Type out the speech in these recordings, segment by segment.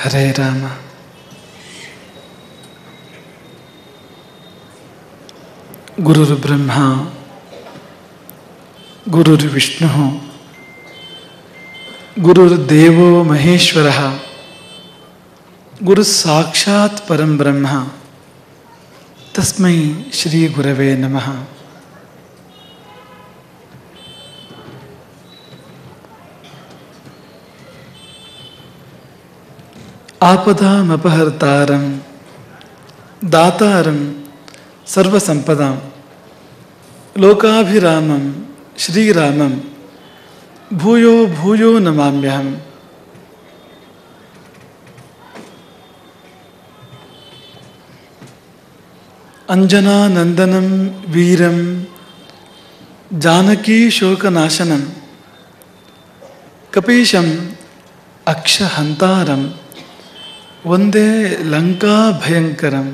ಹರೇ ರಾಮ. ಗುರುರ್ ಬ್ರಹ್ಮ ಗುರುರ್ ವಿಷ್ಣು ಗುರುರ್ ದೇವೋ ಮಹೇಶ್ವರ ಗುರು ಸಾಕ್ಷಾತ್ ಪರಂ ಬ್ರಹ್ಮ ತಸ್ಮೈ ಶ್ರೀ ಗುರವೇ ನಮಃ. ಆಪದಾಮಪಹರ್ತಾರಂ ದಾತಾರಂ ಸರ್ವಸಂಪದಾಂ ಲೋಕಾಭಿರಾಮಂ ಶ್ರೀರಾಮಂ ಭೂಯೋ ಭೂಯೋ ನಮಾಮ್ಯಹಂ. ಅಂಜನಾನಂದನಂ ವೀರಂ ಜಾನಕೀ ಶೋಕನಾಶನಂ ಕಪೀಶಂ ಅಕ್ಷಹಂತಾರಂ ವಂದೇ ಲಂಕಾ ಭಯಂಕರಂ.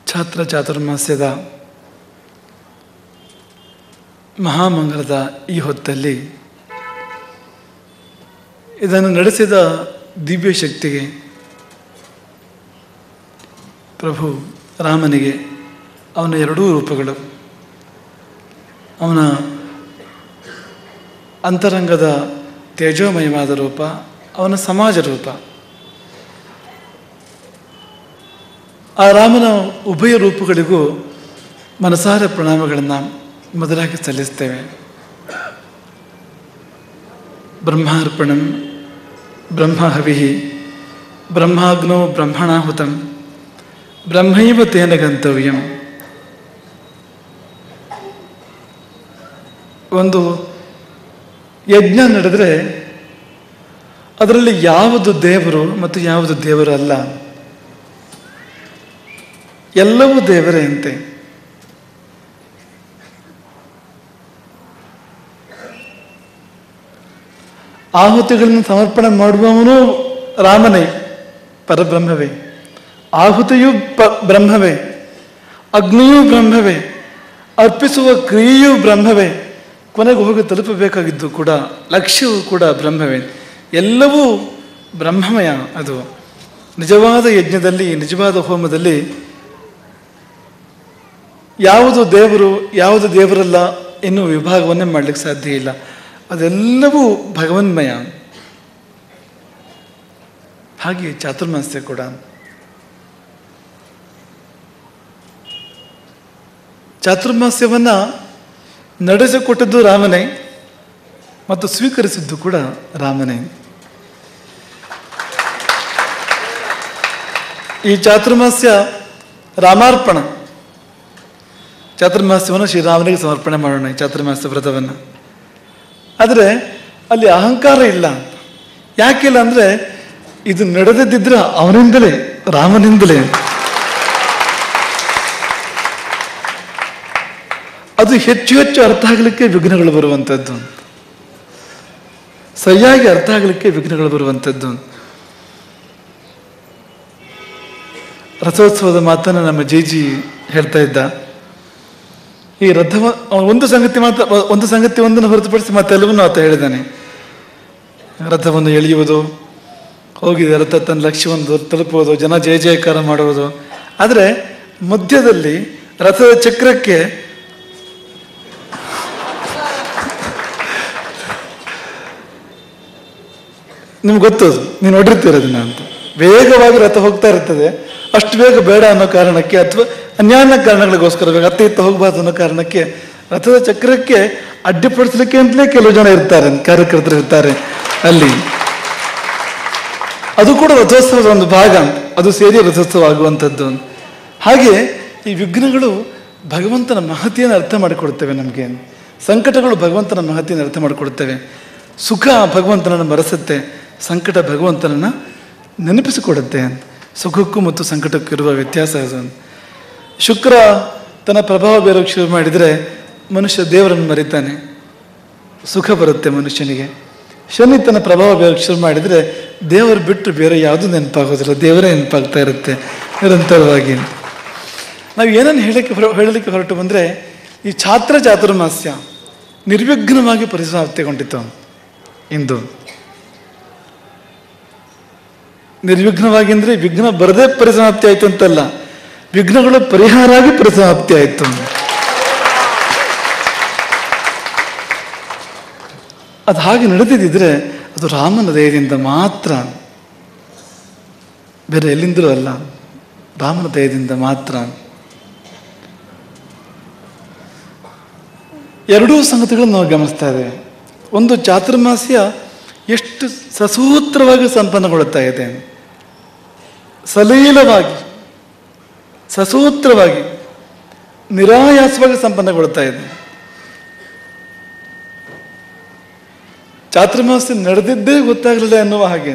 ಛಾತ್ರ ಚಾತುರ್ಮಾಸ್ಯದ ಮಹಾಮಂಗಳದ ಈ ಹೊತ್ತಲ್ಲಿ ಇದನ್ನು ನಡೆಸಿದ ದಿವ್ಯ ಶಕ್ತಿಗೆ, ಪ್ರಭು ರಾಮನಿಗೆ ಅವನ ಎರಡೂ ರೂಪಗಳು, ಅವನ ಅಂತರಂಗದ ತೇಜೋಮಯವಾದ ರೂಪ, ಅವನ ಸಮಾಜ ರೂಪ, ಆ ರಾಮನ ಉಭಯ ರೂಪಗಳಿಗೂ ಮನಸಾರ ಪ್ರಣಾಮಗಳನ್ನು ಮೊದಲಾಗಿ ಸಲ್ಲಿಸ್ತೇವೆ. ಬ್ರಹ್ಮಾರ್ಪಣಂ ಬ್ರಹ್ಮಹವಿಹಿ ಬ್ರಹ್ಮಾಗ್ನೋ ಬ್ರಹ್ಮಣಾಹುತಂ ಬ್ರಹ್ಮೈವ ತೇನ ಗಂತವ್ಯಂ. ಒಂದು ಯಜ್ಞ ನಡೆದರೆ ಅದರಲ್ಲಿ ಯಾವುದು ದೇವರು ಮತ್ತು ಯಾವುದು ದೇವರು ಅಲ್ಲ, ಎಲ್ಲವೂ ದೇವರೇ ಅಂತೆ. ಆಹುತಿಗಳನ್ನು ಸಮರ್ಪಣೆ ಮಾಡುವವನು ರಾಮನೇ, ಪರಬ್ರಹ್ಮವೇ. ಆಹುತಿಯೂ ಬ್ರಹ್ಮವೇ, ಅಗ್ನಿಯೂ ಬ್ರಹ್ಮವೇ, ಅರ್ಪಿಸುವ ಕ್ರಿಯೆಯೂ ಬ್ರಹ್ಮವೇ, ಕೊನೆಗೆ ಹೋಗಿ ತಲುಪಬೇಕಾಗಿದ್ದು ಕೂಡ ಲಕ್ಷ್ಯವೂ ಕೂಡ ಬ್ರಹ್ಮವೇ. ಎಲ್ಲವೂ ಬ್ರಹ್ಮಮಯ. ಅದು ನಿಜವಾದ ಯಜ್ಞದಲ್ಲಿ, ನಿಜವಾದ ಹೋಮದಲ್ಲಿ ಯಾವುದು ದೇವರು ಯಾವುದು ದೇವರಲ್ಲ ಎನ್ನುವ ವಿಭಾಗವನ್ನೇ ಮಾಡಲಿಕ್ಕೆ ಸಾಧ್ಯ ಇಲ್ಲ. ಅದೆಲ್ಲವೂ ಭಗವನ್ಮಯ. ಹಾಗೆ ಚಾತುರ್ಮಾಸ್ಯ ಕೂಡ. ಚಾತುರ್ಮಾಸ್ಯವನ್ನು ನಡೆಸಿಕೊಟ್ಟದ್ದು ರಾಮನೇ ಮತ್ತು ಸ್ವೀಕರಿಸಿದ್ದು ಕೂಡ ರಾಮನೇ. ಈ ಚಾತುರ್ಮಾಸ್ಯ ರಾಮಾರ್ಪಣ. ಚಾತುರ್ಮಾಸ್ಯವನ್ನು ಶ್ರೀರಾಮನಿಗೆ ಸಮರ್ಪಣೆ ಮಾಡೋಣ, ಈ ಚಾತುರ್ಮಾಸ್ಯ ವ್ರತವನ್ನು. ಆದರೆ ಅಲ್ಲಿ ಅಹಂಕಾರ ಇಲ್ಲ. ಯಾಕಿಲ್ಲ ಅಂದರೆ ಇದು ನಡೆದಿದ್ದರೆ ಅವನಿಂದಲೇ, ರಾಮನಿಂದಲೇ. ಅದು ಹೆಚ್ಚು ಹೆಚ್ಚು ಅರ್ಥ ಆಗಲಿಕ್ಕೆ ವಿಘ್ನಗಳು ಬರುವಂಥದ್ದು, ಸರಿಯಾಗಿ ಅರ್ಥ ಆಗಲಿಕ್ಕೆ ವಿಘ್ನಗಳು ಬರುವಂಥದ್ದು. ರಥೋತ್ಸವದ ಮಾತನ್ನು ನಮ್ಮ ಜೈಜಿ ಹೇಳ್ತಾ ಇದ್ದ. ಈ ಒಂದು ಸಂಗತಿ ಒಂದನ್ನು ಹೊರತುಪಡಿಸಿ ಮತ್ತೆಲ್ಲವನ್ನೂ ಆತ ಹೇಳಿದ್ದಾನೆ. ರಥವನ್ನು ಎಳೆಯುವುದು, ಹೋಗಿದೆ ರಥ ತನ್ನ ಲಕ್ಷ್ಯವನ್ನು ತಲುಪುವುದು, ಜನ ಜಯ ಜಯಕಾರ ಮಾಡುವುದು. ಆದರೆ ಮಧ್ಯದಲ್ಲಿ ರಥದ ಚಕ್ರಕ್ಕೆ ನಿಮ್ಗೆ ಗೊತ್ತದು, ನೀನು ನೋಡಿರ್ತೀರದನ್ನ ಅಂತ. ವೇಗವಾಗಿ ರಥ ಹೋಗ್ತಾ ಇರ್ತದೆ, ಅಷ್ಟು ಬೇಗ ಬೇಡ ಅನ್ನೋ ಕಾರಣಕ್ಕೆ ಅಥವಾ ಅನ್ಯಾನ್ಯ ಕಾರಣಗಳಿಗೋಸ್ಕರ ಅತ್ತ ಇತ್ತ ಹೋಗಬಾರ್ದು ಅನ್ನೋ ಕಾರಣಕ್ಕೆ ರಥದ ಚಕ್ರಕ್ಕೆ ಅಡ್ಡಿಪಡಿಸಲಿಕ್ಕೆ ಅಂತಲೇ ಕೆಲವು ಜನ ಇರ್ತಾರೆ, ಕಾರ್ಯಕರ್ತರು ಇರ್ತಾರೆ ಅಲ್ಲಿ. ಅದು ಕೂಡ ರಥೋತ್ಸವದ ಒಂದು ಭಾಗ, ಅದು ಸೇರಿ ರಥೋತ್ಸವ ಆಗುವಂಥದ್ದು. ಹಾಗೆ ಈ ವಿಘ್ನಗಳು ಭಗವಂತನ ಮಹತಿಯನ್ನು ಅರ್ಥ ಮಾಡಿಕೊಡ್ತೇವೆ ನಮಗೆ. ಸಂಕಟಗಳು ಭಗವಂತನ ಮಹತಿಯನ್ನು ಅರ್ಥ ಮಾಡಿಕೊಡ್ತೇವೆ. ಸುಖ ಭಗವಂತನನ್ನು ಮರೆಸುತ್ತೆ, ಸಂಕಟ ಭಗವಂತನನ್ನು ನೆನಪಿಸಿಕೊಡುತ್ತೆ. ಸುಖಕ್ಕೂ ಮತ್ತು ಸಂಕಟಕ್ಕೂ ಇರುವ ವ್ಯತ್ಯಾಸ ಅದು. ಶುಕ್ರ ತನ್ನ ಪ್ರಭಾವ ಬೇರೋಕ್ಕೆ ಶುರು ಮಾಡಿದರೆ ಮನುಷ್ಯ ದೇವರನ್ನು ಮರಿತಾನೆ, ಸುಖ ಬರುತ್ತೆ ಮನುಷ್ಯನಿಗೆ. ಶನಿ ತನ್ನ ಪ್ರಭಾವ ಬೇರೋಕ್ಕೆ ಶುರು ಮಾಡಿದರೆ ದೇವರು ಬಿಟ್ಟು ಬೇರೆ ಯಾವುದೂ ನೆನಪಾಗೋದಿಲ್ಲ, ದೇವರೇ ನೆನಪಾಗ್ತಾ ಇರುತ್ತೆ ನಿರಂತರವಾಗಿ. ನಾವು ಏನನ್ನು ಹೇಳಲಿಕ್ಕೆ ಹೊರಟು ಬಂದರೆ, ಈ ಚಾತುರ್ಮಾಸ್ಯ ನಿರ್ವಿಘ್ನವಾಗಿ ಪರಿಸಮಾಪ್ತಿಗೊಂಡಿತು. ಇಂದು. ನಿರ್ವಿಘ್ನವಾಗಿ ಅಂದರೆ ವಿಘ್ನ ಬರದೇ ಪರಿಸಮಾಪ್ತಿ ಆಯಿತು ಅಂತಲ್ಲ, ವಿಘ್ನಗಳು ಪರಿಹಾರ ಆಗಿ ಪರಿಸಮಾಪ್ತಿ ಆಯಿತು. ಅದು ಹಾಗೆ ನಡೆದಿದ್ದರೆ ಅದು ರಾಮನ ದಯದಿಂದ ಮಾತ್ರ, ಬೇರೆ ಎಲ್ಲಿಂದಲೂ ಅಲ್ಲ, ರಾಮನ ದಯದಿಂದ ಮಾತ್ರ. ಎರಡೂ ಸಂಗತಿಗಳನ್ನು ನಾವು ಗಮನಿಸ್ತಾ ಇದ್ದೇವೆ. ಒಂದು, ಚಾತುರ್ಮಾಸ್ಯ ಎಷ್ಟು ಸಸೂತ್ರವಾಗಿ ಸಂಪನ್ನಗೊಳ್ಳುತ್ತಾ ಇದೆ, ಸಲೀಲವಾಗಿ, ಸಸೂತ್ರವಾಗಿ, ನಿರಾಯಾಸವಾಗಿ ಸಂಪನ್ನಗೊಳ್ಳುತ್ತಾ ಇದೆ. ಚಾತುರ್ಮಾಸ್ಯ ನಡೆದಿದ್ದೇ ಗೊತ್ತಾಗಲಿಲ್ಲ ಎನ್ನುವ ಹಾಗೆ.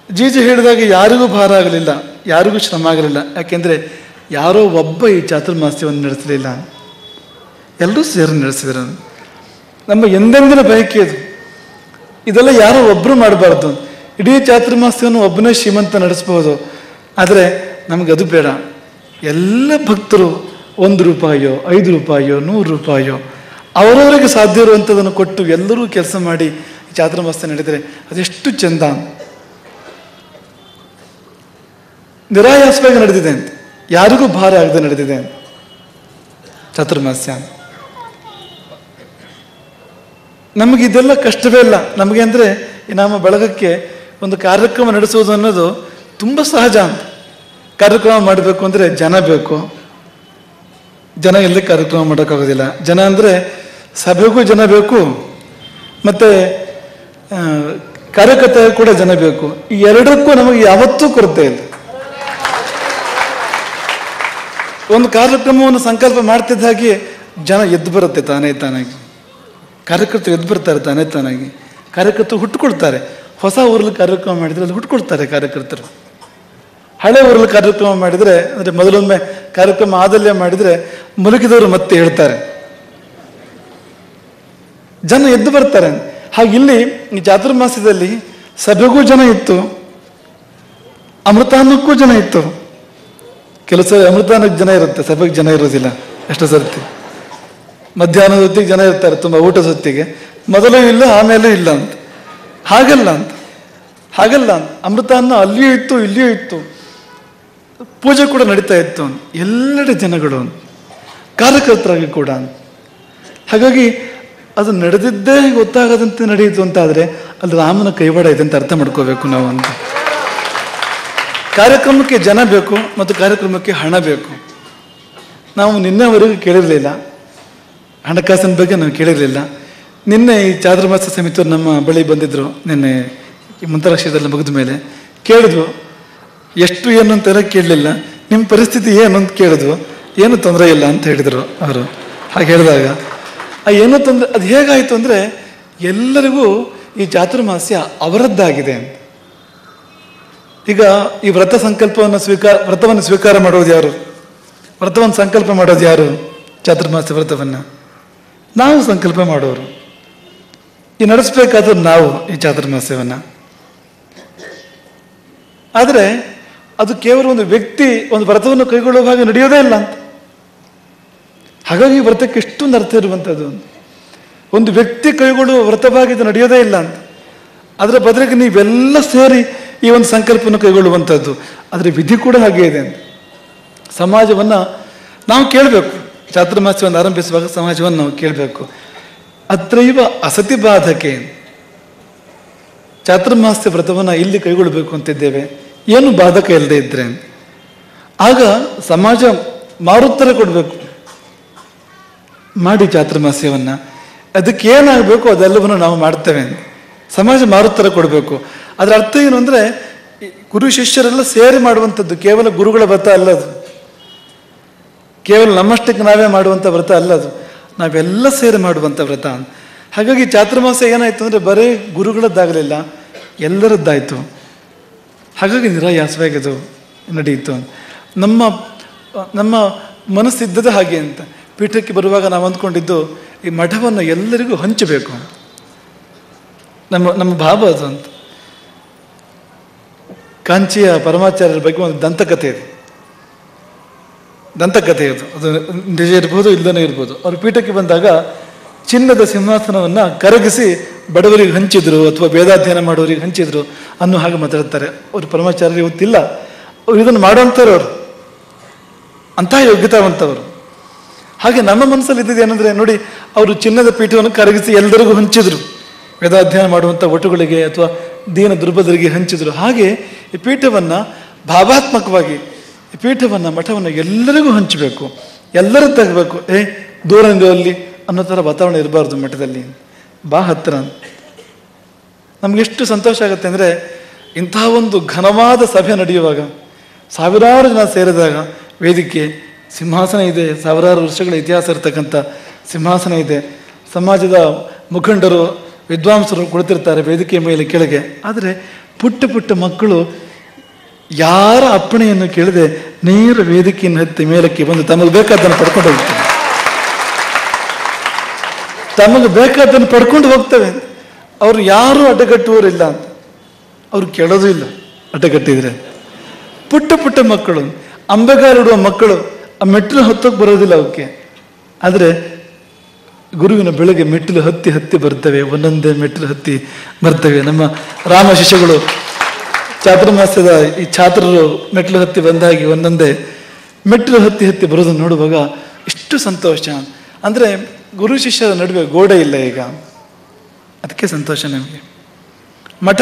ಜೀಜಿ ಹೇಳಿದಾಗ ಯಾರಿಗೂ ಭಾರ ಆಗಲಿಲ್ಲ, ಯಾರಿಗೂ ಶ್ರಮ ಆಗಲಿಲ್ಲ. ಯಾಕೆಂದರೆ ಯಾರೋ ಒಬ್ಬ ಈ ಚಾತುರ್ಮಾಸ್ಯವನ್ನು ನಡೆಸಲಿಲ್ಲ, ಎಲ್ಲರೂ ಸೇರಿ ನಡೆಸಿದರು. ನಮ್ಮ ಎಂದೆಂದಿನ ಬಯಕೆ ಅದು. ಇದೆಲ್ಲ ಯಾರೋ ಒಬ್ಬರು ಮಾಡಬಾರ್ದು. ಇಡೀ ಚಾತುರ್ಮಾಸ್ಯವನ್ನು ಒಬ್ಬನೇ ಶ್ರೀಮಂತ ನಡೆಸ್ಬೋದು. ಆದರೆ ನಮಗದು ಬೇಡ. ಎಲ್ಲ ಭಕ್ತರು 1 ರೂಪಾಯೋ 5 ರೂಪಾಯೋ 100 ರೂಪಾಯೋ ಅವರವರಿಗೆ ಸಾಧ್ಯ ಇರುವಂಥದ್ದನ್ನು ಕೊಟ್ಟು ಎಲ್ಲರೂ ಕೆಲಸ ಮಾಡಿ ಚಾತುರ್ಮಾಸ್ಯ ನಡೆದರೆ ಅದೆಷ್ಟು ಚೆಂದ. ನಿರಾಯಾಸವಾಗಿ ನಡೆದಿದೆ ಅಂತ, ಯಾರಿಗೂ ಭಾರ ಆಗದೆ ನಡೆದಿದೆ ಚಾತುರ್ಮಾಸ್ಯ. ನಮಗಿದೆಲ್ಲ ಕಷ್ಟವೇ ಇಲ್ಲ. ನಮಗೆ ಅಂದರೆ ನಮ್ಮ ಬಳಗಕ್ಕೆ ಒಂದು ಕಾರ್ಯಕ್ರಮ ನಡೆಸುವುದು ಅನ್ನೋದು ತುಂಬ ಸಹಜ ಅಂತ. ಕಾರ್ಯಕ್ರಮ ಮಾಡಬೇಕು ಅಂದರೆ ಜನ ಬೇಕು. ಜನ ಎಲ್ಲಿ ಕಾರ್ಯಕ್ರಮ ಮಾಡೋಕ್ಕಾಗೋದಿಲ್ಲ. ಜನ ಅಂದರೆ ಸಭೆಗೂ ಜನ ಬೇಕು, ಮತ್ತು ಕಾರ್ಯಕರ್ತ ಕೂಡ ಜನ ಬೇಕು. ಈ ಎರಡಕ್ಕೂ ನಮಗೆ ಯಾವತ್ತೂ ಕೊರತೆ ಇಲ್ಲ. ಒಂದು ಕಾರ್ಯಕ್ರಮವನ್ನು ಸಂಕಲ್ಪ ಮಾಡ್ತಿದ್ದ ಹಾಗೆ ಜನ ಎದ್ದು ಬರುತ್ತೆ ತಾನೇ ತಾನಾಗಿ. ಕಾರ್ಯಕರ್ತರು ಎದ್ದು ಬರ್ತಾರೆ ತಾನೇ ತಾನಾಗಿ. ಕಾರ್ಯಕರ್ತರು ಹುಟ್ಟುಕೊಳ್ತಾರೆ. ಹೊಸ ಊರಲ್ಲಿ ಕಾರ್ಯಕ್ರಮ ಮಾಡಿದರೆ ಅಲ್ಲಿ ಹುಟ್ಟುಕೊಳ್ತಾರೆ ಕಾರ್ಯಕರ್ತರು. ಹಳೆ ಊರಲ್ಲಿ ಕಾರ್ಯಕ್ರಮ ಮಾಡಿದರೆ, ಅಂದರೆ ಮೊದಲೊಮ್ಮೆ ಕಾರ್ಯಕ್ರಮ ಆದಲ್ಲೇ ಮಾಡಿದರೆ ಮುಲುಕಿದವರು ಮತ್ತೆ ಹೇಳ್ತಾರೆ, ಜನ ಎದ್ದು ಬರ್ತಾರೆ. ಹಾಗೆ ಇಲ್ಲಿ ಈ ಚಾತುರ್ಮಾಸ್ಯದಲ್ಲಿ ಸಭೆಗೂ ಜನ ಇತ್ತು, ಅಮೃತಾನ್ನಕ್ಕೂ ಜನ ಇತ್ತು. ಕೆಲವು ಸರಿ ಅಮೃತಾನ್ನಕ್ಕೆ ಜನ ಇರುತ್ತೆ, ಸಭೆಗೆ ಜನ ಇರೋದಿಲ್ಲ. ಎಷ್ಟೋ ಸರ್ತಿ ಮಧ್ಯಾಹ್ನದ ಹೊತ್ತಿಗೆ ಜನ ಇರ್ತಾರೆ, ತುಂಬ ಊಟದ ಹೊತ್ತಿಗೆ. ಮೊದಲೂ ಇಲ್ಲ ಆಮೇಲೂ ಇಲ್ಲ ಅಂತ. ಹಾಗಲ್ಲ ಅಮೃತಾನ್ನ ಅಲ್ಲಿಯೂ ಇತ್ತು ಇಲ್ಲಿಯೂ ಇತ್ತು. ಪೂಜೆ ಕೂಡ ನಡೀತಾ ಇತ್ತು. ಎಲ್ಲೆಡೆ ಜನಗಳು, ಕಾರ್ಯಕರ್ತರಾಗಿ ಕೂಡ. ಹಾಗಾಗಿ ಅದು ನಡೆದಿದ್ದೇ ಗೊತ್ತಾಗದಂತೆ ನಡೆಯಿತು ಅಂತಾದರೆ ಅಲ್ಲಿ ರಾಮನ ಕೈವಾಡ ಇದೆ ಅಂತ ಅರ್ಥ ಮಾಡ್ಕೋಬೇಕು ನಾವು ಅಂತ. ಕಾರ್ಯಕ್ರಮಕ್ಕೆ ಜನ ಬೇಕು ಮತ್ತು ಕಾರ್ಯಕ್ರಮಕ್ಕೆ ಹಣ ಬೇಕು. ನಾವು ನಿನ್ನೆವರೆಗೂ ಕೇಳಿರಲಿಲ್ಲ, ಹಣಕಾಸಿನ ಬಗ್ಗೆ ನಾವು ಕೇಳಿರಲಿಲ್ಲ. ನಿನ್ನೆ ಈ ಚಾತುರ್ಮಾಸ್ಯ ಸಮಿತಿಯವರು ನಮ್ಮ ಬಳಿ ಬಂದಿದ್ದರು. ನಿನ್ನೆ ಈ ಮಂತ್ರಾಕ್ಷರದಲ್ಲಿ ಮುಗಿದ ಮೇಲೆ ಕೇಳಿದ್ವು. ಎಷ್ಟು ಏನು ಅಂತೆಲ್ಲ ಕೇಳಲಿಲ್ಲ, ನಿಮ್ಮ ಪರಿಸ್ಥಿತಿ ಏನು ಅಂತ ಕೇಳಿದ್ವು. ಏನು ತೊಂದರೆ ಇಲ್ಲ ಅಂತ ಹೇಳಿದರು ಅವರು. ಹಾಗೆ ಹೇಳಿದಾಗ ಏನು ತೊಂದರೆ, ಅದು ಹೇಗಾಯಿತು ಅಂದರೆ ಎಲ್ಲರಿಗೂ ಈ ಚಾತುರ್ಮಾಸ್ಯ ಅವರದ್ದಾಗಿದೆ ಅಂತ. ಈಗ ಈ ವ್ರತವನ್ನು ಸ್ವೀಕಾರ ಮಾಡೋದು ಯಾರು? ವ್ರತವನ್ನು ಸಂಕಲ್ಪ ಮಾಡೋದು ಯಾರು? ಚಾತುರ್ಮಾಸ್ಯ ವ್ರತವನ್ನು ನಾವು ಸಂಕಲ್ಪ ಮಾಡೋರು. ಈ ನಡೆಸಬೇಕಾದ್ರೂ ನಾವು ಈ ಚಾತುರ್ಮಾಸ್ಯವನ್ನು. ಆದರೆ ಅದು ಕೇವಲ ಒಂದು ವ್ಯಕ್ತಿ ಒಂದು ವ್ರತವನ್ನು ಕೈಗೊಳ್ಳುವಾಗ ನಡೆಯೋದೇ ಇಲ್ಲ ಅಂತ. ಹಾಗಾಗಿ ವ್ರತಕ್ಕೆ ಎಷ್ಟೊಂದು ಅರ್ಥ ಇರುವಂಥದ್ದು. ಒಂದು ವ್ಯಕ್ತಿ ಕೈಗೊಳ್ಳುವ ವ್ರತವಾಗಿ ಇದು ನಡೆಯೋದೇ ಇಲ್ಲ ಅಂತ. ಅದರ ಬದಲಿಗೆ ನೀವೆಲ್ಲ ಸೇರಿ ಈ ಒಂದು ಸಂಕಲ್ಪವನ್ನು ಕೈಗೊಳ್ಳುವಂಥದ್ದು. ಅದರ ವಿಧಿ ಕೂಡ ಹಾಗೆ ಇದೆ ಅಂತ. ಸಮಾಜವನ್ನು ನಾವು ಕೇಳಬೇಕು. ಚಾತುರ್ಮಾಸ್ಯವನ್ನು ಆರಂಭಿಸುವಾಗ ಸಮಾಜವನ್ನು ನಾವು ಕೇಳಬೇಕು. ಅತ್ರೈವ ಅಸತಿ ಬಾಧಕೆ, ಚಾತುರ್ಮಾಸ್ಯ ವ್ರತವನ್ನು ಇಲ್ಲಿ ಕೈಗೊಳ್ಳಬೇಕು ಅಂತಿದ್ದೇವೆ, ಏನು ಬಾಧಕ ಇಲ್ಲದೆ ಇದ್ರೆ ಆಗ ಸಮಾಜ ಮಾರುತ್ತರ ಕೊಡಬೇಕು. ಮಾಡಿ ಚಾತುರ್ಮಾಸ್ಯವನ್ನು, ಅದಕ್ಕೆ ಏನಾಗಬೇಕು ಅದೆಲ್ಲವನ್ನು ನಾವು ಮಾಡ್ತೇವೆ. ಸಮಾಜ ಮಾರುತ್ತರ ಕೊಡಬೇಕು. ಅದರ ಅರ್ಥ ಏನು ಅಂದರೆ ಗುರು ಶಿಷ್ಯರೆಲ್ಲ ಸೇರಿ ಮಾಡುವಂಥದ್ದು, ಕೇವಲ ಗುರುಗಳ ವ್ರತ ಅಲ್ಲದು, ಕೇವಲ ನಮ್ಮಷ್ಟಕ್ಕೆ ನಾವೇ ಮಾಡುವಂಥ ವ್ರತ ಅಲ್ಲದು, ನಾವೆಲ್ಲ ಸೇರಿ ಮಾಡುವಂಥ ವ್ರತ. ಹಾಗಾಗಿ ಚಾತುರ್ಮಾಸ್ಯ ಏನಾಯಿತು ಅಂದರೆ ಬರೀ ಗುರುಗಳದ್ದಾಗಲಿಲ್ಲ, ಎಲ್ಲರದ್ದಾಯಿತು. ಹಾಗಾಗಿ ನಿರಾಯಾಸವಾಗಿ ಅದು ನಡೆಯಿತು. ನಮ್ಮ ಮನಸ್ಸಿದ್ದದ ಹಾಗೆ ಅಂತ. ಪೀಠಕ್ಕೆ ಬರುವಾಗ ನಾವು ಅಂದ್ಕೊಂಡಿದ್ದು ಈ ಮಠವನ್ನು ಎಲ್ಲರಿಗೂ ಹಂಚಬೇಕು, ನಮ್ಮ ಭಾವ ಅದು ಅಂತ. ಕಾಂಚಿಯ ಪರಮಾಚಾರ್ಯರ ಬಗ್ಗೆ ಒಂದು ದಂತಕಥೆ ಇದೆ. ಅದು ನಿಜ ಇರ್ಬೋದು ಇಲ್ಲದೇ ಇರ್ಬೋದು. ಅವರು ಪೀಠಕ್ಕೆ ಬಂದಾಗ ಚಿನ್ನದ ಸಿಂಹಾಸನವನ್ನು ಕರಗಿಸಿ ಬಡವರಿಗೆ ಹಂಚಿದ್ರು ಅಥವಾ ವೇದಾಧ್ಯಯನ ಮಾಡೋರಿಗೆ ಹಂಚಿದ್ರು ಅನ್ನೋ ಹಾಗೆ ಮಾತಾಡ್ತಾರೆ. ಅವರು ಪರಮಾಚಾರ್ಯರು ಇವತ್ತಿಲ್ಲ, ಅವ್ರು ಇದನ್ನು ಮಾಡುವಂಥವ್ರು, ಅವರು ಅಂತಹ ಯೋಗ್ಯತಾವಂತವರು. ಹಾಗೆ ನಮ್ಮ ಮನಸ್ಸಲ್ಲಿ ಇದ್ದಿದ್ದು ಏನಂದ್ರೆ ನೋಡಿ, ಅವರು ಚಿನ್ನದ ಪೀಠವನ್ನು ಕರಗಿಸಿ ಎಲ್ಲರಿಗೂ ಹಂಚಿದ್ರು, ವೇದಾಧ್ಯಯನ ಮಾಡುವಂಥ ಒಟುಗಳಿಗೆ ಅಥವಾ ದೀನ ದುರ್ಬಲರಿಗೆ ಹಂಚಿದ್ರು. ಹಾಗೆ ಈ ಪೀಠವನ್ನು ಭಾವಾತ್ಮಕವಾಗಿ, ಈ ಪೀಠವನ್ನು ಮಠವನ್ನು ಎಲ್ಲರಿಗೂ ಹಂಚಬೇಕು, ಎಲ್ಲರೂ ತೆಗಬೇಕು. ದೂರಂಗಲ್ಲಿ ಅನ್ನೋ ಥರ ವಾತಾವರಣ ಇರಬಾರ್ದು ಮಠದಲ್ಲಿ, ಬಾ ಹತ್ತಿರ. ನಮಗೆಷ್ಟು ಸಂತೋಷ ಆಗುತ್ತೆ ಅಂದರೆ, ಇಂತಹ ಒಂದು ಘನವಾದ ಸಭೆ ನಡೆಯುವಾಗ, ಸಾವಿರಾರು ಜನ ಸೇರಿದಾಗ, ವೇದಿಕೆ, ಸಿಂಹಾಸನ ಇದೆ, ಸಾವಿರಾರು ವರ್ಷಗಳ ಇತಿಹಾಸ ಇರತಕ್ಕಂಥ ಸಿಂಹಾಸನ ಇದೆ, ಸಮಾಜದ ಮುಖಂಡರು ವಿದ್ವಾಂಸರು ಕುಳಿತಿರ್ತಾರೆ ವೇದಿಕೆಯ ಮೇಲೆ ಕೆಳಗೆ. ಆದರೆ ಪುಟ್ಟ ಪುಟ್ಟ ಮಕ್ಕಳು ಯಾರ ಅಪ್ಪಣೆಯನ್ನು ಕೇಳದೆ ನೇರ ವೇದಿಕೆಯನ್ನು ಹತ್ತಿ ಮೇಲಕ್ಕೆ ಬಂದು ತಮಗೆ ಬೇಕಾದ್ದನ್ನು ಪಡ್ಕೊಂಡು ಹೋಗ್ತವೆ, ತಮಗೆ ಬೇಕಾದ್ದನ್ನು ಪಡ್ಕೊಂಡು ಹೋಗ್ತವೆ. ಅವರು ಯಾರೂ ಅಡ್ಡಗಟ್ಟುವವರಿಲ್ಲ ಅಂತ, ಅವ್ರು ಕೇಳೋದು ಇಲ್ಲ ಅಡ್ಡಗಟ್ಟಿದ್ರೆ. ಪುಟ್ಟ ಪುಟ್ಟ ಮಕ್ಕಳು, ಅಂಬೆಗಾಲಿಡುವ ಮಕ್ಕಳು, ಆ ಮೆಟ್ಟಿಲು ಹತ್ತೋಕೆ ಬರೋದಿಲ್ಲ ಅವಕ್ಕೆ. ಆದರೆ ಗುರುವಿನ ಬೆಳಗ್ಗೆ ಮೆಟ್ಟಿಲು ಹತ್ತಿ ಹತ್ತಿ ಬರ್ತವೆ, ಒಂದೊಂದೇ ಮೆಟ್ಟಿಲು ಹತ್ತಿ ಬರ್ತವೆ. ನಮ್ಮ ರಾಮ ಶಿಷ್ಯಗಳು ಚಾತುರ್ಮಾಸ್ಯದ ಈ ಛಾತ್ರರು ಮೆಟ್ಟಿಲು ಹತ್ತಿ ಬಂದಾಗಿ ಒಂದೊಂದೇ ಮೆಟ್ಟಿಲು ಹತ್ತಿ ಹತ್ತಿ ಬರೋದನ್ನು ನೋಡುವಾಗ ಎಷ್ಟು ಸಂತೋಷ. ಅಂದರೆ ಗುರು ಶಿಷ್ಯರ ನಡುವೆ ಗೋಡೆ ಇಲ್ಲ ಈಗ, ಅದಕ್ಕೆ ಸಂತೋಷ ನಮಗೆ. ಮಠ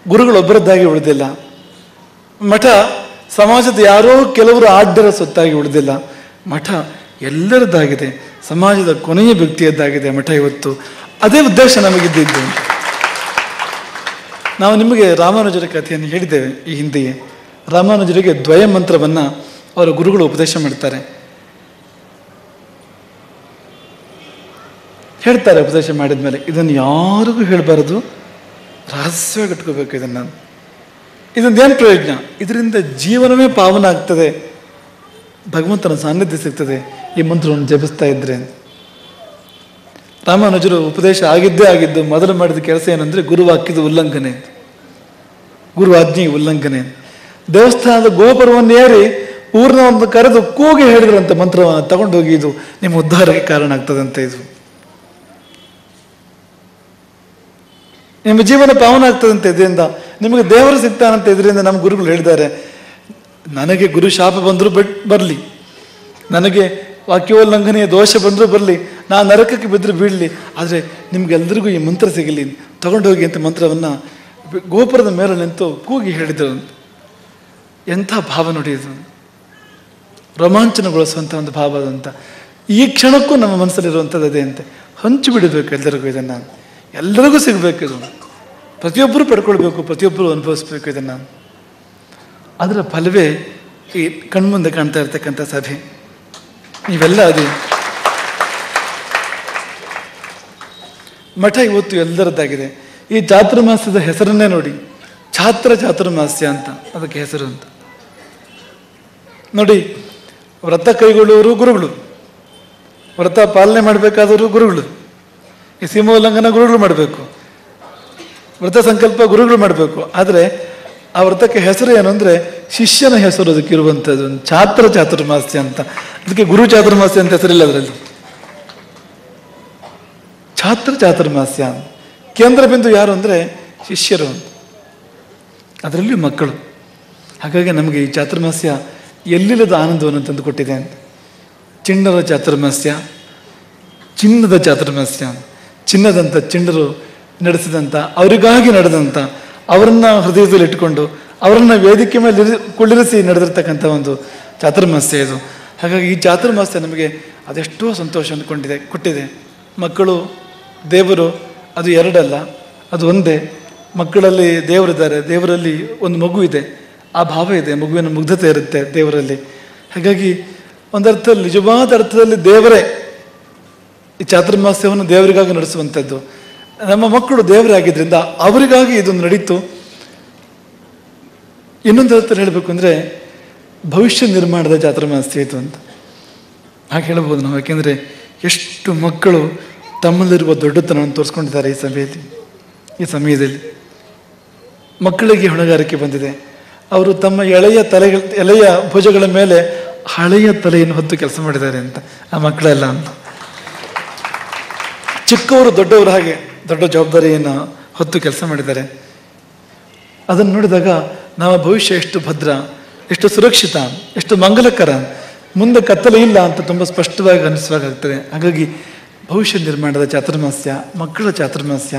ಗುರುಗಳೊಬ್ಬರದ್ದಾಗಿ ಉಳಿದಿಲ್ಲ, ಮಠ ಸಮಾಜದ ಯಾರೋ ಕೆಲವರು ಆಡ್ಡರ ಸೊತ್ತಾಗಿ ಉಳಿದಿಲ್ಲ, ಮಠ ಎಲ್ಲರದ್ದಾಗಿದೆ, ಸಮಾಜದ ಕೊನೆಯ ವ್ಯಕ್ತಿಯದ್ದಾಗಿದೆ ಮಠ ಇವತ್ತು. ಅದೇ ಉದ್ದೇಶ ನಮಗಿದ್ದಿದ್ದು. ನಾವು ನಿಮಗೆ ರಾಮಾನುಜರ ಕಥೆಯನ್ನು ಹೇಳಿದ್ದೇವೆ ಈ ಹಿಂದೆಯೇ. ರಾಮಾನುಜರಿಗೆ ದ್ವಯ ಮಂತ್ರವನ್ನು ಅವರ ಗುರುಗಳು ಉಪದೇಶ ಮಾಡ್ತಾರೆ, ಹೇಳ್ತಾರೆ. ಉಪದೇಶ ಮಾಡಿದ ಮೇಲೆ ಇದನ್ನು ಯಾರಿಗೂ ಹೇಳಬಾರದು, ರಹಸ್ಯವಾಗಿ ಇಟ್ಕೋಬೇಕು ಇದನ್ನು. ಇದೊಂದೇನು ಪ್ರಯೋಜನ? ಇದರಿಂದ ಜೀವನವೇ ಪಾವನ ಆಗ್ತದೆ, ಭಗವಂತನ ಸಾನ್ನಿಧ್ಯ ಸಿಗ್ತದೆ ಈ ಮಂತ್ರವನ್ನು ಜಪಿಸ್ತಾ ಇದ್ರೆ. ರಾಮಾನುಜರು ಉಪದೇಶ ಆಗಿದ್ದು ಮೊದಲು ಮಾಡಿದ ಕೆಲಸ ಏನಂದ್ರೆ ಗುರುವಾಕ್ಯದ ಉಲ್ಲಂಘನೆ, ಗುರು ಆಜ್ಞೆಯ ಉಲ್ಲಂಘನೆ. ದೇವಸ್ಥಾನದ ಗೋಪುರವನ್ನು ಏರಿ ಊರಿನ ಒಂದು ಕರೆದು ಕೂಗಿ ಹೇಳಿದ್ರಂತೆ ಮಂತ್ರವನ್ನು ತಗೊಂಡೋಗಿ, ಇದು ನಿಮ್ಮ ಉದ್ಧಾರಕ್ಕೆ ಕಾರಣ ಆಗ್ತದಂತೆ, ಇದು ನಿಮ್ಮ ಜೀವನ ಪಾವನ ಆಗ್ತದಂತೆ, ಇದರಿಂದ ನಿಮಗೆ ದೇವರು ಸಿಗ್ತಾನಂತೆ. ಇದರಿಂದ ನಮ್ಮ ಗುರುಗಳು ಹೇಳಿದ್ದಾರೆ, ನನಗೆ ಗುರು ಶಾಪ ಬಂದರೂ ಬರಲಿ, ನನಗೆ ವಾಕ್ಯೋಲ್ಲಂಘನೆಯ ದೋಷ ಬಂದರೂ ಬರಲಿ, ನಾನು ನರಕಕ್ಕೆ ಬಿದ್ದರೂ ಬೀಳಲಿ, ಆದರೆ ನಿಮ್ಗೆಲ್ಲರಿಗೂ ಈ ಮಂತ್ರ ಸಿಗಲಿ, ತಗೊಂಡೋಗಿ ಅಂತ ಮಂತ್ರವನ್ನು ಗೋಪುರದ ಮೇಲೆ ನಿಂತು ಕೂಗಿ ಹೇಳಿದರು. ಎಂಥ ಭಾವ ನೋಡಿದ್ರು, ರೋಮಾಂಚನಗೊಳಿಸುವಂಥ ಒಂದು ಭಾವ ಅದಂತ. ಈ ಕ್ಷಣಕ್ಕೂ ನಮ್ಮ ಮನಸ್ಸಲ್ಲಿರುವಂಥದ್ದು ಅದೇ ಅಂತೆ. ಹಂಚಿ ಬಿಡಬೇಕು ಎಲ್ಲರಿಗೂ, ಇದನ್ನು ಎಲ್ಲರಿಗೂ ಸಿಗಬೇಕು, ಇದು ಪ್ರತಿಯೊಬ್ಬರು ಪಡ್ಕೊಳ್ಬೇಕು, ಪ್ರತಿಯೊಬ್ಬರು ಅನುಭವಿಸ್ಬೇಕು ಇದನ್ನು. ಅದರ ಫಲವೇ ಈ ಕಣ್ಮುಂದೆ ಕಾಣ್ತಾ ಇರ್ತಕ್ಕಂಥ ಸಭೆ. ನೀವೆಲ್ಲ ಅದೇ ಮಠ ಇವತ್ತು ಎಲ್ಲರದ್ದಾಗಿದೆ. ಈ ಚಾತುರ್ಮಾಸ್ಯದ ಹೆಸರನ್ನೇ ನೋಡಿ, ಚಾತುರ್ಮಾಸ್ಯ ಅಂತ ಅದಕ್ಕೆ ಹೆಸರು ಅಂತ ನೋಡಿ. ವ್ರತ ಕೈಗೊಳ್ಳುವವರು ಗುರುಗಳು, ವ್ರತ ಪಾಲನೆ ಮಾಡಬೇಕಾದವರು ಗುರುಗಳು, ಈ ಸೀಮೋಲ್ಲಂಘನ ಗುರುಗಳು ಮಾಡಬೇಕು, ವ್ರತ ಸಂಕಲ್ಪ ಗುರುಗಳು ಮಾಡಬೇಕು. ಆದರೆ ಆ ವ್ರತಕ್ಕೆ ಹೆಸರು ಏನು ಅಂದರೆ ಶಿಷ್ಯನ ಹೆಸರು ಅದಕ್ಕೆ ಇರುವಂಥದ್ದು, ಚಾತುರ್ಮಾಸ್ಯ ಅಂತ. ಅದಕ್ಕೆ ಗುರು ಚಾತುರ್ಮಾಸ್ಯ ಅಂತ ಹೆಸರಿಲ್ಲ ಅದರಲ್ಲಿ, ಚಾತುರ್ಮಾಸ್ಯ. ಕೇಂದ್ರ ಬಿಂದು ಯಾರು ಅಂದರೆ ಶಿಷ್ಯರು, ಅದರಲ್ಲಿ ಮಕ್ಕಳು. ಹಾಗಾಗಿ ನಮಗೆ ಈ ಚಾತುರ್ಮಾಸ್ಯ ಎಲ್ಲಿಲ್ಲದ ಆನಂದವನ್ನು ತಂದು ಕೊಟ್ಟಿದೆ ಅಂತ. ಚಿಣ್ಣರ ಚಾತುರ್ಮಾಸ್ಯ, ಚಿನ್ನದ ಚಾತುರ್ಮಾಸ್ಯ, ಚಿನ್ನದಂಥ ಚಿಣ್ಣರು ನಡೆಸಿದಂಥ, ಅವರಿಗಾಗಿ ನಡೆದಂಥ, ಅವರನ್ನು ಹೃದಯದಲ್ಲಿ ಇಟ್ಟುಕೊಂಡು ಅವರನ್ನು ವೇದಿಕೆ ಮೇಲೆ ಕುಳ್ಳಿರಿಸಿ ನಡೆದಿರ್ತಕ್ಕಂಥ ಒಂದು ಚಾತುರ್ಮಾಸ್ಯ ಇದು. ಹಾಗಾಗಿ ಈ ಚಾತುರ್ಮಾಸ್ಯ ನಮಗೆ ಅದೆಷ್ಟೋ ಸಂತೋಷವನ್ನು ಕೊಟ್ಟಿದೆ. ಮಕ್ಕಳು ದೇವರು ಅದು ಎರಡಲ್ಲ, ಅದು ಒಂದೇ. ಮಕ್ಕಳಲ್ಲಿ ದೇವರಿದ್ದಾರೆ, ದೇವರಲ್ಲಿ ಒಂದು ಮಗು ಇದೆ, ಆ ಭಾವ ಇದೆ, ಮಗುವಿನ ಮುಗ್ಧತೆ ಇರುತ್ತೆ ದೇವರಲ್ಲಿ. ಹಾಗಾಗಿ ಒಂದರ್ಥದಲ್ಲಿ, ನಿಜವಾದ ಅರ್ಥದಲ್ಲಿ ದೇವರೇ ಈ ಚಾತುರ್ಮಾಸ್ಯವನ್ನು ದೇವರಿಗಾಗಿ ನಡೆಸುವಂಥದ್ದು. ನಮ್ಮ ಮಕ್ಕಳು ದೇವರೇ ಆಗಿದ್ದರಿಂದ ಅವರಿಗಾಗಿ ಇದೊಂದು ನಡೀತು. ಇನ್ನೊಂದು ಅರ್ಥದಲ್ಲಿ ಹೇಳಬೇಕು ಅಂದರೆ ಭವಿಷ್ಯ ನಿರ್ಮಾಣದ ಚಾತುರ್ಮಾಸ್ಯ ಇದು ಅಂತ ಹಾಗೆ ಹೇಳ್ಬೋದು ನಾವು. ಯಾಕೆಂದರೆ ಎಷ್ಟು ಮಕ್ಕಳು ತಮ್ಮಲ್ಲಿರುವ ದೊಡ್ಡತನವನ್ನು ತೋರಿಸ್ಕೊಂಡಿದ್ದಾರೆ ಈ ಸಭೆಯಲ್ಲಿ, ಈ ಸಮಯದಲ್ಲಿ. ಮಕ್ಕಳಿಗೆ ಹೊಣೆಗಾರಿಕೆ ಬಂದಿದೆ. ಅವರು ತಮ್ಮ ಎಳೆಯ ಭುಜಗಳ ಮೇಲೆ ಹಳೆಯ ತಲೆಯನ್ನು ಹೊತ್ತು ಕೆಲಸ ಮಾಡಿದ್ದಾರೆ ಅಂತ, ಆ ಮಕ್ಕಳೆಲ್ಲ ಅಂತ. ಚಿಕ್ಕವರು ದೊಡ್ಡವರು ಹಾಗೆ ದೊಡ್ಡ ಜವಾಬ್ದಾರಿಯನ್ನು ಹೊತ್ತು ಕೆಲಸ ಮಾಡಿದ್ದಾರೆ. ಅದನ್ನು ನೋಡಿದಾಗ ನಮ್ಮ ಭವಿಷ್ಯ ಎಷ್ಟು ಭದ್ರ, ಎಷ್ಟು ಸುರಕ್ಷಿತ, ಎಷ್ಟು ಮಂಗಲಕರ, ಮುಂದೆ ಕತ್ತಲೆ ಇಲ್ಲ ಅಂತ ತುಂಬ ಸ್ಪಷ್ಟವಾಗಿ ಅನಿಸುವಾಗ್ತದೆ. ಹಾಗಾಗಿ ಭವಿಷ್ಯ ನಿರ್ಮಾಣದ ಚಾತುರ್ಮಾಸ್ಯ, ಮಕ್ಕಳ ಚಾತುರ್ಮಾಸ್ಯ,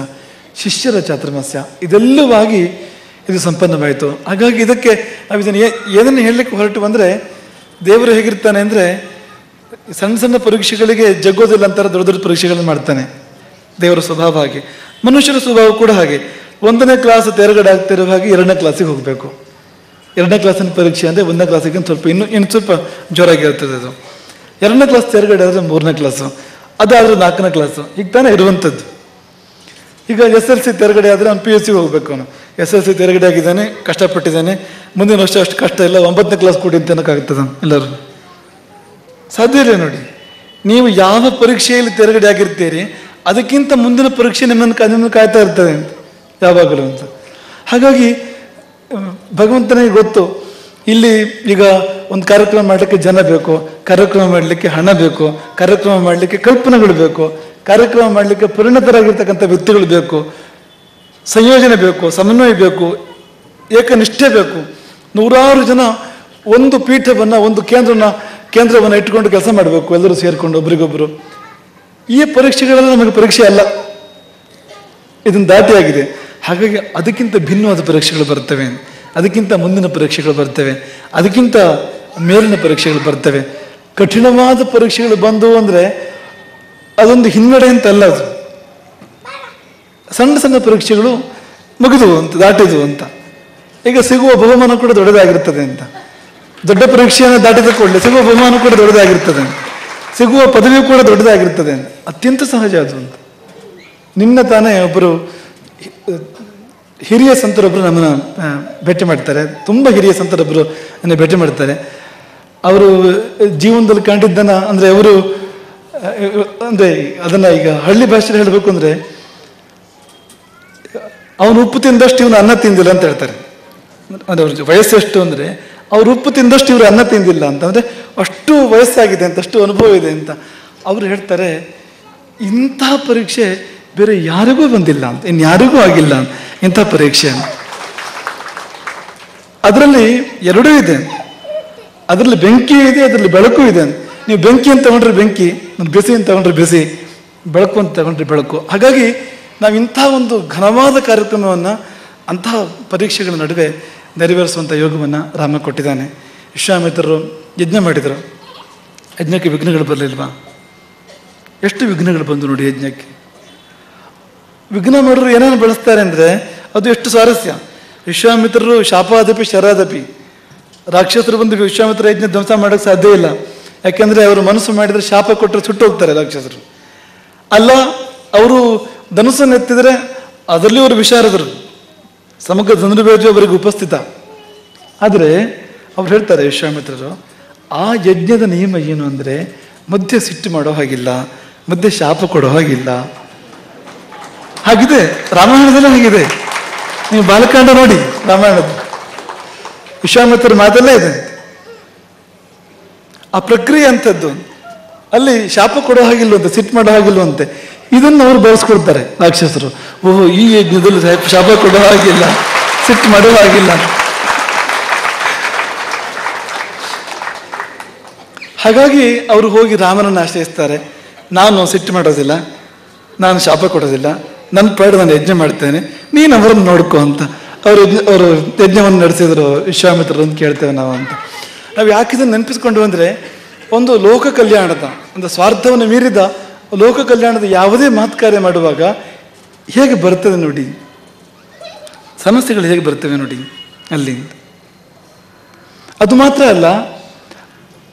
ಶಿಷ್ಯರ ಚಾತುರ್ಮಾಸ್ಯ ಇದೆಲ್ಲವಾಗಿ ಇದು ಸಂಪನ್ನವಾಯಿತು. ಹಾಗಾಗಿ ಇದಕ್ಕೆ ನಾವು ಇದನ್ನು ಏನನ್ನು ಹೇಳಲಿಕ್ಕೆ ಹೊರಟು ಬಂದರೆ, ದೇವರು ಹೇಗಿರ್ತಾನೆ ಅಂದರೆ ಸಣ್ಣ ಸಣ್ಣ ಪರೀಕ್ಷೆಗಳಿಗೆ ಜಗ್ಗೋದಿಲ್ಲ ಅಂತಾರೆ, ದೊಡ್ಡ ದೊಡ್ಡ ಪರೀಕ್ಷೆಗಳನ್ನು ಮಾಡ್ತಾನೆ. ದೇವರ ಸ್ವಭಾವ ಹಾಗೆ, ಮನುಷ್ಯರ ಸ್ವಭಾವ ಕೂಡ ಹಾಗೆ. 1ನೇ ಕ್ಲಾಸ್ ತೇರ್ಗಡೆ ಆಗ್ತಿರೋ ಹಾಗೆ 2ನೇ ಕ್ಲಾಸಿಗೆ ಹೋಗಬೇಕು. 2ನೇ ಕ್ಲಾಸಿನ ಪರೀಕ್ಷೆ ಅಂದರೆ 1ನೇ ಕ್ಲಾಸಿಗೆ ಸ್ವಲ್ಪ ಇನ್ನು ಸ್ವಲ್ಪ ಜೋರಾಗಿರ್ತದೆ. ಅದು 2ನೇ ಕ್ಲಾಸ್ ತೇರ್ಗಡೆ ಆದರೆ 3ನೇ ಕ್ಲಾಸು, ಅದಾದರೆ 4ನೇ ಕ್ಲಾಸು, ಈಗ ತಾನೇ ಇರುವಂಥದ್ದು. ಈಗ SLC ತೇರ್ಗಡೆ ಆದರೆ ಅವ್ನು PUC ಹೋಗ್ಬೇಕು. ಅವನು SLC ತೇರ್ಗಡೆ ಆಗಿದ್ದಾನೆ, ಕಷ್ಟಪಟ್ಟಿದ್ದಾನೆ, ಮುಂದಿನ ವರ್ಷ ಅಷ್ಟು ಕಷ್ಟ ಇಲ್ಲ, 9ನೇ ಕ್ಲಾಸ್ ಕೊಡಿ ಅಂತ ಅನ್ನೋಕ್ಕಾಗ್ತದೆ ಎಲ್ಲರೂ? ಸಾಧ್ಯ ಇಲ್ಲ. ನೋಡಿ, ನೀವು ಯಾವ ಪರೀಕ್ಷೆಯಲ್ಲಿ ತೇರ್ಗಡೆ ಆಗಿರ್ತೀರಿ ಅದಕ್ಕಿಂತ ಮುಂದಿನ ಪರೀಕ್ಷೆ ನಿಮ್ಮನ್ನು ಕಾಯ್ತಾ ಇರ್ತದೆ ಯಾವಾಗಲೂ ಅಂತ. ಹಾಗಾಗಿ ಭಗವಂತನಿಗೆ ಗೊತ್ತು, ಇಲ್ಲಿ ಈಗ ಒಂದು ಕಾರ್ಯಕ್ರಮ ಮಾಡಲಿಕ್ಕೆ ಜನ ಬೇಕು, ಕಾರ್ಯಕ್ರಮ ಮಾಡಲಿಕ್ಕೆ ಹಣ ಬೇಕು, ಕಾರ್ಯಕ್ರಮ ಮಾಡಲಿಕ್ಕೆ ಕಲ್ಪನೆಗಳು ಬೇಕು, ಕಾರ್ಯಕ್ರಮ ಮಾಡಲಿಕ್ಕೆ ಪರಿಣತರಾಗಿರ್ತಕ್ಕಂಥ ವ್ಯಕ್ತಿಗಳು ಬೇಕು, ಸಂಯೋಜನೆ ಬೇಕು, ಸಮನ್ವಯ ಬೇಕು, ಏಕನಿಷ್ಠೆ ಬೇಕು. 100 ಜನ ಒಂದು ಪೀಠವನ್ನು, ಒಂದು ಕೇಂದ್ರವನ್ನು ಇಟ್ಟುಕೊಂಡು ಕೆಲಸ ಮಾಡಬೇಕು, ಎಲ್ಲರೂ ಸೇರಿಕೊಂಡು ಒಬ್ರಿಗೊಬ್ಬರು. ಈ ಪರೀಕ್ಷೆಗಳೆಲ್ಲ ನಮಗೆ ಪರೀಕ್ಷೆ ಅಲ್ಲ, ಇದನ್ನು ದಾಟಿಯಾಗಿದೆ. ಹಾಗಾಗಿ ಅದಕ್ಕಿಂತ ಭಿನ್ನವಾದ ಪರೀಕ್ಷೆಗಳು ಬರ್ತವೆ, ಅದಕ್ಕಿಂತ ಮುಂದಿನ ಪರೀಕ್ಷೆಗಳು ಬರ್ತವೆ, ಅದಕ್ಕಿಂತ ಮೇಲಿನ ಪರೀಕ್ಷೆಗಳು ಬರ್ತವೆ. ಕಠಿಣವಾದ ಪರೀಕ್ಷೆಗಳು ಬಂದು ಅಂದರೆ ಅದೊಂದು ಹಿನ್ನಡೆ ಅಂತ ಅಲ್ಲ, ಅದು ಸಣ್ಣ ಸಣ್ಣ ಪರೀಕ್ಷೆಗಳು ಮುಗಿದು ಅಂತ, ದಾಟಿದು ಅಂತ. ಈಗ ಸಿಗುವ ಬಹುಮಾನ ಕೂಡ ದೊಡ್ಡದಾಗಿರ್ತದೆ ಅಂತ. ದೊಡ್ಡ ಪರೀಕ್ಷೆಯನ್ನು ದಾಟಿದ ಕೂಡಲೇ ಸಿಗುವ ಬಹುಮಾನ ಕೂಡ ದೊಡ್ಡದಾಗಿರ್ತದೆ, ಸಿಗುವ ಪದವಿ ಕೂಡ ದೊಡ್ಡದಾಗಿರ್ತದೆ. ಅತ್ಯಂತ ಸಹಜ ಅದು ಅಂತ. ನಿನ್ನ ತಾನೇ ಒಬ್ಬರು ಹಿರಿಯ ಸಂತರೊಬ್ಬರು ನಮ್ಮನ್ನು ಭೇಟಿ ಮಾಡ್ತಾರೆ, ತುಂಬ ಹಿರಿಯ ಸಂತರೊಬ್ಬರು ನನ್ನ ಭೇಟಿ ಮಾಡ್ತಾರೆ. ಅವರು ಜೀವನದಲ್ಲಿ ಕಂಡಿದ್ದನ್ನು ಅಂದರೆ ಅವರು ಅಂದರೆ ಅದನ್ನು ಈಗ ಹಳ್ಳಿ ಭಾಷೆಯಲ್ಲಿ ಹೇಳಬೇಕು ಅಂದರೆ, ಅವನು ಉಪ್ಪು ತಿಂದಷ್ಟು ಇವನು ಅನ್ನ ತಿಂದಿಲ್ಲ ಅಂತ ಹೇಳ್ತಾರೆ. ಅಂದರೆ ಅವ್ರ ವಯಸ್ಸೆಷ್ಟು ಅಂದರೆ ಅವ್ರು ಉಪ್ಪು ತಿಂದಷ್ಟು ಇವರು ಅನ್ನ ತಿಂದಿಲ್ಲ ಅಂತಂದರೆ ಅಷ್ಟು ವಯಸ್ಸಾಗಿದೆ ಅಂತ, ಅಷ್ಟು ಅನುಭವ ಇದೆ ಅಂತ. ಅವರು ಹೇಳ್ತಾರೆ, ಇಂಥ ಪರೀಕ್ಷೆ ಬೇರೆ ಯಾರಿಗೂ ಬಂದಿಲ್ಲ ಅಂತ, ಇನ್ಯಾರಿಗೂ ಆಗಿಲ್ಲ ಇಂಥ ಪರೀಕ್ಷೆ. ಅದರಲ್ಲಿ ಎರಡೂ ಇದೆ, ಅದರಲ್ಲಿ ಬೆಂಕಿ ಇದೆ, ಅದರಲ್ಲಿ ಬೆಳಕು ಇದೆ. ನೀವು ಬೆಂಕಿ ಅಂತ ತಗೊಂಡ್ರೆ ಬೆಂಕಿ, ಬಿಸಿ ಅಂತ ತಗೊಂಡ್ರೆ ಬಿಸಿ, ಬೆಳಕು ಅಂತ ತಗೊಂಡ್ರೆ ಬೆಳಕು. ಹಾಗಾಗಿ ನಾವು ಇಂಥ ಒಂದು ಘನವಾದ ಕಾರ್ಯಕ್ರಮವನ್ನು ಅಂತಹ ಪರೀಕ್ಷೆಗಳ ನಡುವೆ ನೆರವೇರಿಸುವಂಥ ಯೋಗವನ್ನು ರಾಮ ಕೊಟ್ಟಿದ್ದಾನೆ. ವಿಶ್ವಾಮಿತ್ರರು ಯಜ್ಞ ಮಾಡಿದರು, ಯಜ್ಞಕ್ಕೆ ವಿಘ್ನಗಳು ಬರಲಿಲ್ವಾ? ಎಷ್ಟು ವಿಘ್ನಗಳು ಬಂದು ನೋಡಿ ಯಜ್ಞಕ್ಕೆ. ವಿಘ್ನ ಮಾಡೋರು ಏನೇನು ಬಳಸ್ತಾರೆ ಅಂದರೆ ಅದು ಎಷ್ಟು ಸ್ವಾರಸ್ಯ. ವಿಶ್ವಾಮಿತ್ರರು ಶಾಪಾದಪಿ ಶರಾದಪಿ, ರಾಕ್ಷಸರು ಬಂದು ವಿಶ್ವಾಮಿತ್ರ ಯಜ್ಞ ಧ್ವಂಸ ಮಾಡೋಕ್ಕೆ ಸಾಧ್ಯ ಇಲ್ಲ. ಯಾಕೆಂದರೆ ಅವರು ಮನಸ್ಸು ಮಾಡಿದರೆ ಶಾಪ ಕೊಟ್ಟರೆ ಸುಟ್ಟು ಹೋಗ್ತಾರೆ ರಾಕ್ಷಸರು. ಅಲ್ಲ, ಅವರು ಧನುಸ್ಸನ್ನು ಎತ್ತಿದರೆ ಅದರಲ್ಲಿ ಅವರು ವಿಶಾರದರು, ಸಮಗ್ರ ಧನುರ್ವೇದ ಅವರಿಗೆ ಉಪಸ್ಥಿತ. ಆದರೆ ಅವ್ರು ಹೇಳ್ತಾರೆ ವಿಶ್ವಾಮಿತ್ರರು, ಆ ಯಜ್ಞದ ನಿಯಮ ಏನು ಅಂದರೆ ಮಧ್ಯೆ ಸಿಟ್ಟು ಮಾಡೋ ಹಾಗಿಲ್ಲ, ಮಧ್ಯೆ ಶಾಪ ಕೊಡೋ ಹಾಗಿಲ್ಲ. ಹಾಗಿದೆ ರಾಮಾಯಣದಲ್ಲೇ ಹಾಗಿದೆ. ನೀವು ಬಾಲಕಾಂಡ ನೋಡಿ, ರಾಮಾಯಣದ ವಿಶ್ವಾಮಿತ್ರ ಮಾತಲ್ಲೇ ಇದೆ ಆ ಪ್ರಕ್ರಿಯೆ ಅಂಥದ್ದು. ಅಲ್ಲಿ ಶಾಪ ಕೊಡೋ ಹಾಗಿಲ್ವಂತೆ, ಸಿಟ್ಟು ಮಾಡೋ ಹಾಗಿಲ್ವಂತೆ. ಇದನ್ನು ಅವರು ಬಳಸ್ಕೊಡ್ತಾರೆ ರಾಕ್ಷಸರು. ಓಹೋ, ಈ ಯಜ್ಞದಲ್ಲಿ ಶಾಪ ಕೊಡೋ ಹಾಗಿಲ್ಲ, ಸಿಟ್ಟು ಮಾಡೋ ಹಾಗಿಲ್ಲ. ಹಾಗಾಗಿ ಅವರು ಹೋಗಿ ರಾಮನನ್ನು ಆಶ್ರಯಿಸ್ತಾರೆ. ನಾನು ಸಿಟ್ಟು ಮಾಡೋದಿಲ್ಲ, ನಾನು ಶಾಪ ಕೊಡೋದಿಲ್ಲ, ನನ್ನ ಪಾಡು ನಾನು ಯಜ್ಞ ಮಾಡ್ತೇನೆ, ನೀನು ಅವರನ್ನು ನೋಡ್ಕೊ ಅಂತ. ಅವರು ಯಜ್ಞವನ್ನು ನಡೆಸಿದ್ರು ವಿಶ್ವಾಮಿತ್ರರು ಅಂತ ಕೇಳ್ತೇವೆ ನಾವು ಅಂತ. ನಾವು ಯಾಕಿದನ್ನು ನೆನಪಿಸ್ಕೊಂಡು ಅಂದರೆ, ಒಂದು ಲೋಕ ಕಲ್ಯಾಣದ, ಒಂದು ಸ್ವಾರ್ಥವನ್ನು ಮೀರಿದ ಲೋಕ ಕಲ್ಯಾಣದ ಯಾವುದೇ ಮಹತ್ ಕಾರ್ಯ ಮಾಡುವಾಗ ಹೇಗೆ ಬರ್ತದೆ ನೋಡಿ, ಸಮಸ್ಯೆಗಳು ಹೇಗೆ ಬರ್ತವೆ ನೋಡಿ ಅಲ್ಲಿ. ಅದು ಮಾತ್ರ ಅಲ್ಲ,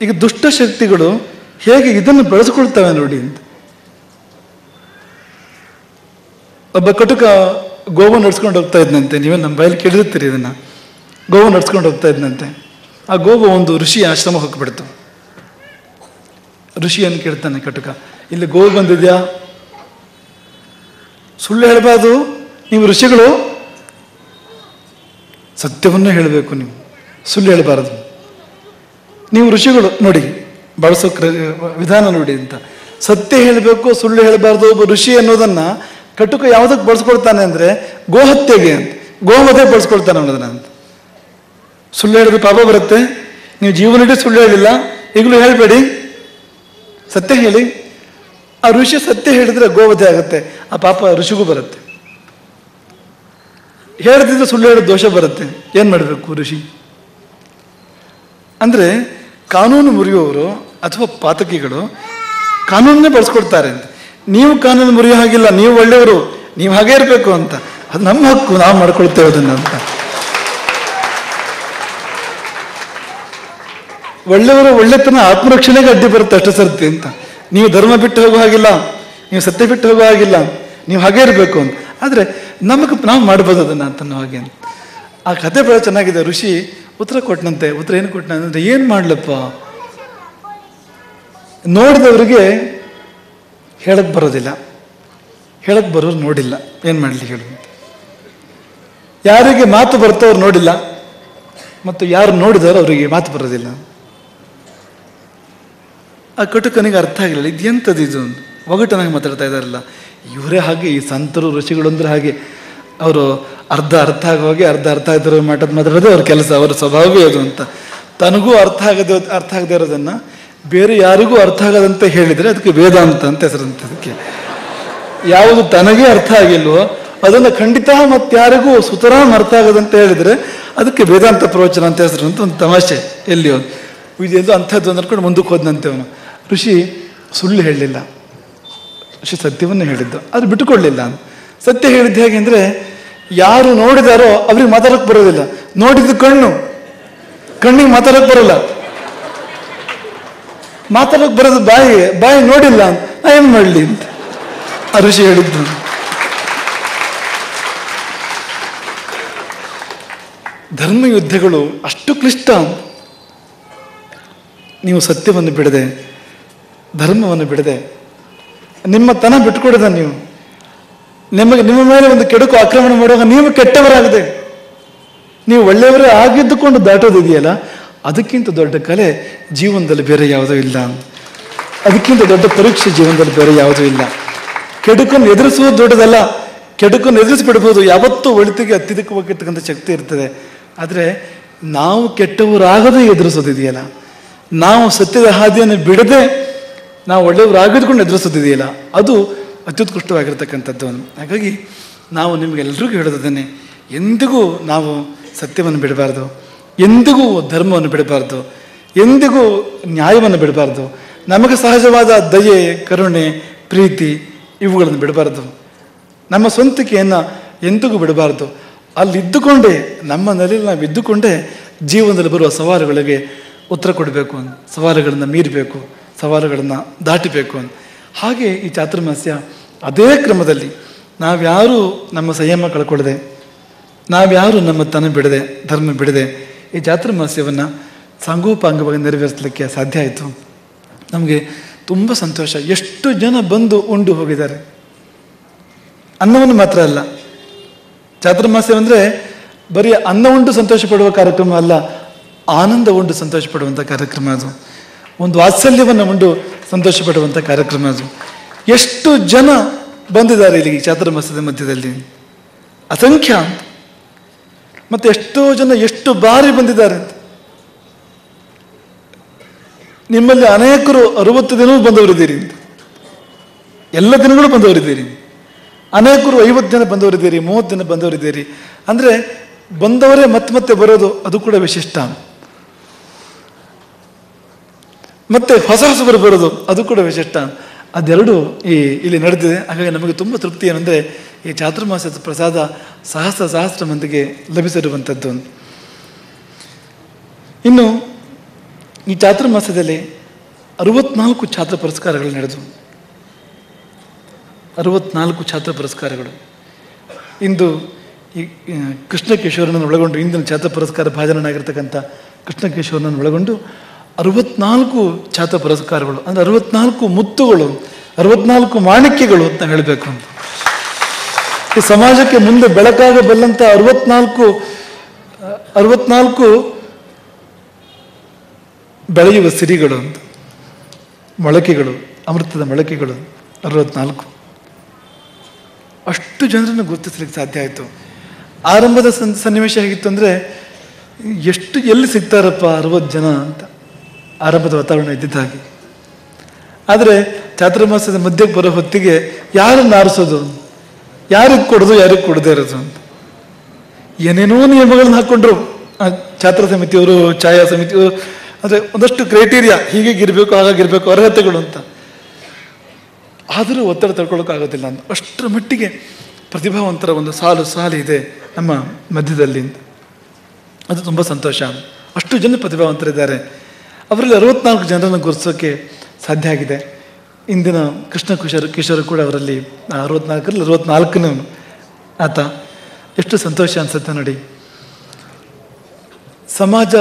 ಈಗ ದುಷ್ಟಶಕ್ತಿಗಳು ಹೇಗೆ ಇದನ್ನು ಬೆಳೆಸ್ಕೊಳ್ತವೆ ನೋಡಿ ಅಂತ. ಒಬ್ಬ ಕಟುಕ ಗೋವು ನಡ್ಸ್ಕೊಂಡು ಹೋಗ್ತಾ ಇದ್ದಂತೆ, ನೀವೇ ನಮ್ಮ ಬಯಲು ಕೇಳಿರ್ತೀರಿ ಇದನ್ನು. ಗೋವು ನಡ್ಸ್ಕೊಂಡು ಹೋಗ್ತಾ ಇದ್ದಂತೆ. ಆ ಗೋವು ಒಂದು ಋಷಿಯ ಆಶ್ರಮ ಹೋಗ್ಬಿಡ್ತು. ಋಷಿಯನ್ನು ಕೇಳ್ತಾನೆ ಕಟುಕ, ಇಲ್ಲಿ ಗೋವು ಬಂದಿದ್ಯಾ? ಸುಳ್ಳು ಹೇಳಬಾರ್ದು, ನೀವು ಋಷಿಗಳು ಸತ್ಯವನ್ನೇ ಹೇಳಬೇಕು, ನೀವು ಸುಳ್ಳು ಹೇಳಬಾರದು. ನೀವು ಋಷಿಗಳು ನೋಡಿ, ಬಳಸೋ ವಿಧಾನ ನೋಡಿ ಅಂತ. ಸತ್ಯ ಹೇಳಬೇಕು, ಸುಳ್ಳು ಹೇಳಬಾರ್ದು. ಒಬ್ಬ ಋಷಿ ಅನ್ನೋದನ್ನ ಕಟುಕ ಯಾವುದಕ್ಕೆ ಬಳಸ್ಕೊಳ್ತಾನೆ ಅಂದರೆ ಗೋಹತ್ಯೆಗೆ ಅಂತ, ಗೋವಧೆ ಬಳಸ್ಕೊಳ್ತಾನೆ ಅನ್ನೋದನ್ನ ಅಂತ. ಸುಳ್ಳು ಹೇಳಿದ್ರೆ ಪಾಪ ಬರುತ್ತೆ. ನೀವು ಜೀವನಡಿ ಸುಳ್ಳು ಹೇಳಿಲ್ಲ, ಈಗಲೂ ಹೇಳಬೇಡಿ, ಸತ್ಯ ಹೇಳಿ. ಆ ಋಷಿ ಸತ್ಯ ಹೇಳಿದ್ರೆ ಗೋವಧೆ ಆಗುತ್ತೆ, ಆ ಪಾಪ ಋಷಿಗೂ ಬರುತ್ತೆ. ಹೇಳದಿದ್ರೆ ಸುಳ್ಳು ಹೇಳಿದ ದೋಷ ಬರುತ್ತೆ. ಏನು ಮಾಡಬೇಕು ಋಷಿ ಅಂದರೆ? ಕಾನೂನು ಮುರಿಯುವವರು ಅಥವಾ ಪಾತಕಿಗಳು ಕಾನೂನನ್ನೇ ಬಳಸ್ಕೊಡ್ತಾರೆ ಅಂತ. ನೀವು ಕಾನೂನು ಮುರಿಯೋ ಹಾಗಿಲ್ಲ, ನೀವು ಒಳ್ಳೆಯವರು, ನೀವು ಹಾಗೇ ಇರಬೇಕು ಅಂತ. ಅದು ನಮ್ಮ ಹಕ್ಕು, ನಾವು ಮಾಡ್ಕೊಳ್ತೇವೆ ಅದನ್ನು ಅಂತ. ಒಳ್ಳೆಯವರು ಒಳ್ಳೆತನ ಆತ್ಮರಕ್ಷಣೆಗೆ ಅಡ್ಡಿ ಬರುತ್ತೆ ಅಷ್ಟು ಸರ್ತಿ ಅಂತ. ನೀವು ಧರ್ಮ ಬಿಟ್ಟು ಹೋಗೋ ಹಾಗಿಲ್ಲ, ನೀವು ಸತ್ಯ ಬಿಟ್ಟು ಹೋಗೋ ಹಾಗಿಲ್ಲ, ನೀವು ಹಾಗೇ ಇರಬೇಕು ಅಂತ. ಆದರೆ ನಾವು ಮಾಡ್ಬೋದು ಅದನ್ನು ಅಂತನೋ ಹಾಗೆ. ಆ ಕಥೆ ಬಹಳ ಚೆನ್ನಾಗಿದೆ. ಋಷಿ ಉತ್ತರ ಕೊಟ್ಟನಂತೆ. ಉತ್ತರ ಏನು ಕೊಟ್ಟನಂದ್ರೆ, ಏನು ಮಾಡ್ಲಪ್ಪ, ನೋಡಿದವರಿಗೆ ಹೇಳಕ್ ಬರೋದಿಲ್ಲ, ಹೇಳಕ್ ಬರೋರು ನೋಡಿಲ್ಲ, ಏನು ಮಾಡಲಿ ಹೇಳು. ಯಾರಿಗೆ ಮಾತು ಬರ್ತವ್ರು ನೋಡಿಲ್ಲ, ಮತ್ತು ಯಾರು ನೋಡಿದವರು ಅವರಿಗೆ ಮಾತು ಬರೋದಿಲ್ಲ. ಆ ಕಟುಕನಿಗೆ ಅರ್ಥ ಆಗಿಲ್ಲ, ಇದೆಂಥದ್ದು ಇದು, ಒಗಟನಾಗಿ ಮಾತಾಡ್ತಾ ಇದ್ದಾರಲ್ಲ ಇವರೇ ಹಾಗೆ. ಈ ಸಂತರು ಋಷಿಗಳು ಅಂದ್ರೆ ಹಾಗೆ, ಅವರು ಅರ್ಧ ಅರ್ಥ ಆಗೋಗಿ ಅರ್ಧ ಅರ್ಥ ಆಗಿರೋ ಮಾತಾಡೋದೇ ಅವ್ರ ಕೆಲಸ, ಅವರ ಸ್ವಭಾವವೇ ಅದು ಅಂತ. ತನಗೂ ಅರ್ಥ ಆಗದೆ ಇರೋದನ್ನು ಬೇರೆ ಯಾರಿಗೂ ಅರ್ಥ ಆಗದಂತೆ ಹೇಳಿದರೆ ಅದಕ್ಕೆ ವೇದಾಂತ ಅಂತ ಹೆಸರಂತ. ಅದಕ್ಕೆ ಯಾವುದು ತನಗೇ ಅರ್ಥ ಆಗಿಲ್ವೋ ಅದನ್ನು ಖಂಡಿತ ಮತ್ತಾರಿಗೂ ಸುತರಾಮ್ ಅರ್ಥ ಆಗದಂತೆ ಹೇಳಿದರೆ ಅದಕ್ಕೆ ವೇದಾಂತ ಪ್ರವಚನ ಅಂತ ಹೆಸರು ಅಂತ ಒಂದು ತಮಾಷೆ. ಎಲ್ಲಿಯೋ ಇದೆಂದು ಅಂಥದ್ದು ಅಂದ್ಕೊಂಡು ಮುಂದಕ್ಕೆ ಹೋದಂತೆ ಅವನು. ಋಷಿ ಸುಳ್ಳು ಹೇಳಲಿಲ್ಲ, ಋಷಿ ಸತ್ಯವನ್ನು ಹೇಳಿದ್ದು, ಅದು ಬಿಟ್ಟುಕೊಳ್ಳಿಲ್ಲ. ಸತ್ಯ ಹೇಳಿದ್ದು ಹೇಗೆ ಅಂದರೆ, ಯಾರು ನೋಡಿದಾರೋ ಅವ್ರಿಗೆ ಮಾತಾಡೋಕ್ಕೆ ಬರೋದಿಲ್ಲ. ನೋಡಿದ್ದು ಕಣ್ಣಿಗೆ ಮಾತಾಡೋಕ್ಕೆ ಬರೋಲ್ಲ, ಮಾತಾಡೋಕ್ಕೆ ಬರೋದು ಬಾಯಿ ನೋಡಿಲ್ಲ ಅಂತ ನಾ ಏನು ಮಾಡಲಿ ಅಂತ ಆ ಋಷಿ ಹೇಳಿದ್ದು. ಧರ್ಮ ಯುದ್ಧಗಳು ಅಷ್ಟು ಕ್ಲಿಷ್ಟ. ನೀವು ಸತ್ಯವನ್ನು ಬಿಡದೆ, ಧರ್ಮವನ್ನು ಬಿಡದೆ, ನಿಮ್ಮ ತನ ಬಿಟ್ಕೊಡದ ನೀವು ನಿಮ್ಮ ಮೇಲೆ ಒಂದು ಕೆಡುಕು ಆಕ್ರಮಣ ಮಾಡುವಾಗ ನೀವು ಕೆಟ್ಟವರಾಗದೆ ನೀವು ಒಳ್ಳೆಯವರೇ ಆಗಿದ್ದುಕೊಂಡು ದಾಟೋದಿದೆಯಲ್ಲ, ಅದಕ್ಕಿಂತ ದೊಡ್ಡ ಕಲೆ ಜೀವನದಲ್ಲಿ ಬೇರೆ ಯಾವುದೂ ಇಲ್ಲ. ಅದಕ್ಕಿಂತ ದೊಡ್ಡ ಪರೀಕ್ಷೆ ಜೀವನದಲ್ಲಿ ಬೇರೆ ಯಾವುದೂ ಇಲ್ಲ. ಕೆಡುಕನ್ನು ಎದುರಿಸುವುದು ದೊಡ್ಡದಲ್ಲ, ಕೆಡುಕನ್ನು ಎದುರಿಸಿಬಿಡ್ಬೋದು. ಯಾವತ್ತೂ ಒಳಿತಿಗೆ ಅತ್ಯಧಿಕವಾಗಿರ್ತಕ್ಕಂಥ ಶಕ್ತಿ ಇರ್ತದೆ. ಆದರೆ ನಾವು ಕೆಟ್ಟವರಾಗದೇ ಎದುರಿಸೋದಿದೆಯಲ್ಲ, ನಾವು ಸತ್ಯದ ಹಾದಿಯನ್ನು ಬಿಡದೆ ನಾವು ಒಳ್ಳೆಯವರಾಗಿದ್ಕೊಂಡು ಎದುರಿಸೋದಿದೆಯಲ್ಲ, ಅದು ಅತ್ಯುತ್ಕೃಷ್ಟವಾಗಿರ್ತಕ್ಕಂಥದ್ದು. ಹಾಗಾಗಿ ನಾವು ನಿಮಗೆಲ್ಲರಿಗೂ ಹೇಳೋದನ್ನೇ, ಎಂದಿಗೂ ನಾವು ಸತ್ಯವನ್ನು ಬಿಡಬಾರ್ದು, ಎಂದಿಗೂ ಧರ್ಮವನ್ನು ಬಿಡಬಾರ್ದು, ಎಂದಿಗೂ ನ್ಯಾಯವನ್ನು ಬಿಡಬಾರ್ದು. ನಮಗೆ ಸಹಜವಾದ ದಯೆ, ಕರುಣೆ, ಪ್ರೀತಿ ಇವುಗಳನ್ನು ಬಿಡಬಾರ್ದು. ನಮ್ಮ ಸ್ವಂತಿಕೆಯನ್ನು ಎಂದಿಗೂ ಬಿಡಬಾರ್ದು. ಅಲ್ಲಿದ್ದುಕೊಂಡೇ, ನಮ್ಮ ನೆಲೆಯಲ್ಲಿ ನಾವು ಇದ್ದುಕೊಂಡೇ ಜೀವನದಲ್ಲಿ ಬರುವ ಸವಾಲುಗಳಿಗೆ ಉತ್ತರ ಕೊಡಬೇಕು, ಸವಾಲುಗಳನ್ನು ಮೀರಬೇಕು, ಸವಾಲುಗಳನ್ನು ದಾಟಬೇಕು. ಹಾಗೆ ಈ ಚಾತುರ್ಮಾಸ್ಯ ಅದೇ ಕ್ರಮದಲ್ಲಿ ನಾವ್ಯಾರೂ ನಮ್ಮ ಸಂಯಮ ಕಳ್ಕೊಳ್ಳದೆ, ನಾವ್ಯಾರು ನಮ್ಮ ತನ ಬಿಡದೆ, ಧರ್ಮ ಬಿಡದೆ ಈ ಚಾತುರ್ಮಾಸ್ಯವನ್ನು ಸಾಂಗೋಪಾಂಗವಾಗಿ ನೆರವೇರಿಸಲಿಕ್ಕೆ ಸಾಧ್ಯ ಆಯಿತು. ನಮಗೆ ತುಂಬ ಸಂತೋಷ. ಎಷ್ಟು ಜನ ಬಂದು ಉಂಡು ಹೋಗಿದ್ದಾರೆ. ಅನ್ನವನ್ನು ಮಾತ್ರ ಅಲ್ಲ, ಚಾತುರ್ಮಾಸ್ಯವೆಂದರೆ ಬರೀ ಅನ್ನ ಉಂಡು ಸಂತೋಷ ಪಡುವ ಕಾರ್ಯಕ್ರಮ ಅಲ್ಲ, ಆನಂದ ಉಂಡು ಸಂತೋಷ ಪಡುವಂಥ ಕಾರ್ಯಕ್ರಮ ಅದು. ಒಂದು ವಾತ್ಸಲ್ಯವನ್ನು ಉಂಡು ಸಂತೋಷ ಪಡುವಂಥ ಕಾರ್ಯಕ್ರಮ ಅದು. ಎಷ್ಟು ಜನ ಬಂದಿದ್ದಾರೆ ಇಲ್ಲಿಗೆ ಚಾತುರ್ಮಾಸ್ಯದ ಮಧ್ಯದಲ್ಲಿ, ಅಸಂಖ್ಯ. ಮತ್ತು ಎಷ್ಟೋ ಜನ ಎಷ್ಟು ಬಾರಿ ಬಂದಿದ್ದಾರೆ. ನಿಮ್ಮಲ್ಲಿ ಅನೇಕರು 60 ದಿನವೂ ಬಂದವರಿದ್ದೀರಿ, ಎಲ್ಲ ದಿನಗಳು ಬಂದವರಿದ್ದೀರಿ. ಅನೇಕರು 50 ದಿನ ಬಂದವರಿದ್ದೀರಿ, 30 ದಿನ ಬಂದವರಿದ್ದೀರಿ. ಅಂದರೆ ಬಂದವರೇ ಮತ್ತೆ ಬರೋದು, ಅದು ಕೂಡ ವಿಶಿಷ್ಟ. ಮತ್ತೆ ಹೊಸಬರು ಬರೋದು, ಅದು ಕೂಡ ವಿಶಿಷ್ಟ. ಅದೆರಡು ಇಲ್ಲಿ ನಡೆದಿದೆ. ಹಾಗಾಗಿ ನಮಗೆ ತುಂಬ ತೃಪ್ತಿ ಏನಂದರೆ ಈ ಚಾತುರ್ಮಾಸ್ಯದ ಪ್ರಸಾದ ಸಹಸ್ರ ಮಂದಿಗೆ ಲಭಿಸಿರುವಂಥದ್ದು. ಇನ್ನು ಈ ಚಾತುರ್ಮಾಸ್ಯದಲ್ಲಿ 64 ಛಾತ್ರ ಪುರಸ್ಕಾರಗಳು ನಡೆದವು. 64 ಛಾತ್ರ ಪುರಸ್ಕಾರಗಳು. ಇಂದು ಈ ಕೃಷ್ಣಕೇಶವರನ್ನು ಒಳಗೊಂಡು, ಇಂದಿನ ಛಾತ್ರ ಪುರಸ್ಕಾರ ಭಾಜನನಾಗಿರ್ತಕ್ಕಂಥ ಕೃಷ್ಣಕೇಶವರನ್ನು ಒಳಗೊಂಡು 64 ಛಾತ್ರ ಪುರಸ್ಕಾರಗಳು, ಅಂದರೆ 64 ಮುತ್ತುಗಳು, 64 ಮಾಣಿಕ್ಯಗಳು ಅಂತ ಹೇಳಬೇಕು. ಈ ಸಮಾಜಕ್ಕೆ ಮುಂದೆ ಬೆಳಕಾಗಬಲ್ಲಂಥ 64 ಬೆಳೆಯುವ ಸಿರಿಗಳು ಅಂತ, ಮೊಳಕೆಗಳು ಅಮೃತದ ಮೊಳಕೆಗಳು 64. ಅಷ್ಟು ಜನರನ್ನು ಗುರುತಿಸ್ಲಿಕ್ಕೆ ಸಾಧ್ಯ ಆಯಿತು. ಆರಂಭದ ಸನ್ನಿವೇಶ ಹೇಗಿತ್ತು ಅಂದರೆ, ಎಲ್ಲಿ ಸಿಗ್ತಾರಪ್ಪ 60 ಜನ ಅಂತ ಆರಂಭದ ವಾತಾವರಣ ಇದ್ದಿದ್ದ ಹಾಗೆ. ಆದರೆ ಚಾತುರ್ಮಾಸದ ಮಧ್ಯಕ್ಕೆ ಬರೋ ಹೊತ್ತಿಗೆ ಯಾರನ್ನು ಆರಿಸೋದು, ಯಾರಿಗೆ ಕೊಡೋದು, ಯಾರಿಗೆ ಕೊಡದೇ ಇರೋದು ಅಂತ ಏನೇನೋ ನಿಯಮಗಳನ್ನ ಹಾಕ್ಕೊಂಡ್ರು ಛಾತ್ರ ಸಮಿತಿಯವರು, ಛಾಯಾ ಸಮಿತಿಯವರು. ಅಂದರೆ ಒಂದಷ್ಟು ಕ್ರೈಟೀರಿಯಾ, ಹೀಗಿರಬೇಕು, ಹಾಗಾಗಿರ್ಬೇಕು, ಅರ್ಹತೆಗಳು ಅಂತ. ಆದರೂ ಒತ್ತಡ ತಡ್ಕೊಳ್ಳೋಕ್ಕಾಗೋದಿಲ್ಲ ಅಂತ. ಅಷ್ಟರ ಮಟ್ಟಿಗೆ ಪ್ರತಿಭಾವಂತರ ಒಂದು ಸಾಲು ಇದೆ ನಮ್ಮ ಮಧ್ಯದಲ್ಲಿ ಅಂತ. ಅದು ತುಂಬ ಸಂತೋಷ. ಅಷ್ಟು ಜನ ಪ್ರತಿಭಾವಂತರಿದ್ದಾರೆ. ಅವರಲ್ಲಿ 64 ಜನರನ್ನು ಗುರುತಿಸೋಕ್ಕೆ ಸಾಧ್ಯ ಆಗಿದೆ. ಇಂದಿನ ಕೃಷ್ಣ ಕಿಶೋರ್ ಕೂಡ ಅವರಲ್ಲಿ 64ರಲ್ಲಿ 64ನೇ ಆತ. ಎಷ್ಟು ಸಂತೋಷ ಅನ್ಸುತ್ತೆ ನೋಡಿ. ಸಮಾಜ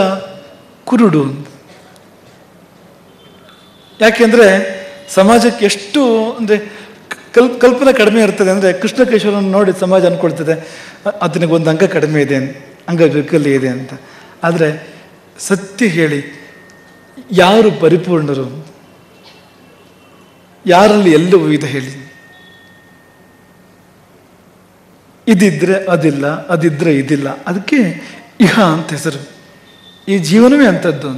ಕುರುಡು. ಯಾಕೆಂದರೆ ಸಮಾಜಕ್ಕೆ ಎಷ್ಟು ಅಂದರೆ ಕಲ್ಪನೆ ಕಡಿಮೆ ಇರ್ತದೆ. ಅಂದರೆ ಕೃಷ್ಣ ಕಿಶೋರನ್ನು ನೋಡಿ ಸಮಾಜ ಅಂದ್ಕೊಳ್ತದೆ ಆತನಿಗೆ ಒಂದು ಅಂಗ ಕಡಿಮೆ ಇದೆ, ಅಂಗವೈಕಲ್ಯ ಇದೆ ಅಂತ. ಆದರೆ ಸತ್ಯ ಹೇಳಿ, ಯಾರು ಪರಿಪೂರ್ಣರು, ಯಾರಲ್ಲಿ ಎಲ್ಲವೂ ಇದೆ ಹೇಳಿ? ಇದಿದ್ರೆ ಅದಿಲ್ಲ, ಅದಿದ್ರೆ ಇದಿಲ್ಲ. ಅದಕ್ಕೆ ಇಹ ಅಂತ ಹೆಸರು. ಈ ಜೀವನವೇ ಅಂಥದ್ದು.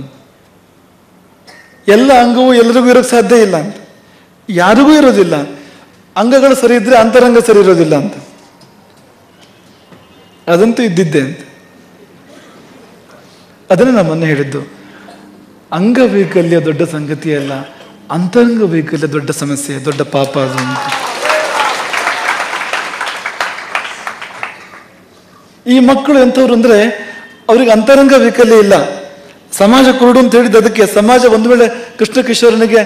ಎಲ್ಲ ಅಂಗವೂ ಎಲ್ಲರಿಗೂ ಇರೋಕ್ಕೆ ಸಾಧ್ಯ ಇಲ್ಲ ಅಂತ, ಯಾರಿಗೂ ಇರೋದಿಲ್ಲ. ಅಂಗಗಳು ಸರಿ ಇದ್ರೆ ಅಂತರಂಗ ಸರಿ ಇರೋದಿಲ್ಲ ಅಂತ. ಅದಂತೂ ಇದ್ದಿದ್ದೆ ಅಂತ. ಅದನ್ನೇ ನಾನು ಮೊನ್ನೆ ಹೇಳಿದ್ದು, ಅಂಗವೈಕಲ್ಯ ದೊಡ್ಡ ಸಂಗತಿಯಲ್ಲ, ಅಂತರಂಗ ವೈಕಲ್ಯ ದೊಡ್ಡ ಸಮಸ್ಯೆ, ದೊಡ್ಡ ಪಾಪ ಅದು ಅಂತ. ಈ ಮಕ್ಕಳು ಎಂಥವ್ರು ಅಂದರೆ, ಅವ್ರಿಗೆ ಅಂತರಂಗ ವೈಕಲ್ಯ ಇಲ್ಲ, ಸಮಾಜ ಕುರುಡು ಅಂತ ಹೇಳಿದ್ದು ಅದಕ್ಕೆ. ಸಮಾಜ ಒಂದು ವೇಳೆ ಕೃಷ್ಣ ಕಿಶೋರನಿಗೆ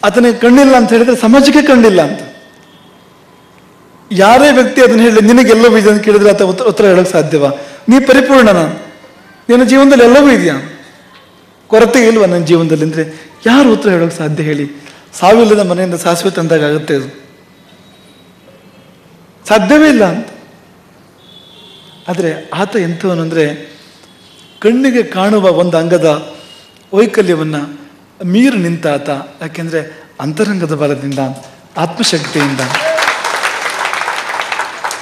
ಆತನಿಗೆ ಕಣ್ಣಿಲ್ಲ ಅಂತ ಹೇಳಿದ್ರೆ ಸಮಾಜಕ್ಕೆ ಕಣ್ಣಿಲ್ಲ ಅಂತ. ಯಾರೇ ವ್ಯಕ್ತಿ ಅದನ್ನ ಹೇಳಿ ನಿನಗೆಲ್ಲವೂ ಇದೆ ಅಂತ ಕೇಳಿದ್ರೆ ಆತ ಉತ್ತರ ಹೇಳೋಕೆ ಸಾಧ್ಯವಾ? ನೀ ಪರಿಪೂರ್ಣನ, ನಿನ್ನ ಜೀವನದಲ್ಲಿ ಎಲ್ಲವೂ ಇದೆಯಾ, ಕೊರತೆ ಇಲ್ವಾ ನನ್ನ ಜೀವನದಲ್ಲಿ ಅಂದರೆ ಯಾರು ಉತ್ತರ ಹೇಳೋಕೆ ಸಾಧ್ಯ ಹೇಳಿ? ಸಾವಿಲ್ಲದ ಮನೆಯಿಂದ ಸಾಸಿವೆ ತಂದಾಗ ಆಗುತ್ತೆ ಅದು? ಸಾಧ್ಯವೇ ಇಲ್ಲ ಅಂತ. ಆದರೆ ಆತ ಎಂಥವನು ಅಂದರೆ, ಕಣ್ಣಿಗೆ ಕಾಣುವ ಒಂದು ಅಂಗದ ವೈಕಲ್ಯವನ್ನು ಮೀರಿ ನಿಂತ ಆತ. ಯಾಕೆಂದರೆ ಅಂತರಂಗದ ಬಲದಿಂದ, ಆತ್ಮಶಕ್ತಿಯಿಂದ.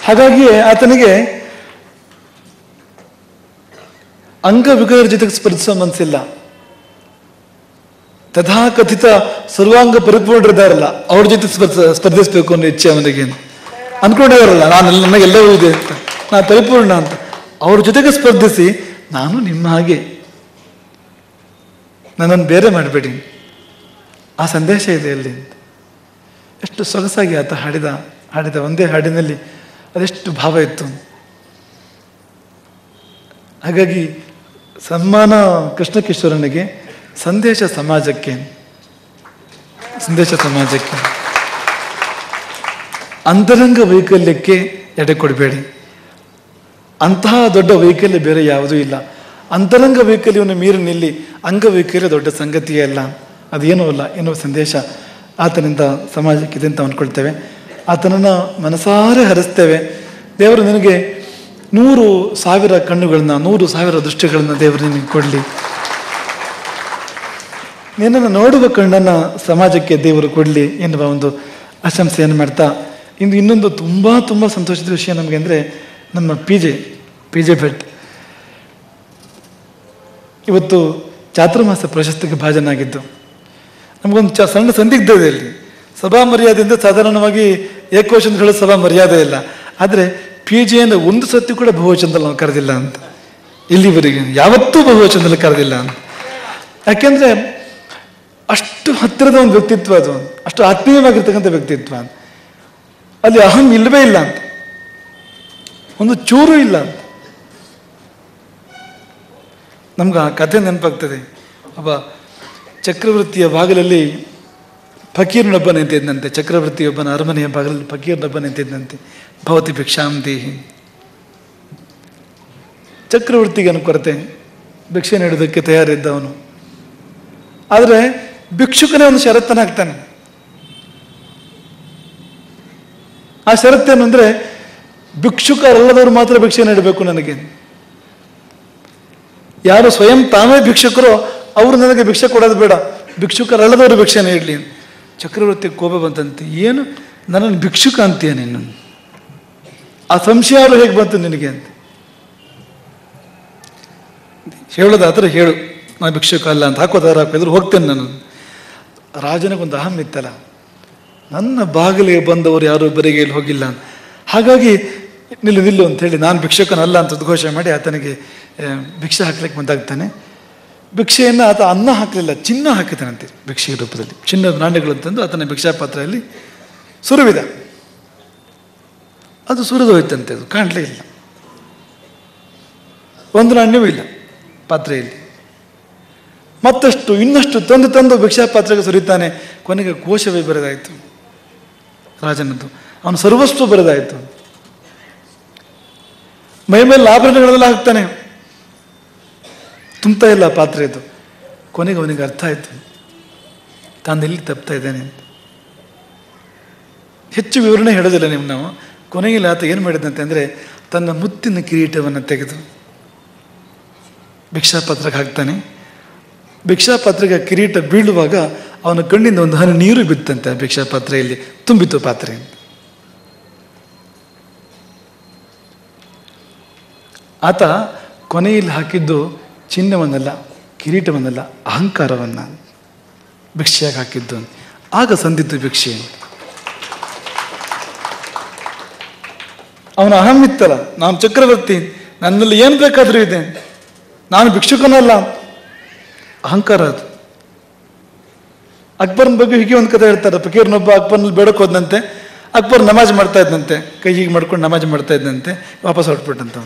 ಹಾಗಾಗಿಯೇ ಆತನಿಗೆ ಅಂಗವಿಕಲರ ಜೊತೆಗೆ ಸ್ಪರ್ಧಿಸುವ ಮನಸ್ಸಿಲ್ಲ. ತಥಾಕಥಿತ ಸರ್ವಾಂಗ ಪರಿಪೂರ್ಣರಿದ್ದಾರಲ್ಲ, ಅವ್ರ ಜೊತೆ ಸ್ಪರ್ಧಿಸಬೇಕು ಅನ್ನೋ ಇಚ್ಛೆ ಅವನಿಗೆ. ಅಂದ್ಕೊಂಡಿದಾರಲ್ಲ, ನನಗೆಲ್ಲವೂ ಇದೆ ಅಂತ, ನಾನು ಪರಿಪೂರ್ಣ ಅಂತ. ಅವ್ರ ಜೊತೆಗೆ ಸ್ಪರ್ಧಿಸಿ, ನಾನು ನಿಮ್ಮ ಹಾಗೆ, ನನ್ನನ್ನು ಬೇರೆ ಮಾಡಬೇಡಿ, ಆ ಸಂದೇಶ ಇದೆ ಅಲ್ಲಿ. ಎಷ್ಟು ಸೊಗಸಾಗಿ ಆತ ಹಾಡಿದ ಒಂದೇ ಹಾಡಿನಲ್ಲಿ ಅದೆಷ್ಟು ಭಾವ ಇತ್ತು. ಹಾಗಾಗಿ ಸನ್ಮಾನ ಕೃಷ್ಣ ಕಿಶೋರನಿಗೆ, ಸಂದೇಶ ಸಮಾಜಕ್ಕೆ. ಅಂತರಂಗ ವೈಕಲ್ಯಕ್ಕೆ ಎಡೆ ಕೊಡಬೇಡಿ. ಅಂತಹ ದೊಡ್ಡ ವೈಕಲ್ಯ ಬೇರೆ ಯಾವುದೂ ಇಲ್ಲ. ಅಂತರಂಗ ವೈಕಲ್ಯವನ್ನು ಮೀರಿ ನಿಲ್ಲಿ, ಅಂಗವೈಕಲ್ಯ ದೊಡ್ಡ ಸಂಗತಿಯೇ ಅಲ್ಲ, ಅದೇನೂ ಅಲ್ಲ ಎನ್ನುವ ಸಂದೇಶ ಆತನಿಂದ ಸಮಾಜಕ್ಕಿದೆ ಅಂತ ಅಂದ್ಕೊಳ್ತೇವೆ. ಆತನನ್ನು ಮನಸಾರೆ ಹರಿಸ್ತೇವೆ. ದೇವರು ನಿನಗೆ 100,000 ಕಣ್ಣುಗಳನ್ನ, 100,000 ದೃಷ್ಟಿಗಳನ್ನ ದೇವರು ನಿನಗೆ ಕೊಡಲಿ. ನಿನ್ನನ್ನು ನೋಡುವ ಕಣ್ಣನ್ನು ಸಮಾಜಕ್ಕೆ ದೇವರು ಕೊಡಲಿ ಎನ್ನುವ ಒಂದು ಆಶಂಸೆಯನ್ನು ಮಾಡ್ತಾ, ಇಂದು ಇನ್ನೊಂದು ತುಂಬ ತುಂಬ ಸಂತೋಷದ ವಿಷಯ ನಮಗೆ ಅಂದರೆ, ನಮ್ಮ ಪಿ ಜೆ ಭಟ್ ಇವತ್ತು ಚಾತುರ್ಮಾಸ ಪ್ರಶಸ್ತಿಗೆ ಭಾಜನಾಗಿದ್ದು. ನಮಗೊಂದು ಸಣ್ಣ ಸಂದಿಗ್ಧ ಇದೆ ಇಲ್ಲಿ. ಸಭಾ ಮರ್ಯಾದೆಯಿಂದ ಸಾಧಾರಣವಾಗಿ ಏಕವಚನ ಹೇಳೋ ಸಭಾ ಮರ್ಯಾದೆ ಇಲ್ಲ. ಆದರೆ ಪಿ ಜಿಯನ್ನು ಒಂದು ಸತಿ ಕೂಡ ಬಹುವಚನದಲ್ಲಿ ನಾವು ಕರೆದಿಲ್ಲ ಅಂತ, ಇಲ್ಲಿವರೆಗೆ ಯಾವತ್ತೂ ಬಹುವಚನದಲ್ಲಿ ಕರೆದಿಲ್ಲ ಅಂತ. ಯಾಕೆಂದರೆ ಅಷ್ಟು ಹತ್ತಿರದ ಒಂದು ವ್ಯಕ್ತಿತ್ವ ಅದು, ಅಷ್ಟು ಆತ್ಮೀಯವಾಗಿರ್ತಕ್ಕಂಥ ವ್ಯಕ್ತಿತ್ವ. ಅಲ್ಲಿ ಅಹಂ ಇಲ್ಲವೇ ಇಲ್ಲ ಅಂತ, ಒಂದು ಚೂರು ಇಲ್ಲ ಅಂತ. ನಮ್ಗೆ ಆ ಕಥೆ ನೆನಪಾಗ್ತದೆ. ಒಬ್ಬ ಚಕ್ರವರ್ತಿಯ ಬಾಗಿಲಲ್ಲಿ ಫಕೀರ್ನೊಬ್ಬ ನಿಂತಿದ್ದಂತೆ. ಚಕ್ರವರ್ತಿಯೊಬ್ಬನ ಅರಮನೆಯ ಬಾಗಿಲಲ್ಲಿ ಫಕೀರ್ನೊಬ್ಬ ನಿಂತಿದ್ದಂತೆ. ಭವತಿ ಭಿಕ್ಷಾಂ ದೇಹಿ. ಚಕ್ರವರ್ತಿಗೆ ಕೊರತೆ, ಭಿಕ್ಷೆ ನೀಡೋದಕ್ಕೆ ತಯಾರಿದ್ದವನು. ಆದರೆ ಭಿಕ್ಷುಕನೇ ಒಂದು ಷರತ್ತನ್ನಾಗ್ತಾನೆ. ಆ ಷರತ್ತೇನು ಅಂದರೆ, ಭಿಕ್ಷುಕರಲ್ಲದವರು ಮಾತ್ರ ಭಿಕ್ಷೆ ನೀಡಬೇಕು ನನಗೆ. ಯಾರು ಸ್ವಯಂ ತಾವೇ ಭಿಕ್ಷುಕರೋ ಅವರು ನನಗೆ ಭಿಕ್ಷೆ ಕೊಡೋದು ಬೇಡ, ಭಿಕ್ಷುಕರಲ್ಲದವರು ಭಿಕ್ಷೆ ನೀಡಲಿ. ಚಕ್ರವರ್ತಿಗೆ ಕೋಪ ಬಂತಂತೆ, ಏನು ನನ್ನನ್ನು ಭಿಕ್ಷುಕ ಅಂತೀಯ ನೀನು? ಆ ಸಂಶಯ ಹೇಗೆ ಬಂತು ನಿನಗೆ ಅಂತ ಹೇಳೋದಾದ್ರೆ ಹೇಳು, ನಾನು ಭಿಕ್ಷುಕ ಅಲ್ಲ ಅಂತ. ಹಾಕೋದಾದ್ರೆ ಹೋಗ್ತೇನೆ ನಾನು. ರಾಜನಿಗೊಂದು ಅಹಂ ಇತ್ತಲ್ಲ, ನನ್ನ ಬಾಗಿಲಿಗೆ ಬಂದವರು ಯಾರು ಬರಿಗೈಲಿ ಹೋಗಿಲ್ಲ ಅಂತ. ಹಾಗಾಗಿ ನಿಲ್ಲು ಅಂತ ಹೇಳಿ ನಾನು ಭಿಕ್ಷುಕನಲ್ಲ ಅಂತ ಉದ್ಘೋಷಣೆ ಮಾಡಿ ಆತನಿಗೆ ಭಿಕ್ಷೆ ಹಾಕ್ಲಿಕ್ಕೆ ಮುಂದಾಗ್ತಾನೆ. ಭಿಕ್ಷೆಯನ್ನು ಆತ ಅನ್ನ ಹಾಕಲಿಲ್ಲ, ಚಿನ್ನ ಹಾಕಿತಾನಂತೆ. ಭಿಕ್ಷೆ ರೂಪದಲ್ಲಿ ಚಿನ್ನದ ನಾಣ್ಯಗಳು ತಂದು ಆತನ ಭಿಕ್ಷಾ ಪಾತ್ರೆಯಲ್ಲಿ ಸುರುವಿದ. ಅದು ಸುರಿದು ಹೋಯ್ತಂತೆ, ಅದು ಕಾಣಲೇ ಇಲ್ಲ, ಒಂದು ನಾಣ್ಯವೂ ಇಲ್ಲ ಪಾತ್ರೆಯಲ್ಲಿ. ಮತ್ತಷ್ಟು ಇನ್ನಷ್ಟು ತಂದು ಭಿಕ್ಷಾ ಪಾತ್ರೆಗೆ ಸುರಿತಾನೆ. ಕೊನೆಗೆ ಕೋಶವೇ ಬರೆದಾಯಿತು ರಾಜನದ್ದು, ಅವನು ಸರ್ವಸ್ವ ಬರೆದಾಯಿತು. ಮೈ ಮೇಲೆ ಆಭರಣಗಳೆಲ್ಲ ಹಾಕ್ತಾನೆ, ತುಂಬ್ತಾ ಇಲ್ಲ ಪಾತ್ರೆದು. ಕೊನೆಗೆ ಅವನಿಗೆ ಅರ್ಥ ಆಯಿತು ತಾನು ಎಲ್ಲಿ ತಪ್ತಾ ಇದ್ದೇನೆ ಅಂತ. ಹೆಚ್ಚು ವಿವರಣೆ ಹೇಳೋದಿಲ್ಲ ನಾವು. ಕೊನೆಗೆ ಆತ ಏನು ಮಾಡಿದಂತೆ ಅಂದರೆ, ತನ್ನ ಮುತ್ತಿನ ಕಿರೀಟವನ್ನು ತೆಗೆದು ಭಿಕ್ಷಾಪಾತ್ರೆಗೆ ಹಾಕ್ತಾನೆ. ಭಿಕ್ಷಾಪಾತ್ರೆಗೆ ಕಿರೀಟ ಬೀಳುವಾಗ ಅವನ ಕಣ್ಣಿಂದ ಒಂದು ಹನಿ ನೀರು ಬಿತ್ತಂತೆ ಆ ಭಿಕ್ಷಾಪಾತ್ರೆಯಲ್ಲಿ, ತುಂಬಿತು ಪಾತ್ರೆ. ಆತ ಕೊನೆಯಲ್ಲಿ ಹಾಕಿದ್ದು ಚಿನ್ನವನ್ನಲ್ಲ, ಕಿರೀಟವನ್ನಲ್ಲ, ಅಹಂಕಾರವನ್ನು ಭಿಕ್ಷೆಯಾಗಿ ಹಾಕಿದ್ದು. ಆಗ ಸಂದಿತ್ತು ಭಿಕ್ಷೆ. ಅವನ ಅಹಂ ಇತ್ತಲ್ಲ, ನಾನು ಚಕ್ರವರ್ತಿ, ನನ್ನಲ್ಲಿ ಏನು ಬೇಕಾದರೂ ಇದೆ, ನಾನು ಭಿಕ್ಷುಕನಲ್ಲ, ಅಹಂಕಾರ ಅದು. ಅಕ್ಬರ್ನ ಬಗ್ಗೆ ಹೀಗೆ ಒಂದು ಕಥೆ ಹೇಳ್ತಾರೆ. ಫಕೀರ್ನೊಬ್ಬ ಅಕ್ಬರ್ನಲ್ಲಿ ಬೇಡಕ್ಕೆ ಹೋದಂತೆ. ಅಕ್ಬರ್ ನಮಾಜ್ ಮಾಡ್ತಾ ಇದ್ದಂತೆ, ಕೈ ಹೀಗೆ ಮಾಡ್ಕೊಂಡು ನಮಾಜ್ ಮಾಡ್ತಾ ಇದ್ದಂತೆ. ವಾಪಸ್ ಹೊರಟ್ಬಿಟ್ಟಂತ.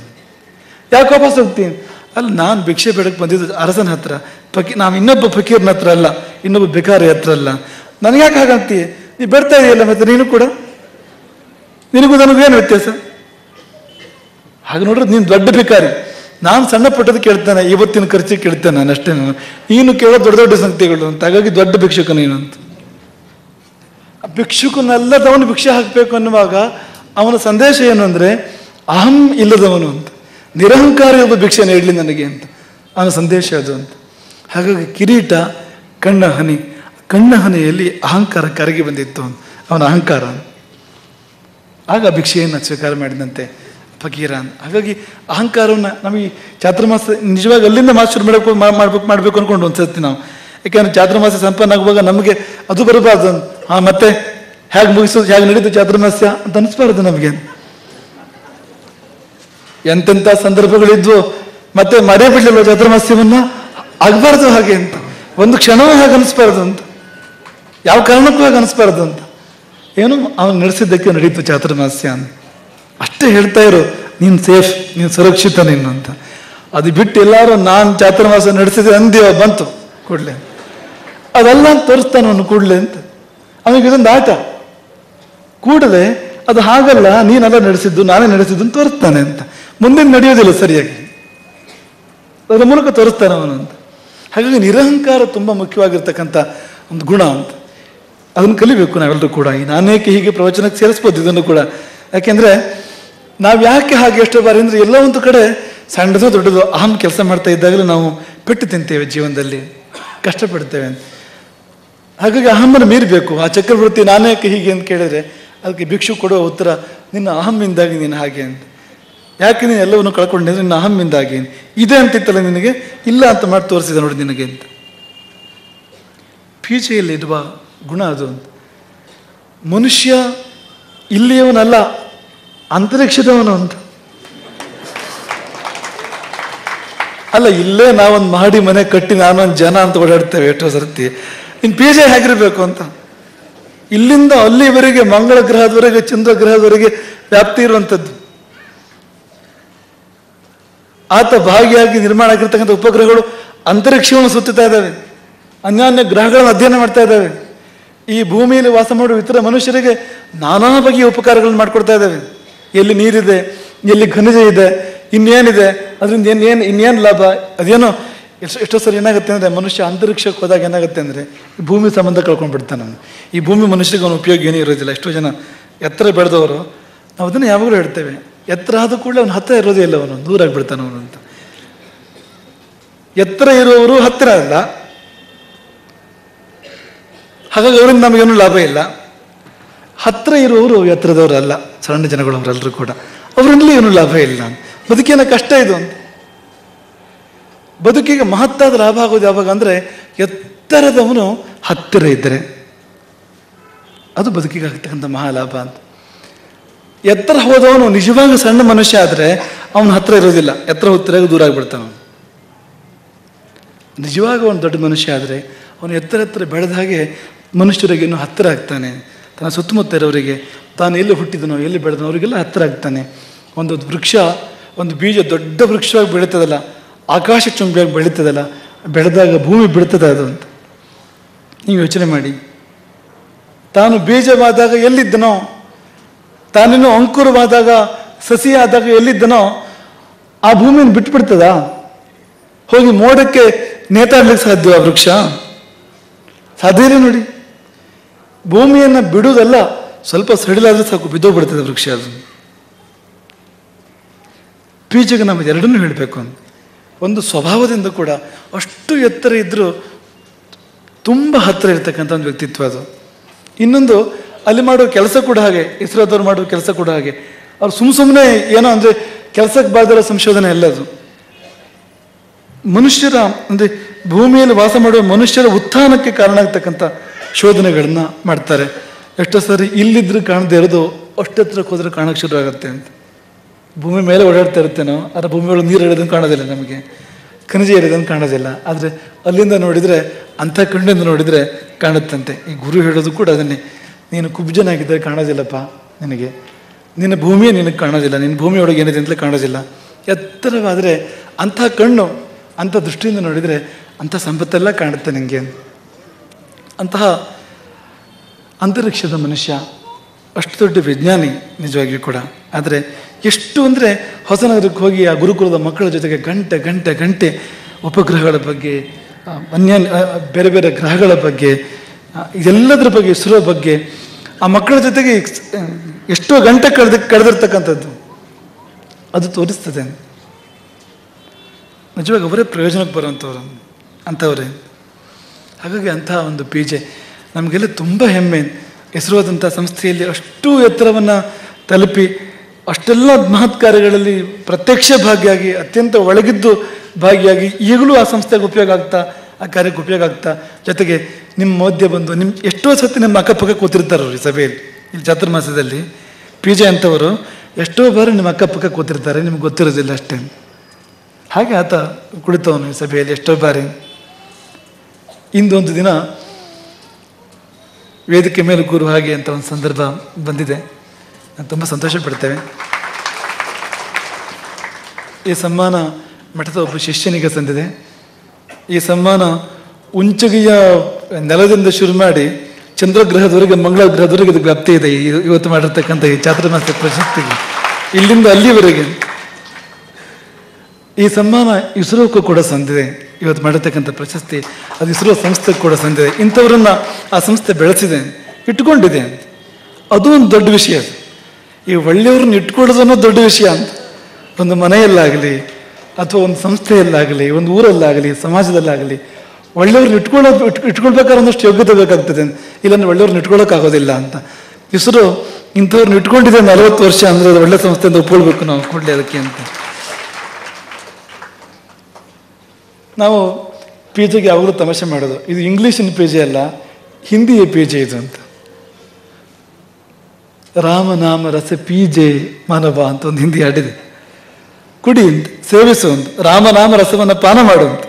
ಯಾಕೆ ವಾಪಸ್ ಹೋಗ್ತೀನಿ? ಅಲ್ಲ, ನಾನು ಭಿಕ್ಷೆ ಬೇಡಕ್ಕೆ ಬಂದಿದ್ದು ಅರಸನ ಹತ್ರ, ನಾವು ಇನ್ನೊಬ್ಬ ಫಕೀರ್ನ ಹತ್ರ ಅಲ್ಲ, ಇನ್ನೊಬ್ಬ ಭಿಕಾರಿ ಹತ್ರ ಅಲ್ಲ. ನನಗೆ ಯಾಕೆ ಹಾಗಂತೀಯ? ನೀ ಬೇಡ್ತಾ ಇದೆಯಲ್ಲ, ಮತ್ತೆ ನೀನು ಕೂಡ, ನಿನಗೂ ನನಗೇನು ವ್ಯತ್ಯಾಸ? ಹಾಗೆ ನೋಡ್ರೆ ನೀನು ದೊಡ್ಡ ಭಿಕಾರಿ, ನಾನು ಸಣ್ಣ ಪುಟ್ಟದ್ದು ಕೇಳ್ತಾನೆ, ಇವತ್ತಿನ ಖರ್ಚಿಗೆ ಕೇಳ್ತೇನೆ ನಾನು ಅಷ್ಟೇ. ನೀನು ಕೇಳೋ ದೊಡ್ಡ ದೊಡ್ಡ ಸಂಗತಿಗಳು ಅಂತ. ಹಾಗಾಗಿ ದೊಡ್ಡ ಭಿಕ್ಷುಕ ನೀನು ಅಂತ. ಭಿಕ್ಷುಕನಲ್ಲದವನು ಭಿಕ್ಷೆ ಹಾಕಬೇಕು ಅನ್ನುವಾಗ ಅವನ ಸಂದೇಶ ಏನು ಅಂದರೆ, ಅಹಂ ಇಲ್ಲದವನು ಅಂತ, ನಿರಹಂಕಾರಿ ಒಬ್ಬ ಭಿಕ್ಷೆ ನೀಡಲಿ ನನಗೆ ಅಂತ ಅವನ ಸಂದೇಶ ಅದು ಅಂತ. ಹಾಗಾಗಿ ಕಿರೀಟ ಕಣ್ಣ ಹನಿಯಲ್ಲಿ ಅಹಂಕಾರ ಕರಗಿ ಬಂದಿತ್ತು ಅವನ ಅಹಂಕಾರ. ಆಗ ಭಿಕ್ಷೆಯನ್ನು ಸ್ವೀಕಾರ ಮಾಡಿದಂತೆ ಫಕೀರ. ಹಾಗಾಗಿ ಅಹಂಕಾರವನ್ನು ನಮಗೆ ಚಾತುರ್ಮಾಸ ನಿಜವಾಗಿ ಅಲ್ಲಿಂದ ಮಾಸ್ಟರ್ ಮಾಡಬೇಕು ಅಂದ್ಕೊಂಡು ಒಂದ್ಸರ್ತಿ ನಾವು. ಯಾಕೆಂದ್ರೆ ಚಾತುರ್ಮಾಸ ಸಂಪನ್ನ ಆಗುವಾಗ ನಮಗೆ ಅದು ಬರಬಾರ್ದು. ಮತ್ತೆ ಹೇಗೆ ಮುಗಿಸೋದು, ಹೇಗೆ ನಡೀತು ಚಾತುರ್ಮಾಸ್ಯ ಅಂತ ಅನಿಸ್ಬಾರ್ದು ನಮಗೆ. ಎಂತೆಂಥ ಸಂದರ್ಭಗಳಿದ್ವು, ಮತ್ತೆ ಮರೆ ಬಿಡಲಿಲ್ಲ ಚಾತುರ್ಮಾಸ್ಯವನ್ನ, ಆಗಬಾರ್ದು ಹಾಗೆ ಅಂತ. ಒಂದು ಕ್ಷಣವೂ ಹಾಗೆ ಅನಿಸ್ಬಾರ್ದು ಅಂತ, ಯಾವ ಕಾರಣಕ್ಕೂ ಹಾಗೆ ಅನಿಸ್ಬಾರ್ದು ಅಂತ. ಏನು ಅವನು ನಡೆಸಿದ್ದಕ್ಕೆ ನಡೀತು ಚಾತುರ್ಮಾಸ್ಯ ಅಂತ ಅಷ್ಟೇ ಹೇಳ್ತಾ ಇರೋ. ನೀನು ಸೇಫ್, ನೀನು ಸುರಕ್ಷಿತ ನೀನು ಅಂತ. ಅದು ಬಿಟ್ಟು ಎಲ್ಲರೂ ನಾನು ಚಾತುರ್ಮಾಸ ನಡೆಸಿದೆ ಅಂದೇವ ಬಂತು ಕೂಡಲೇ, ಅದೆಲ್ಲ ತೋರಿಸ್ತಾನೆ ಅವನು ಕೂಡಲೇ ಅಂತ. ಅವನಿಗೆ ಇದೊಂದು ಆಟ. ಕೂಡಲೇ ಅದು ಹಾಗಲ್ಲ, ನೀನೆಲ್ಲ ನಡೆಸಿದ್ದು ನಾನೇ ನಡೆಸಿದ್ದು ಅಂತ ತೋರಿಸ್ತಾನೆ ಅಂತ. ಮುಂದೆ ನಡೆಯೋದಿಲ್ಲ ಸರಿಯಾಗಿ, ಅದರ ಮೂಲಕ ತೋರಿಸ್ತಾನೆ ಅವನು ಅಂತ. ಹಾಗಾಗಿ ನಿರಹಂಕಾರ ತುಂಬ ಮುಖ್ಯವಾಗಿರ್ತಕ್ಕಂಥ ಒಂದು ಗುಣ ಅಂತ. ಅದನ್ನು ಕಲಿಬೇಕು ನಾವೆಲ್ಲರೂ ಕೂಡ. ಈ ನಾನೇಕೆ ಹೀಗೆ ಪ್ರವಚನಕ್ಕೆ ಸೇರಿಸ್ಬೋದು ಇದನ್ನು ಕೂಡ. ಯಾಕೆಂದರೆ ನಾವು ಯಾಕೆ ಹಾಗೆ ಎಷ್ಟೋ ಬಾರಿ ಅಂದರೆ, ಎಲ್ಲ ಒಂದು ಕಡೆ ಸಣ್ಣದು ದೊಡ್ಡದು ಅಹಂ ಕೆಲಸ ಮಾಡ್ತಾ ಇದ್ದಾಗಲೇ ನಾವು ಪೆಟ್ಟು ತಿಂತೇವೆ, ಜೀವನದಲ್ಲಿ ಕಷ್ಟಪಡ್ತೇವೆ ಅಂತ. ಹಾಗಾಗಿ ಅಹಮ್ಮನ್ನು ಮೀರಬೇಕು. ಆ ಚಕ್ರವರ್ತಿ ನಾನೇಕೆ ಹೀಗೆ ಅಂತ ಕೇಳಿದರೆ ಅದಕ್ಕೆ ಭಿಕ್ಷು ಕೊಡುವ ಉತ್ತರ, ನಿನ್ನ ಅಹಮ್ಮಿಂದಾಗಿ ನೀನು ಹಾಗೆ ಅಂತ. ಯಾಕೆ ನೀನು ಎಲ್ಲವನ್ನು ಕಳ್ಕೊಂಡಿದ್ರೆ ನಿನ್ನ ಅಹಮ್ಮಿಂದಾಗಿ. ಇದೆ ಅಂತಿತ್ತಲ್ಲ ನಿನಗೆ, ಇಲ್ಲ ಅಂತ ಮಾಡಿ ತೋರಿಸಿದೆ ನೋಡಿ ನಿನಗೆ ಅಂತ. ಪೀಚೆಯಲ್ಲಿ ಇರುವ ಗುಣ ಅದು ಅಂತ. ಮನುಷ್ಯ ಇಲ್ಲಿಯವನಲ್ಲ, ಅಂತರಿಕ್ಷದವನು ಅಂತ. ಅಲ್ಲ, ಇಲ್ಲೇ ನಾವೊಂದು ಮಾಡಿ ಮನೆ ಕಟ್ಟಿ ನಾನೊಂದು ಜನ ಅಂತ ಓಡಾಡ್ತೇವೆ ಎಷ್ಟೋ ಸರ್ತಿ. ಇನ್ನು ಪೀಜೆ ಹೇಗಿರಬೇಕು ಅಂತ. ಇಲ್ಲಿಂದ ಅಲ್ಲಿವರೆಗೆ, ಮಂಗಳ ಗ್ರಹದವರೆಗೆ, ಚಂದ್ರಗ್ರಹದವರೆಗೆ ವ್ಯಾಪ್ತಿ ಇರುವಂಥದ್ದು. ಆತ ಭಾಗಿಯಾಗಿ ನಿರ್ಮಾಣ ಆಗಿರ್ತಕ್ಕಂಥ ಉಪಗ್ರಹಗಳು ಅಂತರಿಕ್ಷವನ್ನು ಸುತ್ತುತ್ತಾ ಇದ್ದಾವೆ, ಅನ್ಯಾನ್ಯ ಗ್ರಹಗಳನ್ನು ಅಧ್ಯಯನ ಮಾಡ್ತಾ ಇದ್ದಾವೆ. ಈ ಭೂಮಿಯಲ್ಲಿ ವಾಸ ಮಾಡುವ ಇತರ ಮನುಷ್ಯರಿಗೆ ನಾನಾ ಬಗೆಯ ಉಪಕಾರಗಳನ್ನು ಮಾಡಿಕೊಡ್ತಾ ಇದ್ದಾವೆ. ಎಲ್ಲಿ ನೀರಿದೆ, ಎಲ್ಲಿ ಖನಿಜ ಇದೆ, ಇನ್ನೇನಿದೆ, ಅದರಿಂದ ಇನ್ನೇನು ಲಾಭ. ಅದೇನೋ ಎಷ್ಟೋ ಸರಿ ಏನಾಗುತ್ತೆ ಅಂದರೆ, ಮನುಷ್ಯ ಅಂತರಿಕ್ಷಕ್ಕೆ ಹೋದಾಗ ಏನಾಗುತ್ತೆ ಅಂದರೆ ಭೂಮಿ ಸಂಬಂಧ ಕಳ್ಕೊಂಡ್ಬಿಡ್ತಾನೆ ಅವನು. ಈ ಭೂಮಿ ಮನುಷ್ಯರಿಗೆ ಅವನು ಉಪಯೋಗ ಏನೂ ಇರೋದಿಲ್ಲ. ಎಷ್ಟೋ ಜನ ಎತ್ತರ ಬೆಳೆದವರು ನಾವು ಅದನ್ನು ಯಾವಾಗಲೂ ಹೇಳ್ತೇವೆ, ಎತ್ತರ ಆದ ಕೂಡಲೇ ಅವನು ಹತ್ತಿರ ಇರೋದೇ ಇಲ್ಲ, ಅವನು ದೂರ ಆಗಿಬಿಡ್ತಾನೆ ಅವನು ಅಂತ. ಎತ್ತರ ಇರುವವರು ಹತ್ತಿರ ಅಲ್ಲ, ಹಾಗಾಗಿ ಅವರಿಂದ ನಮಗೇನು ಲಾಭ ಇಲ್ಲ. ಹತ್ತಿರ ಇರುವವರು ಎತ್ತರದವರು ಅಲ್ಲ, ಸಣ್ಣ ಜನಗಳವರೆಲ್ಲರೂ ಕೂಡ, ಅವರಲ್ಲಿ ಏನೂ ಲಾಭ ಇಲ್ಲ. ಬದುಕಿನ ಕಷ್ಟ ಇದು ಅಂತ. ಬದುಕಿಗೆ ಮಹತ್ತಾದ ಲಾಭ ಆಗೋದು ಯಾವಾಗ ಅಂದರೆ ಎತ್ತರದವನು ಹತ್ತಿರ ಇದ್ದರೆ, ಅದು ಬದುಕಿಗೆ ಆಗ್ತಕ್ಕಂಥ ಮಹಾಲಾಭ ಅಂತ. ಎತ್ತರ ಹೋದವನು ನಿಜವಾಗ ಸಣ್ಣ ಮನುಷ್ಯ ಆದರೆ ಅವನು ಹತ್ತಿರ ಇರೋದಿಲ್ಲ, ಎತ್ತರ ಹೊತ್ತಿರಾಗ ದೂರ ಆಗಿಬಿಡ್ತಾನೆ. ನಿಜವಾಗ ಅವನು ದೊಡ್ಡ ಮನುಷ್ಯ ಆದರೆ ಅವನು ಎತ್ತರ ಬೆಳೆದ ಹಾಗೆ ಮನುಷ್ಯರಿಗೆ ಇನ್ನೂ ಹತ್ತಿರ ಆಗ್ತಾನೆ. ತನ್ನ ಸುತ್ತಮುತ್ತ ಇರೋರಿಗೆ, ತಾನು ಎಲ್ಲಿ ಹುಟ್ಟಿದನೋ ಎಲ್ಲಿ ಬೆಳೆದನೋ ಅವರಿಗೆಲ್ಲ ಹತ್ತಿರ ಆಗ್ತಾನೆ. ಒಂದು ವೃಕ್ಷ, ಒಂದು ಬೀಜ ದೊಡ್ಡ ವೃಕ್ಷವಾಗಿ ಬೆಳೀತದಲ್ಲ, ಆಕಾಶ ಚುಂಬಿಯಾಗಿ ಬೆಳೀತದಲ್ಲ, ಬೆಳೆದಾಗ ಭೂಮಿ ಬಿಡ್ತದೆ ಅದು ಅಂತ. ನೀವು ಯೋಚನೆ ಮಾಡಿ, ತಾನು ಬೀಜವಾದಾಗ ಎಲ್ಲಿದ್ದನೋ, ತಾನಿನ್ನೂ ಅಂಕುರವಾದಾಗ ಸಸಿ ಆದಾಗ ಎಲ್ಲಿದ್ದನೋ ಆ ಭೂಮಿಯನ್ನು ಬಿಟ್ಬಿಡ್ತದ? ಹೋಗಿ ಮೋಡಕ್ಕೆ ನೇತಾಡ್ಲಿಕ್ಕೆ ಸಾಧ್ಯ ಆ ವೃಕ್ಷ? ಸಾಧ್ಯ ಇಲ್ಲ ನೋಡಿ. ಭೂಮಿಯನ್ನು ಬಿಡುವುದಲ್ಲ, ಸ್ವಲ್ಪ ಸಡಿಲಾದ್ರೆ ಸಾಕು ಬಿದ್ದೋಗ್ಬಿಡ್ತದೆ ವೃಕ್ಷ. ಅದು ಬೀಜಗೆ ನಾವು ಎರಡನ್ನೂ ಹೇಳಬೇಕು. ಒಂದು ಸ್ವಭಾವದಿಂದ ಕೂಡ ಅಷ್ಟು ಎತ್ತರ ಇದ್ದರೂ ತುಂಬ ಹತ್ತಿರ ಇರ್ತಕ್ಕಂಥ ಒಂದು ವ್ಯಕ್ತಿತ್ವ ಅದು. ಇನ್ನೊಂದು, ಅಲ್ಲಿ ಮಾಡುವ ಕೆಲಸ ಕೂಡ ಹಾಗೆ, ಇಸ್ರೋದವ್ರು ಮಾಡುವ ಕೆಲಸ ಕೂಡ ಹಾಗೆ. ಅವ್ರು ಸುಮ್ಮನೆ ಏನೋ ಅಂದರೆ ಕೆಲಸಕ್ಕೆ ಬಾರದಿರೋ ಸಂಶೋಧನೆ ಅಲ್ಲ ಅದು. ಮನುಷ್ಯರ ಅಂದರೆ ಭೂಮಿಯಲ್ಲಿ ವಾಸ ಮಾಡುವ ಮನುಷ್ಯರ ಉತ್ಥಾನಕ್ಕೆ ಕಾರಣ ಆಗ್ತಕ್ಕಂಥ ಶೋಧನೆಗಳನ್ನ ಮಾಡ್ತಾರೆ. ಎಷ್ಟೋ ಸಾರಿ ಇಲ್ಲಿದ್ರೂ ಕಾಣದೇ ಇರೋದು ಅಷ್ಟೆತ್ರಕ್ಕೆ ಹೋದ್ರೆ ಕಾಣಕ್ಕೆ ಶುರು ಆಗುತ್ತೆ ಅಂತ. ಭೂಮಿ ಮೇಲೆ ಓಡಾಡ್ತಾ ಇರ್ತೇನೋ, ಆದರೆ ಭೂಮಿ ಒಳಗೆ ನೀರು ಇರೋದನ್ನು ಕಾಣೋದಿಲ್ಲ, ನಮಗೆ ಖನಿಜ ಇರೋದನ್ನು ಕಾಣೋದಿಲ್ಲ. ಆದರೆ ಅಲ್ಲಿಂದ ನೋಡಿದರೆ, ಅಂಥ ಕಣ್ಣಿಂದ ನೋಡಿದರೆ ಕಾಣುತ್ತಂತೆ. ಈ ಗುರು ಹೇಳೋದು ಕೂಡ ಅದನ್ನೇ, ನೀನು ಕುಬ್ಜನಾಗಿದ್ದರೆ ಕಾಣೋದಿಲ್ಲಪ್ಪ ನಿನಗೆ, ನಿನ್ನ ಭೂಮಿಯೇ ನಿನಗೆ ಕಾಣೋದಿಲ್ಲ, ನಿನ್ನ ಭೂಮಿಯೊಳಗೆ ಏನಿದೆ ಅಂತಲೇ ಕಾಣೋದಿಲ್ಲ. ಎತ್ತರವಾದರೆ ಅಂಥ ಕಣ್ಣು, ಅಂಥ ದೃಷ್ಟಿಯಿಂದ ನೋಡಿದರೆ ಅಂಥ ಸಂಪತ್ತೆಲ್ಲ ಕಾಣುತ್ತೆ ನಿನಗೆ. ಅಂತಹ ಅಂತರಿಕ್ಷದ ಮನುಷ್ಯ, ಅಷ್ಟು ದೊಡ್ಡ ವಿಜ್ಞಾನಿ ನಿಜವಾಗಿಯೂ ಕೂಡ. ಆದರೆ ಎಷ್ಟು ಅಂದರೆ ಹೊಸನಗರಕ್ಕೆ ಹೋಗಿ ಆ ಗುರುಕುಲದ ಮಕ್ಕಳ ಜೊತೆಗೆ ಗಂಟೆ ಗಂಟೆ ಗಂಟೆ ಉಪಗ್ರಹಗಳ ಬಗ್ಗೆ, ಬೇರೆ ಬೇರೆ ಗ್ರಹಗಳ ಬಗ್ಗೆ, ಎಲ್ಲದರ ಬಗ್ಗೆ, ಇಸ್ರೋ ಬಗ್ಗೆ ಆ ಮಕ್ಕಳ ಜೊತೆಗೆ ಎಷ್ಟೋ ಗಂಟೆ ಕಳೆದಿರ್ತಕ್ಕಂಥದ್ದು ಅದು ತೋರಿಸ್ತದೆ. ನಿಜವಾಗಿ ಅವರೇ ಪ್ರಯೋಜನಕ್ಕೆ ಬರುವಂಥವ್ರು ಅಂಥವ್ರೆ. ಹಾಗಾಗಿ ಅಂಥ ಒಂದು ಪೀಜೆ ನಮಗೆಲ್ಲ ತುಂಬ ಹೆಮ್ಮೆ. ಇಸ್ರೋದಂಥ ಸಂಸ್ಥೆಯಲ್ಲಿ ಅಷ್ಟು ಎತ್ತರವನ್ನು ತಲುಪಿ ಅಷ್ಟೆಲ್ಲ ಮಹತ್ ಕಾರ್ಯಗಳಲ್ಲಿ ಪ್ರತ್ಯಕ್ಷ ಭಾಗಿಯಾಗಿ, ಅತ್ಯಂತ ಒಳಗಿದ್ದು ಭಾಗಿಯಾಗಿ, ಈಗಲೂ ಆ ಸಂಸ್ಥೆಗೆ ಉಪಯೋಗ ಆಗ್ತಾ, ಆ ಕಾರ್ಯಕ್ಕೆ ಉಪಯೋಗ ಆಗ್ತಾ, ಜೊತೆಗೆ ನಿಮ್ಮ ಮಧ್ಯೆ ಬಂದು ಎಷ್ಟೋ ಸತಿ ನಿಮ್ಮ ಅಕ್ಕಪಕ್ಕ ಕೂತಿರ್ತಾರೆ ಈ ಸಭೆಯಲ್ಲಿ. ಇಲ್ಲಿ ಚಾತುರ್ಮಾಸದಲ್ಲಿ ಪೀಜೆ ಅಂಥವರು ಎಷ್ಟೋ ಬಾರಿ ನಿಮ್ಮ ಅಕ್ಕಪಕ್ಕ ಕೂತಿರ್ತಾರೆ, ನಿಮ್ಗೆ ಗೊತ್ತಿರೋದಿಲ್ಲ ಅಷ್ಟೇ. ಹಾಗೆ ಆತ ಕುಳಿತವನು ಈ ಸಭೆಯಲ್ಲಿ ಎಷ್ಟೋ ಬಾರಿ. ಇಂದೊಂದು ದಿನ ವೇದಿಕೆ ಮೇಲೆ ಕೂರು ಹಾಗೆ ಅಂತ ಒಂದು ಸಂದರ್ಭ ಬಂದಿದೆ. ನಾನು ತುಂಬ ಸಂತೋಷ ಪಡ್ತೇವೆ. ಈ ಸನ್ಮಾನ ಮಠದ ಒಬ್ಬ ಶಿಷ್ಯನಿಗೆ ಸಂದಿದೆ. ಈ ಸನ್ಮಾನ ಉಂಚಗಿಯ ನೆಲದಿಂದ ಶುರು ಮಾಡಿ ಚಂದ್ರಗ್ರಹದವರೆಗೆ, ಮಂಗಳ ಗ್ರಹದವರೆಗೆ ಇದು ವ್ಯಾಪ್ತಿ ಇದೆ. ಇವತ್ತು ಮಾಡಿರ್ತಕ್ಕಂಥ ಈ ಚಾತುರ್ಮಾಸ ಪ್ರಶಸ್ತಿಗೆ ಇಲ್ಲಿಂದ ಅಲ್ಲಿವರೆಗೆ ಈ ಸನ್ಮಾನ ಇಸ್ರೋಕ್ಕೂ ಕೂಡ ಸಂದಿದೆ. ಇವತ್ತು ಮಾಡಿರ್ತಕ್ಕಂಥ ಪ್ರಶಸ್ತಿ ಅದು ಇಸ್ರೋ ಸಂಸ್ಥೆಗೆ ಕೂಡ ಸಂದಿದೆ. ಇಂಥವ್ರನ್ನ ಆ ಸಂಸ್ಥೆ ಬೆಳೆಸಿದೆ, ಇಟ್ಕೊಂಡಿದೆ. ಅದು ಒಂದು ದೊಡ್ಡ ವಿಷಯ. ಈ ಒಳ್ಳೆಯವ್ರನ್ನ ಇಟ್ಕೊಳ್ಳೋದು ಅನ್ನೋದು ದೊಡ್ಡ ವಿಷಯ ಅಂತ. ಒಂದು ಮನೆಯಲ್ಲಾಗಲಿ ಅಥವಾ ಒಂದು ಸಂಸ್ಥೆಯಲ್ಲಾಗಲಿ, ಒಂದು ಊರಲ್ಲಾಗಲಿ, ಸಮಾಜದಲ್ಲಾಗಲಿ ಒಳ್ಳೆಯವ್ರನ್ನ ಇಟ್ಕೊಳ್ಬೇಕಾದ್ರೆ ಒಂದಷ್ಟು ಯೋಗ್ಯತೆ ಬೇಕಾಗ್ತದೆ. ಇಲ್ಲಾಂದ್ರೆ ಒಳ್ಳೆಯವ್ರನ್ನ ಇಟ್ಕೊಳ್ಳೋಕ್ಕಾಗೋದಿಲ್ಲ ಅಂತ. ಇಸ್ರೋ ಇಂಥವ್ರನ್ನ ಇಟ್ಕೊಂಡಿದೆ 40 ವರ್ಷ ಅಂದರೆ ಅದು ಒಳ್ಳೆ ಸಂಸ್ಥೆಯಿಂದ ಒಪ್ಕೊಳ್ಬೇಕು ನಾವು ಕೂಡಲೇ ಅದಕ್ಕೆ ಅಂತ. ನಾವು ಪೀಜೆಗೆ ಯಾವಾಗಲೂ ತಮಾಷೆ ಮಾಡೋದು, ಇದು ಇಂಗ್ಲೀಷಿನ ಪೀಜೆ ಅಲ್ಲ, ಹಿಂದಿಯ ಪೀಜೆ ಇದು ಅಂತ. ರಾಮನಾಮ ರಸ ಪೀಜೆ ಮಾನವ ಅಂತ ಒಂದು ಹಿಂದಿ ಹಾಡಿದೆ. ಕುಡಿ ಅಂತ, ಸೇವಿಸು ಅಂತ, ರಾಮನಾಮ ರಸವನ್ನು ಪಾನ ಮಾಡುವಂತ.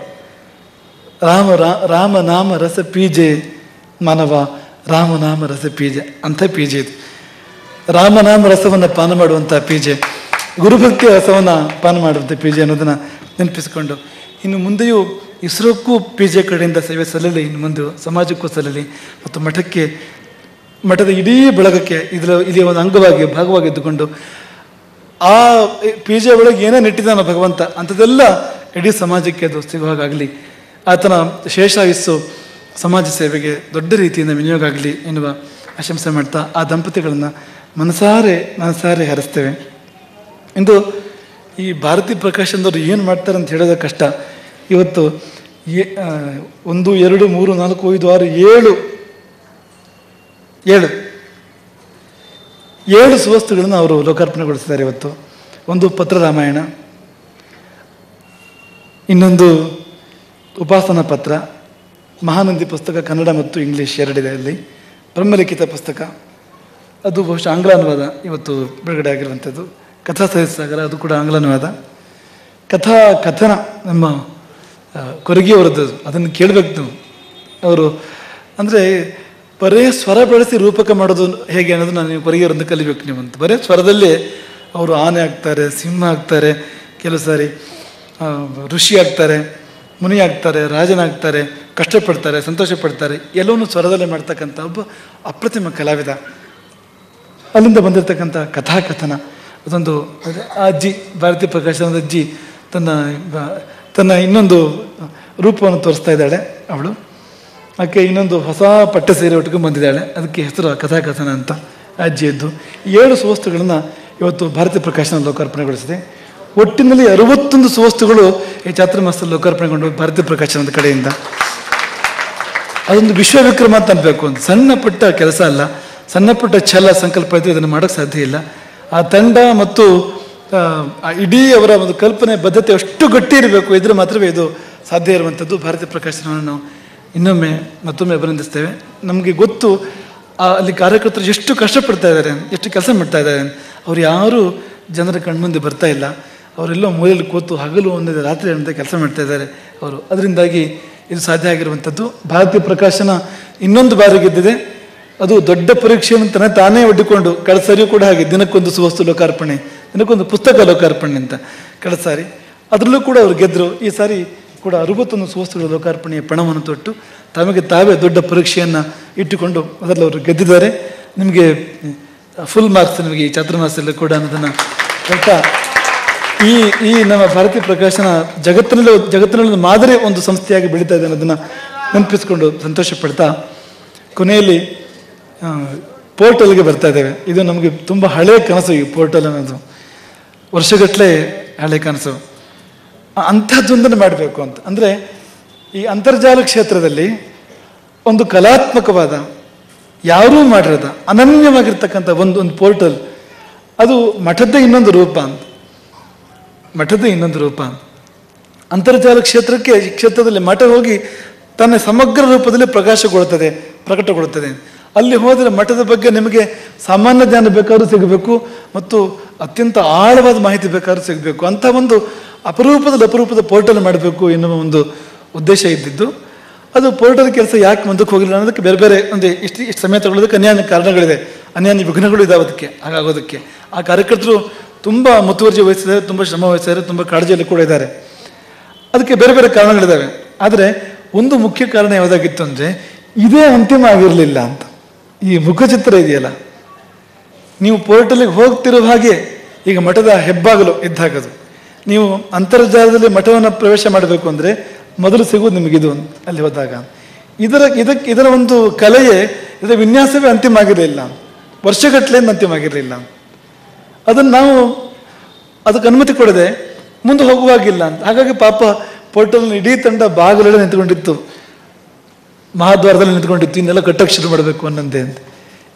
ರಾಮನಾಮ ರಸ ಪೀಜೆ ಮಾನವ, ರಾಮನಾಮ ರಸ ಪೀಜೆ ಅಂಥ ಪೀಜೆ ಇದು. ರಾಮನಾಮ ರಸವನ್ನು ಪಾನ ಮಾಡುವಂಥ ಪೀಜೆ, ಗುರುಭಕ್ತಿಯ ರಸವನ್ನು ಪಾನ ಮಾಡುವಂಥ ಪೀಜೆ ಅನ್ನೋದನ್ನು ನೆನಪಿಸಿಕೊಂಡು, ಇನ್ನು ಮುಂದೆಯೂ ಇಸ್ರೋಕ್ಕೂ ಪೀಜೆ ಕಡೆಯಿಂದ ಸೇವೆ ಸಲ್ಲಲಿ, ಇನ್ನು ಮುಂದೆ ಸಮಾಜಕ್ಕೂ ಸಲ್ಲಲಿ, ಮತ್ತು ಮಠದ ಇಡೀ ಬಳಗಕ್ಕೆ ಇಲ್ಲಿ ಒಂದು ಅಂಗವಾಗಿ ಭಾಗವಾಗಿದ್ದುಕೊಂಡು ಆ ಪೀಜೆ ಒಳಗೆ ಏನೇ ನೆಟ್ಟಿದ್ದಾನೋ ಭಗವಂತ ಅಂಥದ್ದೆಲ್ಲ ಇಡೀ ಸಮಾಜಕ್ಕೆ ಅದು ಸಿಗುವಾಗಲಿ, ಆತನ ಶೇಷಾಯುಸ್ಸು ಸಮಾಜ ಸೇವೆಗೆ ದೊಡ್ಡ ರೀತಿಯಿಂದ ವಿನಿಯೋಗ ಆಗಲಿ ಎನ್ನುವ ಆಶಂಸೆ ಮಾಡ್ತಾ ಆ ದಂಪತಿಗಳನ್ನು ಮನಸಾರೆ ಹರಿಸ್ತೇವೆ. ಇಂದು ಈ ಭಾರತಿ ಪ್ರಕಾಶನದವರು ಏನು ಮಾಡ್ತಾರೆ ಅಂತ ಹೇಳೋದು ಕಷ್ಟ. ಇವತ್ತು 1, 2, 3, 4, 5, 6, ಏಳು ಸುವಸ್ತುಗಳನ್ನು ಅವರು ಲೋಕಾರ್ಪಣೆಗೊಳಿಸಿದ್ದಾರೆ ಇವತ್ತು. ಒಂದು ಪತ್ರ ರಾಮಾಯಣ, ಇನ್ನೊಂದು ಉಪಾಸನಾ ಪತ್ರ, ಮಹಾನಂದಿ ಪುಸ್ತಕ ಕನ್ನಡ ಮತ್ತು ಇಂಗ್ಲೀಷ್ ಎರಡಿದೆ ಅಲ್ಲಿ, ಬ್ರಹ್ಮಲಿಖಿತ ಪುಸ್ತಕ ಅದು ಬಹುಶಃ ಆಂಗ್ಲ ಅನುವಾದ ಇವತ್ತು ಬಿಡುಗಡೆ ಆಗಿರುವಂಥದ್ದು, ಕಥಾ ಸಾಗರ ಅದು ಕೂಡ ಆಂಗ್ಲ ಅನುವಾದ, ಕಥನ ನಮ್ಮ ಕೊರಗಿಯವರದ್ದು, ಅದನ್ನು ಕೇಳಬೇಕು ನೀವು. ಅವರು ಅಂದರೆ ಬರೇ ಸ್ವರ ಬಳಸಿ ರೂಪಕ ಮಾಡೋದು ಹೇಗೆ ಅನ್ನೋದು ನಾನು ಕೊರಗಿಯವರನ್ನು ಕಲಿಬೇಕು ನೀವು ಅಂತ. ಬರೇ ಸ್ವರದಲ್ಲೇ ಅವರು ಆನೆ ಆಗ್ತಾರೆ, ಸಿಂಹ ಆಗ್ತಾರೆ, ಕೆಲವು ಸಾರಿ ಋಷಿ ಆಗ್ತಾರೆ, ಮುನಿ ಆಗ್ತಾರೆ, ರಾಜನಾಗ್ತಾರೆ, ಕಷ್ಟಪಡ್ತಾರೆ, ಸಂತೋಷ ಪಡ್ತಾರೆ, ಎಲ್ಲವನ್ನೂ ಸ್ವರದಲ್ಲೇ ಮಾಡ್ತಕ್ಕಂಥ ಒಬ್ಬ ಅಪ್ರತಿಮ ಕಲಾವಿದ. ಅಲ್ಲಿಂದ ಬಂದಿರತಕ್ಕಂಥ ಕಥಾಕಥನ ಅದೊಂದು ಆ ಅಜ್ಜಿ, ಭಾರತೀ ಪ್ರಕಾಶ್ ಒಂದು ಅಜ್ಜಿ ತನ್ನ ಇನ್ನೊಂದು ರೂಪವನ್ನು ತೋರಿಸ್ತಾ ಇದ್ದಾಳೆ ಅವಳು. ಆಕೆ ಇನ್ನೊಂದು ಹೊಸ ಪಟ್ಟ ಸೀರೆ ಉಟ್ಕೊಂಡು ಬಂದಿದ್ದಾಳೆ, ಅದಕ್ಕೆ ಹೆಸರು ಕಥಾಕಥನ ಅಂತ ಅಜ್ಜಿಯದ್ದು. 7 ಸುವಸ್ತುಗಳನ್ನು ಇವತ್ತು ಭಾರತೀಯ ಪ್ರಕಾಶನ ಲೋಕಾರ್ಪಣೆಗೊಳಿಸಿದೆ. ಒಟ್ಟಿನಲ್ಲಿ 61 ಸುವಸ್ತುಗಳು ಈ ಚಾತುರ್ಮಾಸದಲ್ಲಿ ಲೋಕಾರ್ಪಣೆಗೊಂಡು ಭಾರತೀಯ ಪ್ರಕಾಶನದ ಕಡೆಯಿಂದ. ಅದೊಂದು ವಿಶ್ವವಿಕ್ರಮ ಅಂತ ಅನ್ಬೇಕು. ಒಂದು ಸಣ್ಣ ಪುಟ್ಟ ಕೆಲಸ ಅಲ್ಲ, ಸಣ್ಣ ಪುಟ್ಟ ಛಲ ಸಂಕಲ್ಪ ಇದ್ದು ಇದನ್ನು ಮಾಡೋಕ್ಕೆ ಸಾಧ್ಯ ಇಲ್ಲ. ಆ ತಂಡ ಮತ್ತು ಇಡೀ ಅವರ ಒಂದು ಕಲ್ಪನೆ ಬದ್ಧತೆ ಅಷ್ಟು ಗಟ್ಟಿ ಇರಬೇಕು, ಇದ್ರೆ ಮಾತ್ರವೇ ಇದು ಸಾಧ್ಯ ಇರುವಂಥದ್ದು. ಭಾರತೀಯ ಪ್ರಕಾಶನವನ್ನು ನಾವು ಮತ್ತೊಮ್ಮೆ ಅಭಿನಂದಿಸ್ತೇವೆ. ನಮಗೆ ಗೊತ್ತು ಅಲ್ಲಿ ಕಾರ್ಯಕರ್ತರು ಎಷ್ಟು ಕಷ್ಟಪಡ್ತಾ ಇದ್ದಾರೆ, ಎಷ್ಟು ಕೆಲಸ ಮಾಡ್ತಾ ಇದ್ದಾರೆ. ಅವ್ರು ಯಾರೂ ಜನರ ಕಣ್ಮುಂದೆ ಬರ್ತಾ ಇಲ್ಲ, ಅವರೆಲ್ಲ ಮೂಲೆಯಲ್ಲಿ ಕೂತು ಹಗಲು ಒಂದೇ ರಾತ್ರಿ ಅಂತ ಕೆಲಸ ಮಾಡ್ತಾ ಇದ್ದಾರೆ ಅವರು. ಅದರಿಂದಾಗಿ ಇದು ಸಾಧ್ಯ ಆಗಿರುವಂಥದ್ದು. ಭಾರತೀಯ ಪ್ರಕಾಶನ ಇನ್ನೊಂದು ಬಾರಿ ಗೆದ್ದಿದೆ. ಅದು ದೊಡ್ಡ ಪರೀಕ್ಷೆಯನ್ನು ತಾನೇ ಒಡ್ಡಿಕೊಂಡು, ಕಳೆದ ಸಾರಿಯೂ ಕೂಡ ಹಾಗೆ ದಿನಕ್ಕೊಂದು ಸುವಸ್ತು ಲೋಕಾರ್ಪಣೆ, ದಿನಕ್ಕೊಂದು ಪುಸ್ತಕ ಲೋಕಾರ್ಪಣೆ ಅಂತ ಕಳೆದ ಸಾರಿ, ಅದರಲ್ಲೂ ಕೂಡ ಅವರು ಗೆದ್ದರು. ಈ ಸಾರಿ ಕೂಡ 61 ಸುವಸ್ತುಗಳ ಲೋಕಾರ್ಪಣೆಯ ಪಣವನ್ನು ತೊಟ್ಟು ತಮಗೆ ತಾವೇ ದೊಡ್ಡ ಪರೀಕ್ಷೆಯನ್ನು ಇಟ್ಟುಕೊಂಡು ಅದರಲ್ಲಿ ಅವರು ಗೆದ್ದಿದ್ದಾರೆ. ನಿಮಗೆ ಫುಲ್ ಮಾರ್ಕ್ಸ್ ನಿಮಗೆ ಈ ಚಾತುರ್ಮಾಸದಲ್ಲಿ ಕೂಡ ಅನ್ನೋದನ್ನು ಹೇಳ್ತಾ, ಈ ನಮ್ಮ ಭಾರತೀಯ ಪ್ರಕಾಶನ ಜಗತ್ತಿನಲ್ಲಿ ಮಾದರಿ ಒಂದು ಸಂಸ್ಥೆಯಾಗಿ ಬೆಳೀತಾ ಇದೆ ಅನ್ನೋದನ್ನು ನೆನಪಿಸ್ಕೊಂಡು ಸಂತೋಷ ಪಡ್ತಾ, ಕೊನೆಯಲ್ಲಿ ಪೋರ್ಟಲ್ಗೆ ಬರ್ತಾ ಇದ್ದೇವೆ. ಇದು ನಮಗೆ ತುಂಬ ಹಳೆಯ ಕನಸು, ಈ ಪೋರ್ಟಲ್ ಅನ್ನೋದು ವರ್ಷಗಟ್ಟಲೆ ಹಳೆ ಕನಸು. ಅಂಥದ್ದೊಂದನ್ನು ಮಾಡಬೇಕು ಅಂತ ಅಂದರೆ, ಈ ಅಂತರ್ಜಾಲ ಕ್ಷೇತ್ರದಲ್ಲಿ ಒಂದು ಕಲಾತ್ಮಕವಾದ, ಯಾರೂ ಮಾಡಿರದ ಅನನ್ಯವಾಗಿರ್ತಕ್ಕಂಥ ಒಂದು ಪೋರ್ಟಲ್, ಅದು ಮಠದ್ದೇ ಇನ್ನೊಂದು ರೂಪ ಅಂತ. ಅಂತರ್ಜಾಲ ಕ್ಷೇತ್ರದಲ್ಲಿ ಮಠ ಹೋಗಿ ತನ್ನ ಸಮಗ್ರ ರೂಪದಲ್ಲಿ ಪ್ರಕಟಗೊಳ್ಳುತ್ತದೆ. ಅಲ್ಲಿ ಹೋದರೆ ಮಠದ ಬಗ್ಗೆ ನಿಮಗೆ ಸಾಮಾನ್ಯ ಜ್ಞಾನ ಬೇಕಾದ್ರೂ ಸಿಗಬೇಕು ಮತ್ತು ಅತ್ಯಂತ ಆಳವಾದ ಮಾಹಿತಿ ಬೇಕಾದ್ರೂ ಸಿಗಬೇಕು. ಅಂಥ ಒಂದು ಅಪರೂಪದ ಪೋರ್ಟಲ್ ಮಾಡಬೇಕು ಎನ್ನುವ ಒಂದು ಉದ್ದೇಶ ಇದ್ದಿದ್ದು. ಅದು ಪೋರ್ಟಲ್ ಕೆಲಸ ಯಾಕೆ ಮುಂದಕ್ಕೆ ಹೋಗಿಲ್ಲ ಅನ್ನೋದಕ್ಕೆ ಬೇರೆ ಬೇರೆ ಇಷ್ಟು ಸಮಯ ತಗೊಳ್ಳೋದಕ್ಕೆ ಅನ್ಯಾನ್ಯ ಕಾರಣಗಳಿದೆ, ಅನ್ಯಾನ್ಯ ವಿಘ್ನಗಳು ಇದಾವೆ ಅದಕ್ಕೆ ಹಾಗಾಗೋದಕ್ಕೆ. ಆ ಕಾರ್ಯಕರ್ತರು ತುಂಬ ಮುತುವರ್ಜಿ ವಹಿಸಿದ್ದಾರೆ, ತುಂಬ ಶ್ರಮ ವಹಿಸಿದ್ದಾರೆ, ತುಂಬ ಕಾಳಜಿಯಲ್ಲಿ ಕೂಡ ಇದ್ದಾರೆ. ಅದಕ್ಕೆ ಬೇರೆ ಬೇರೆ ಕಾರಣಗಳಿದ್ದಾವೆ. ಆದರೆ ಒಂದು ಮುಖ್ಯ ಕಾರಣ ಯಾವುದಾಗಿತ್ತು ಅಂದರೆ, ಇದೇ ಅಂತಿಮ ಆಗಿರಲಿಲ್ಲ ಅಂತ. ಈ ಮುಖಚಿತ್ರ ಇದೆಯಲ್ಲ, ನೀವು ಪೋರ್ಟಲಿಗೆ ಹೋಗ್ತಿರೋ ಹಾಗೆ ಈಗ ಮಠದ ಹೆಬ್ಬಾಗಲು ಇದ್ದಾಗದು. ನೀವು ಅಂತರ್ಜಾಲದಲ್ಲಿ ಮಠವನ್ನು ಪ್ರವೇಶ ಮಾಡಬೇಕು ಅಂದರೆ ಮೊದಲು ಸಿಗುವುದು ನಿಮಗಿದು ಅಲ್ಲಿ ಹೋದಾಗ. ಇದರ ಒಂದು ಕಲೆಯೇ, ಇದರ ವಿನ್ಯಾಸವೇ ಅಂತಿಮ ಆಗಿರಲಿಲ್ಲ, ವರ್ಷಗಟ್ಟಲೆಯಿಂದ ಅಂತಿಮ ಆಗಿರಲಿಲ್ಲ. ಅದನ್ನು ನಾವು ಅದಕ್ಕೆ ಅನುಮತಿ ಕೊಡದೆ ಮುಂದೆ ಹೋಗುವಾಗಿಲ್ಲ ಅಂತ. ಹಾಗಾಗಿ ಪಾಪ ಪೋರ್ಟಲ್ನ ಇಡೀ ತಂಡ ಬಾಗಿಲಲ್ಲಿ ನಿಂತ್ಕೊಂಡಿತ್ತು, ಮಹಾದ್ವಾರದಲ್ಲಿ ನಿಂತ್ಕೊಂಡಿತ್ತು, ಇನ್ನೆಲ್ಲ ಕಟ್ಟಕ್ಕೆ ಶುರು ಮಾಡಬೇಕು ಅನ್ನಂತೆ ಅಂತ.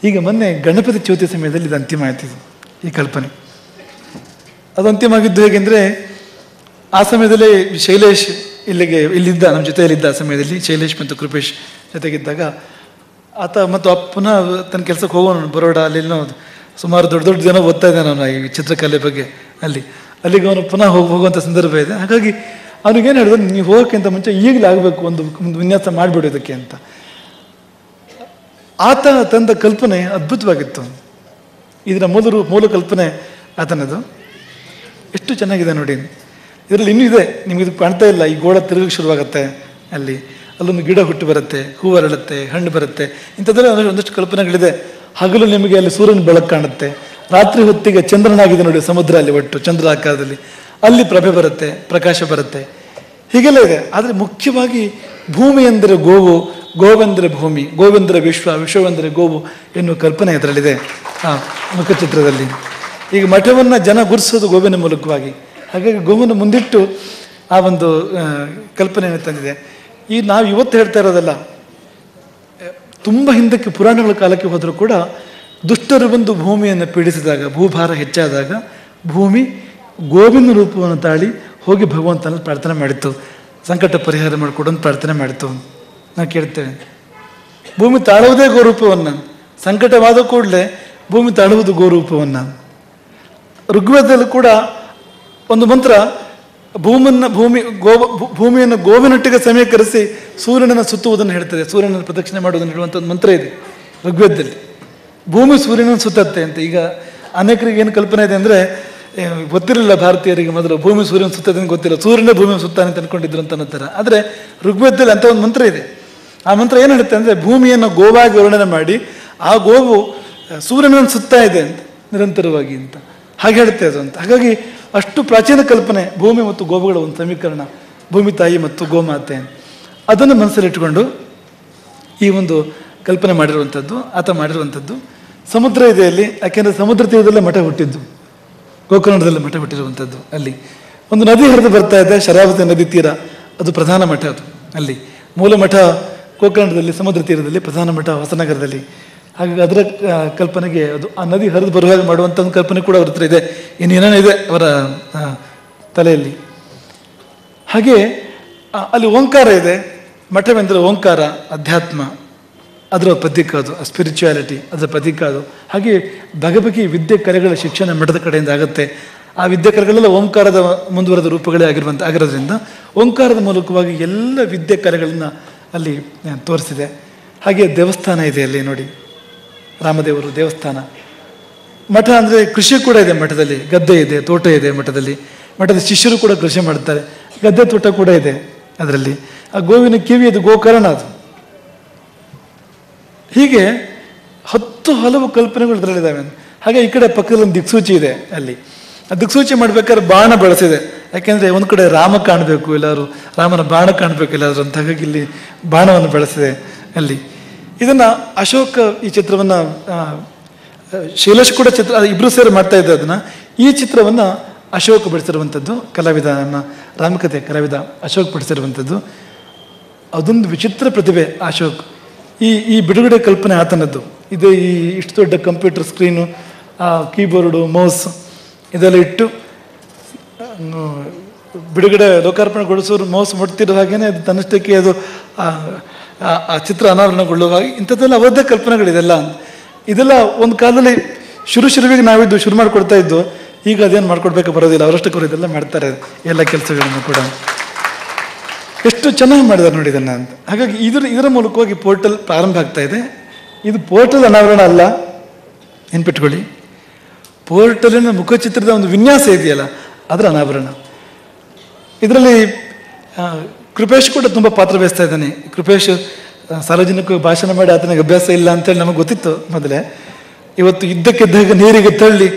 ಈಗ ಮೊನ್ನೆ ಗಣಪತಿ ಚೌತಿ ಸಮಯದಲ್ಲಿ ಇದು ಅಂತಿಮ ಆಯ್ತಿದ್ದು, ಈ ಕಲ್ಪನೆ. ಅದು ಅಂತಿಮ ಆಗಿದ್ದು ಹೇಗೆಂದರೆ, ಆ ಸಮಯದಲ್ಲಿ ಶೈಲೇಶ್ ಇಲ್ಲಿದ್ದ, ನಮ್ಮ ಜೊತೆಯಲ್ಲಿದ್ದ ಆ ಸಮಯದಲ್ಲಿ ಶೈಲೇಶ್ ಮತ್ತು ಕೃಪೇಶ್ ಜೊತೆಗಿದ್ದಾಗ ಆತ ಮತ್ತು ಪುನಃ ತನ್ನ ಕೆಲಸಕ್ಕೆ ಹೋಗೋಣ ಬರೋಡ, ಅಲ್ಲಿನೋ ಸುಮಾರು ದೊಡ್ಡ ಜನ ಓದ್ತಾ ಇದ್ದಾನೆ ಅವನು ಈ ಚಿತ್ರಕಲೆ ಬಗ್ಗೆ. ಅಲ್ಲಿಗೆ ಅವನು ಪುನಃ ಹೋಗುವಂಥ ಸಂದರ್ಭ ಇದೆ. ಹಾಗಾಗಿ ಅವನಿಗೇನು ಹೇಳಿದ್ರು, ನೀವು ಹೋಗೋಕ್ಕಿಂತ ಮುಂಚೆ ಈಗಲೇ ಆಗಬೇಕು, ಒಂದು ವಿನ್ಯಾಸ ಮಾಡಿಬಿಡೋದಕ್ಕೆ ಅಂತ. ಆತ ತಂದ ಕಲ್ಪನೆ ಅದ್ಭುತವಾಗಿತ್ತು. ಇದರ ಮೂಲ ಕಲ್ಪನೆ ಆತನದು ಎಷ್ಟು ಚೆನ್ನಾಗಿದೆ ನೋಡಿ. ಇದರಲ್ಲಿ ಇನ್ನೂ ಇದೆ, ನಿಮಗಿದು ಕಾಣ್ತಾ ಇಲ್ಲ. ಈ ಗೋಳ ತಿರುಗಕ್ಕೆ ಶುರುವಾಗುತ್ತೆ, ಅಲ್ಲೊಂದು ಗಿಡ ಹುಟ್ಟು ಬರುತ್ತೆ, ಹೂವು ಅರಳುತ್ತೆ, ಹಣ್ಣು ಬರುತ್ತೆ, ಇಂಥದ್ದೆಲ್ಲ ಒಂದಷ್ಟು ಕಲ್ಪನೆಗಳಿದೆ. ಹಗಲು ನಿಮಗೆ ಅಲ್ಲಿ ಸೂರ್ಯನ ಬೆಳಕು ಕಾಣುತ್ತೆ, ರಾತ್ರಿ ಹೊತ್ತಿಗೆ ಚಂದ್ರನಾಗಿದೆ ನೋಡಿ ಸಮುದ್ರ, ಅಲ್ಲಿ ಒಟ್ಟು ಚಂದ್ರ ಆಕಾರದಲ್ಲಿ ಅಲ್ಲಿ ಪ್ರಭೆ ಬರುತ್ತೆ, ಪ್ರಕಾಶ ಬರುತ್ತೆ, ಹೀಗೆಲ್ಲ ಇದೆ. ಆದರೆ ಮುಖ್ಯವಾಗಿ ಭೂಮಿ ಎಂದರೆ ಗೋವು, ಗೋವೆಂದರೆ ಭೂಮಿ, ಗೋವೆಂದರೆ ವಿಶ್ವವೆಂದರೆ ಗೋವು ಎನ್ನುವ ಕಲ್ಪನೆ ಇದರಲ್ಲಿದೆ ಆ ಮುಖಚಿತ್ರದಲ್ಲಿ. ಈಗ ಮಠವನ್ನು ಜನ ಗುರುತಿಸೋದು ಗೋವಿನ ಮೂಲಕವಾಗಿ, ಹಾಗಾಗಿ ಗೋವನ್ನು ಮುಂದಿಟ್ಟು ಆ ಒಂದು ಕಲ್ಪನೆಯನ್ನು ತಂದಿದೆ. ನಾವು ಇವತ್ತು ಹೇಳ್ತಾ ಇರೋದಲ್ಲ, ತುಂಬ ಹಿಂದಕ್ಕೆ ಪುರಾಣಗಳ ಕಾಲಕ್ಕೆ ಹೋದರೂ ಕೂಡ ದುಷ್ಟರು ಬಂದು ಭೂಮಿಯನ್ನು ಪೀಡಿಸಿದಾಗ, ಭೂಭಾರ ಹೆಚ್ಚಾದಾಗ ಭೂಮಿ ಗೋವಿನ ರೂಪವನ್ನು ತಾಳಿ ಹೋಗಿ ಭಗವಂತನ ಪ್ರಾರ್ಥನೆ ಮಾಡಿತ್ತು, ಸಂಕಟ ಪರಿಹಾರ ಮಾಡಿಕೊಡು ಅಂತ ಪ್ರಾರ್ಥನೆ ಮಾಡಿತ್ತು. ನಾವು ಕೇಳ್ತೇವೆ, ಭೂಮಿ ತಾಳುವುದೇ ಗೋರೂಪವನ್ನು, ಸಂಕಟವಾದ ಕೂಡಲೇ ಭೂಮಿ ತಾಳುವುದು ಗೋರೂಪವನ್ನು. ಋಗ್ವೇದದಲ್ಲೂ ಕೂಡ ಒಂದು ಮಂತ್ರ ಭೂಮಿಯನ್ನು ಗೋವಿನೊಟ್ಟಿಗೆ ಸಮೀಕರಿಸಿ ಸೂರ್ಯನನ್ನು ಸುತ್ತುವುದನ್ನು ಹೇಳ್ತದೆ, ಸೂರ್ಯನನ್ನು ಪ್ರದಕ್ಷಿಣೆ ಮಾಡುವುದನ್ನು ಹೇಳುವಂಥ ಒಂದು ಮಂತ್ರ ಇದೆ ಋಗ್ವೇದದಲ್ಲಿ. ಭೂಮಿ ಸೂರ್ಯನನ್ನು ಸುತ್ತತ್ತೆ ಅಂತ. ಈಗ ಅನೇಕರಿಗೆ ಏನು ಕಲ್ಪನೆ ಇದೆ ಅಂದರೆ, ಗೊತ್ತಿರಲಿಲ್ಲ ಭಾರತೀಯರಿಗೆ ಮೊದಲು ಭೂಮಿ ಸೂರ್ಯನ ಸುತ್ತದೆ ಅಂತ ಗೊತ್ತಿಲ್ಲ, ಸೂರ್ಯನೇ ಭೂಮಿ ಸುತ್ತಾನೆ ಅಂತ ಅನ್ಕೊಂಡಿದ್ರು ಅಂತ ಅನ್ನೋತರ. ಆದರೆ ಋಗ್ವೇದದಲ್ಲಿ ಅಂತ ಒಂದು ಮಂತ್ರ ಇದೆ. ಆ ಮಂತ್ರ ಏನು ಹೇಳುತ್ತೆ ಅಂದರೆ, ಭೂಮಿಯನ್ನು ಗೋವಾಗಿ ವರ್ಣನೆ ಮಾಡಿ ಆ ಗೋವು ಸೂರ್ಯನನ್ನು ಸುತ್ತಾ ಇದೆ ಅಂತ ನಿರಂತರವಾಗಿ ಅಂತ ಹಾಗೆ ಹೇಳುತ್ತೆ ಅದು ಅಂತ. ಹಾಗಾಗಿ ಅಷ್ಟು ಪ್ರಾಚೀನ ಕಲ್ಪನೆ ಭೂಮಿ ಮತ್ತು ಗೋವುಗಳ ಒಂದು ಸಮೀಕರಣ, ಭೂಮಿ ತಾಯಿ ಮತ್ತು ಗೋಮಾತೆ. ಅದನ್ನು ಮನಸ್ಸಲ್ಲಿಟ್ಟುಕೊಂಡು ಈ ಒಂದು ಕಲ್ಪನೆ ಮಾಡಿರುವಂಥದ್ದು, ಆತ ಮಾಡಿರುವಂಥದ್ದು. ಸಮುದ್ರ ಇದೆ ಅಲ್ಲಿ, ಯಾಕೆಂದರೆ ಸಮುದ್ರ ತೀರದಲ್ಲೇ ಮಠ ಹುಟ್ಟಿದ್ದು, ಗೋಕರ್ಣದಲ್ಲಿ ಮಠ ಹುಟ್ಟಿರುವಂಥದ್ದು. ಅಲ್ಲಿ ಒಂದು ನದಿ ಹರಿದು ಬರ್ತಾ ಇದೆ, ಶರಾವತಿ ನದಿ ತೀರ, ಅದು ಪ್ರಧಾನ ಮಠ. ಅದು ಅಲ್ಲಿ ಮೂಲ ಮಠ ಗೋಕರ್ಣದಲ್ಲಿ, ಸಮುದ್ರ ತೀರದಲ್ಲಿ, ಪ್ರಧಾನ ಮಠ ಹೊಸನಗರದಲ್ಲಿ. ಹಾಗಾಗಿ ಅದರ ಕಲ್ಪನೆಗೆ ಅದು ಆ ನದಿ ಹರಿದು ಬರುವಾಗ ಮಾಡುವಂಥ ಒಂದು ಕಲ್ಪನೆ ಕೂಡ ಅವ್ರ ಹತ್ರ ಇದೆ, ಇನ್ನೇನೇನೋ ಇದೆ ಅವರ ತಲೆಯಲ್ಲಿ. ಹಾಗೆ ಅಲ್ಲಿ ಓಂಕಾರ ಇದೆ, ಮಠವೆಂದರೆ ಓಂಕಾರ, ಅಧ್ಯಾತ್ಮ, ಅದರ ಪ್ರತೀಕ, ಅದು ಸ್ಪಿರಿಚುಯಾಲಿಟಿ ಅದರ ಪ್ರತೀಕ ಅದು. ಹಾಗೆ ಬಗೆ ವಿದ್ಯೆ ಕಲೆಗಳ ಶಿಕ್ಷಣ ಮಠದ ಕಡೆಯಿಂದ ಆಗುತ್ತೆ. ಆ ವಿದ್ಯೆ ಕಲೆಗಳೆಲ್ಲ ಓಂಕಾರದ ಮುಂದುವರೆದ ರೂಪಗಳೇ ಆಗಿರೋದ್ರಿಂದ ಓಂಕಾರದ ಮೂಲಕವಾಗಿ ಎಲ್ಲ ವಿದ್ಯೆ ಕಲೆಗಳನ್ನು ಅಲ್ಲಿ ತೋರಿಸಿದೆ. ಹಾಗೆ ದೇವಸ್ಥಾನ ಇದೆ ಅಲ್ಲಿ ನೋಡಿ, ರಾಮದೇವರು ದೇವಸ್ಥಾನ. ಮಠ ಅಂದರೆ ಕೃಷಿ ಕೂಡ ಇದೆ ಮಠದಲ್ಲಿ, ಗದ್ದೆ ಇದೆ, ತೋಟ ಇದೆ ಮಠದಲ್ಲಿ. ಮಠದ ಶಿಷ್ಯರು ಕೂಡ ಕೃಷಿ ಮಾಡ್ತಾರೆ, ಗದ್ದೆ ತೋಟ ಕೂಡ ಇದೆ ಅದರಲ್ಲಿ. ಆ ಗೋವಿನ ಕಿವಿ ಅದು ಗೋಕರ್ಣ ಅದು. ಹೀಗೆ ಹಲವು ಕಲ್ಪನೆಗಳು ಇದರಲ್ಲಿದ್ದಾವೆ. ಹಾಗೆ ಈ ಕಡೆ ಪಕ್ಕದಲ್ಲಿ ಒಂದು ದಿಕ್ಸೂಚಿ ಇದೆ ಅಲ್ಲಿ. ಆ ದಿಕ್ಸೂಚಿ ಮಾಡ್ಬೇಕಾದ್ರೆ ಬಾಣ ಬಳಸಿದೆ, ಯಾಕೆಂದರೆ ಒಂದು ಕಡೆ ರಾಮ ಕಾಣಬೇಕು, ಎಲ್ಲರೂ ರಾಮನ ಬಾಣ ಕಾಣಬೇಕು ಎಲ್ಲಾದರೂ ಅಂತ. ಹಾಗಾಗಿ ಇಲ್ಲಿ ಬಾಣವನ್ನು ಬಳಸಿದೆ ಅಲ್ಲಿ. ಇದನ್ನು ಅಶೋಕ ಈ ಚಿತ್ರವನ್ನು, ಶೈಲೇಶ್ ಕೂಡ ಚಿತ್ರ, ಇಬ್ಬರು ಸೇರಿ ಮಾಡ್ತಾ ಇದ್ದ ಅದನ್ನು. ಈ ಚಿತ್ರವನ್ನು ಅಶೋಕ್ ಬಿಡಿಸಿರುವಂಥದ್ದು, ಕಲಾವಿದ, ನಮ್ಮ ರಾಮಕಥೆ ಕಲಾವಿದ ಅಶೋಕ್ ಬಿಡಿಸಿರುವಂಥದ್ದು. ಅದೊಂದು ವಿಚಿತ್ರ ಪ್ರತಿಭೆ ಅಶೋಕ್. ಈ ಬಿಡುಗಡೆ ಕಲ್ಪನೆ ಆತನದ್ದು. ಇದು ಈ ಇಷ್ಟು ದೊಡ್ಡ ಕಂಪ್ಯೂಟರ್ ಸ್ಕ್ರೀನು, ಆ ಕೀಬೋರ್ಡು, ಮೌಸ್ ಇದೆಲ್ಲ ಇಟ್ಟು ಬಿಡುಗಡೆ ಲೋಕಾರ್ಪಣೆಗೊಳಿಸೋರು ಮೌಸ್ ಮುಟ್ತಿರೋ ಹಾಗೇನೆ ಅದು ತನ್ನಷ್ಟಕ್ಕೆ ಅದು ಆ ಚಿತ್ರ ಅನಾವರಣಗೊಳ್ಳುವಾಗ ಇಂಥದ್ದೆಲ್ಲ ಅವರದ್ದೇ ಕಲ್ಪನೆಗಳಿದೆಲ್ಲ. ಇದೆಲ್ಲ ಒಂದು ಕಾಲದಲ್ಲಿ ಶುರುವಿಗೆ ನಾವಿದ್ದು ಶುರು ಮಾಡಿಕೊಡ್ತಾ ಇದ್ದು, ಈಗ ಅದೇನು ಮಾಡ್ಕೊಡ್ಬೇಕು ಬರೋದಿಲ್ಲ, ಅವರಷ್ಟಕ್ಕೆ ಇದೆಲ್ಲ ಮಾಡ್ತಾರೆ ಎಲ್ಲ ಕೆಲಸಗಳನ್ನು ಕೂಡ. ಎಷ್ಟು ಚೆನ್ನಾಗಿ ಮಾಡಿದ್ದಾರೆ ನೋಡಿ ಇದನ್ನು ಅಂತ. ಹಾಗಾಗಿ ಇದರ ಮೂಲಕವಾಗಿ ಪೋರ್ಟಲ್ ಪ್ರಾರಂಭ ಆಗ್ತಾ ಇದೆ. ಇದು ಪೋರ್ಟಲ್ ಅನಾವರಣ ಅಲ್ಲ, ನೆನ್ಪಿಟ್ಕೊಳ್ಳಿ. ಪೋರ್ಟಲಿನ ಮುಖಚಿತ್ರದ ಒಂದು ವಿನ್ಯಾಸ ಇದೆಯಲ್ಲ, ಅದರ ಅನಾವರಣ. ಇದರಲ್ಲಿ ಕೃಪೇಶ್ ಕೂಡ ತುಂಬ ಪಾತ್ರ ವಹಿಸ್ತಾ ಇದ್ದಾನೆ. ಕೃಪೇಶ್ ಸಾರ್ವಜನಿಕ ಭಾಷಣ ಮಾಡಿ ಆತನಿಗೆ ಅಭ್ಯಾಸ ಇಲ್ಲ ಅಂತೇಳಿ ನಮಗೆ ಗೊತ್ತಿತ್ತು ಮೊದಲೇ. ಇವತ್ತು ಇದ್ದಕ್ಕಿದ್ದಾಗ ನೀರಿಗೆ ತಳ್ಳಿ,